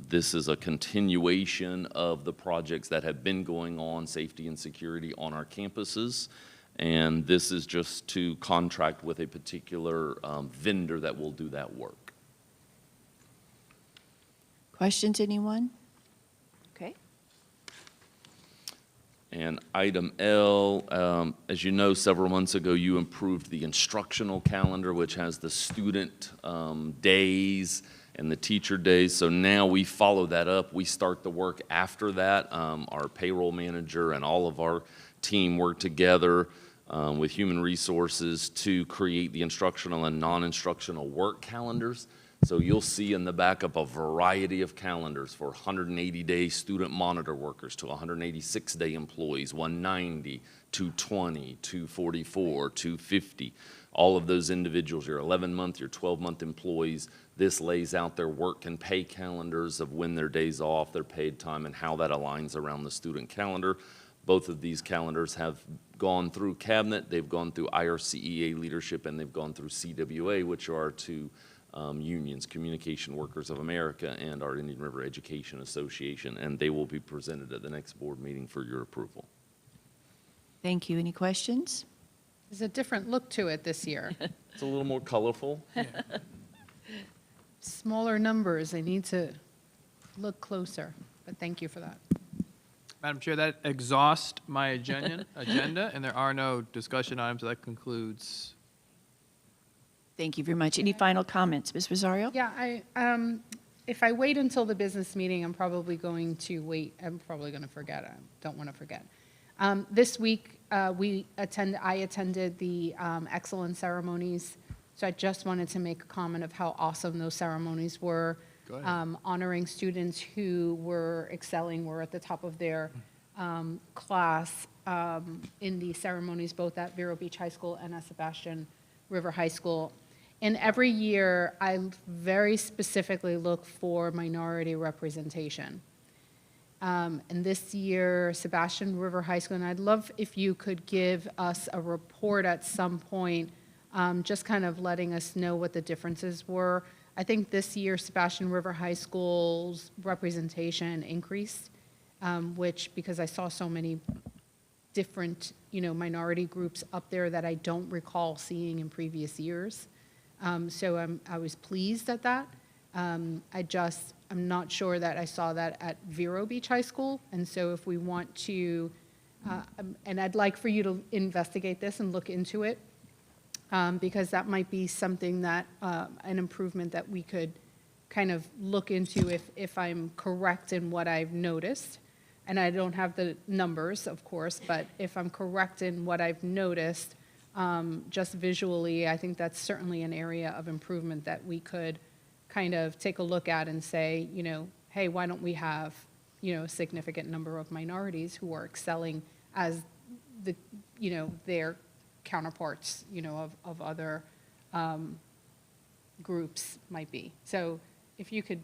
This is a continuation of the projects that have been going on, safety and security on our campuses. And this is just to contract with a particular vendor that will do that work. Questions, anyone? Okay. And item L, as you know, several months ago, you improved the instructional calendar, which has the student days and the teacher days. So now we follow that up. We start the work after that. Our payroll manager and all of our team worked together with Human Resources to create the instructional and non-instructional work calendars. So you'll see in the backup a variety of calendars for 180-day student monitor workers to 186-day employees, 190, 220, 244, 250. All of those individuals, your 11-month, your 12-month employees, this lays out their work and pay calendars of when their days off, their paid time, and how that aligns around the student calendar. Both of these calendars have gone through Cabinet, they've gone through IRCEA leadership, and they've gone through CWA, which are two unions, Communication Workers of America and our Indian River Education Association, and they will be presented at the next board meeting for your approval. Thank you. Any questions? There's a different look to it this year. It's a little more colorful. Smaller numbers, I need to look closer, but thank you for that. Madam Chair, that exhausts my agenda, and there are no discussion items. That concludes. Thank you very much. Any final comments, Ms. Rosario? Yeah, if I wait until the business meeting, I'm probably going to wait. I'm probably going to forget. I don't want to forget. This week, I attended the excellence ceremonies. So I just wanted to make a comment of how awesome those ceremonies were. Go ahead. Honoring students who were excelling, were at the top of their class in the ceremonies, both at Vero Beach High School and at Sebastian River High School. And every year, I very specifically look for minority representation. And this year, Sebastian River High School, and I'd love if you could give us a report at some point, just kind of letting us know what the differences were. I think this year, Sebastian River High School's representation increased, which, because I saw so many different, minority groups up there that I don't recall seeing in previous years. So I was pleased at that. I'm not sure that I saw that at Vero Beach High School. And so if we want to, and I'd like for you to investigate this and look into it, because that might be something that, an improvement that we could kind of look into if I'm correct in what I've noticed. And I don't have the numbers, of course, but if I'm correct in what I've noticed, just visually, I think that's certainly an area of improvement that we could kind of take a look at and say, hey, why don't we have, a significant number of minorities who are excelling as the, their counterparts, of other groups might be. So if you could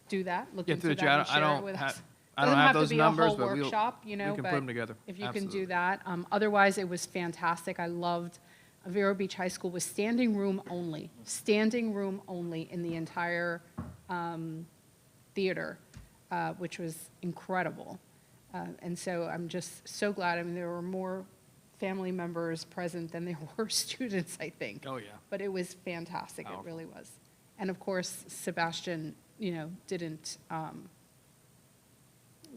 do that, look into through the that chair. and share it with us. I don't have those numbers, Doesn't but have to be a whole workshop, we can put them together. if you can Absolutely. do that. Otherwise, it was fantastic. I loved Vero Beach High School was standing room only in the entire theater, which was incredible. And so I'm just so glad. I mean, there were more family members present than there were students, I think. Oh, yeah. But it was fantastic. Powerful. It really was. And of course, Sebastian, didn't,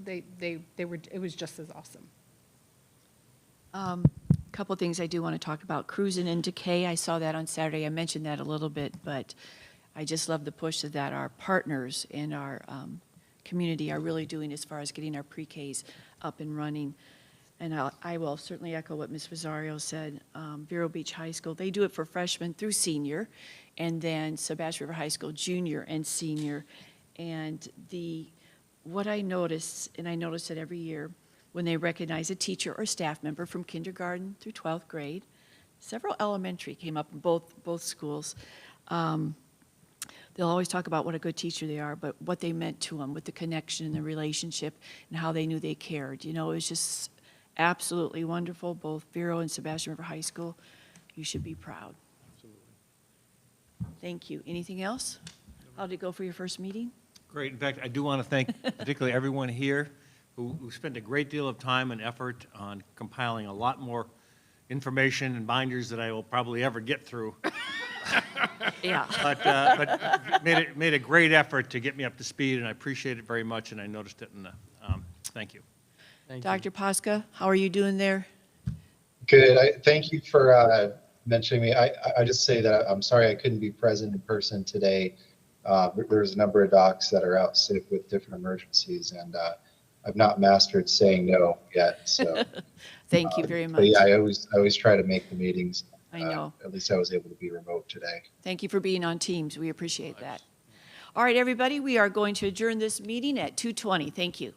it was just as awesome. Couple of things I do want to talk about. Cruising in Decay, I saw that on Saturday. I mentioned that a little bit, but I just love the push that our partners in our community are really doing as far as getting our pre-Ks up and running. And I will certainly echo what Ms. Rosario said. Vero Beach High School, they do it for freshmen through senior, and then Sebastian River High School junior and senior. And what I notice, and I notice it every year, when they recognize a teacher or staff member from kindergarten through 12th grade, several elementary came up in both schools. They'll always talk about what a good teacher they are, but what they meant to them with the connection and the relationship and how they knew they cared. It was just absolutely wonderful, both Vero and Sebastian River High School. You should be proud. Absolutely. Thank you. Anything else? How did it go for your first meeting? Great. In fact, I do want to thank particularly everyone here who spent a great deal of time and effort on compiling a lot more information and binders that I will probably ever get through. Yeah. But made a great effort to get me up to speed, and I appreciate it very much, and I noticed it, and thank you. Thank you. Dr. Posca, how are you doing there? Good. Thank you for mentioning me. I just say that I'm sorry I couldn't be present in person today. There's a number of docs that are out sick with different emergencies, and I've not mastered saying no yet. So, Thank you very much. but yeah, I always try to make the meetings. I know. At least I was able to be remote today. Thank you for being on Teams. We appreciate that. All right, everybody, we are going to adjourn this meeting at 2:20. Thank you.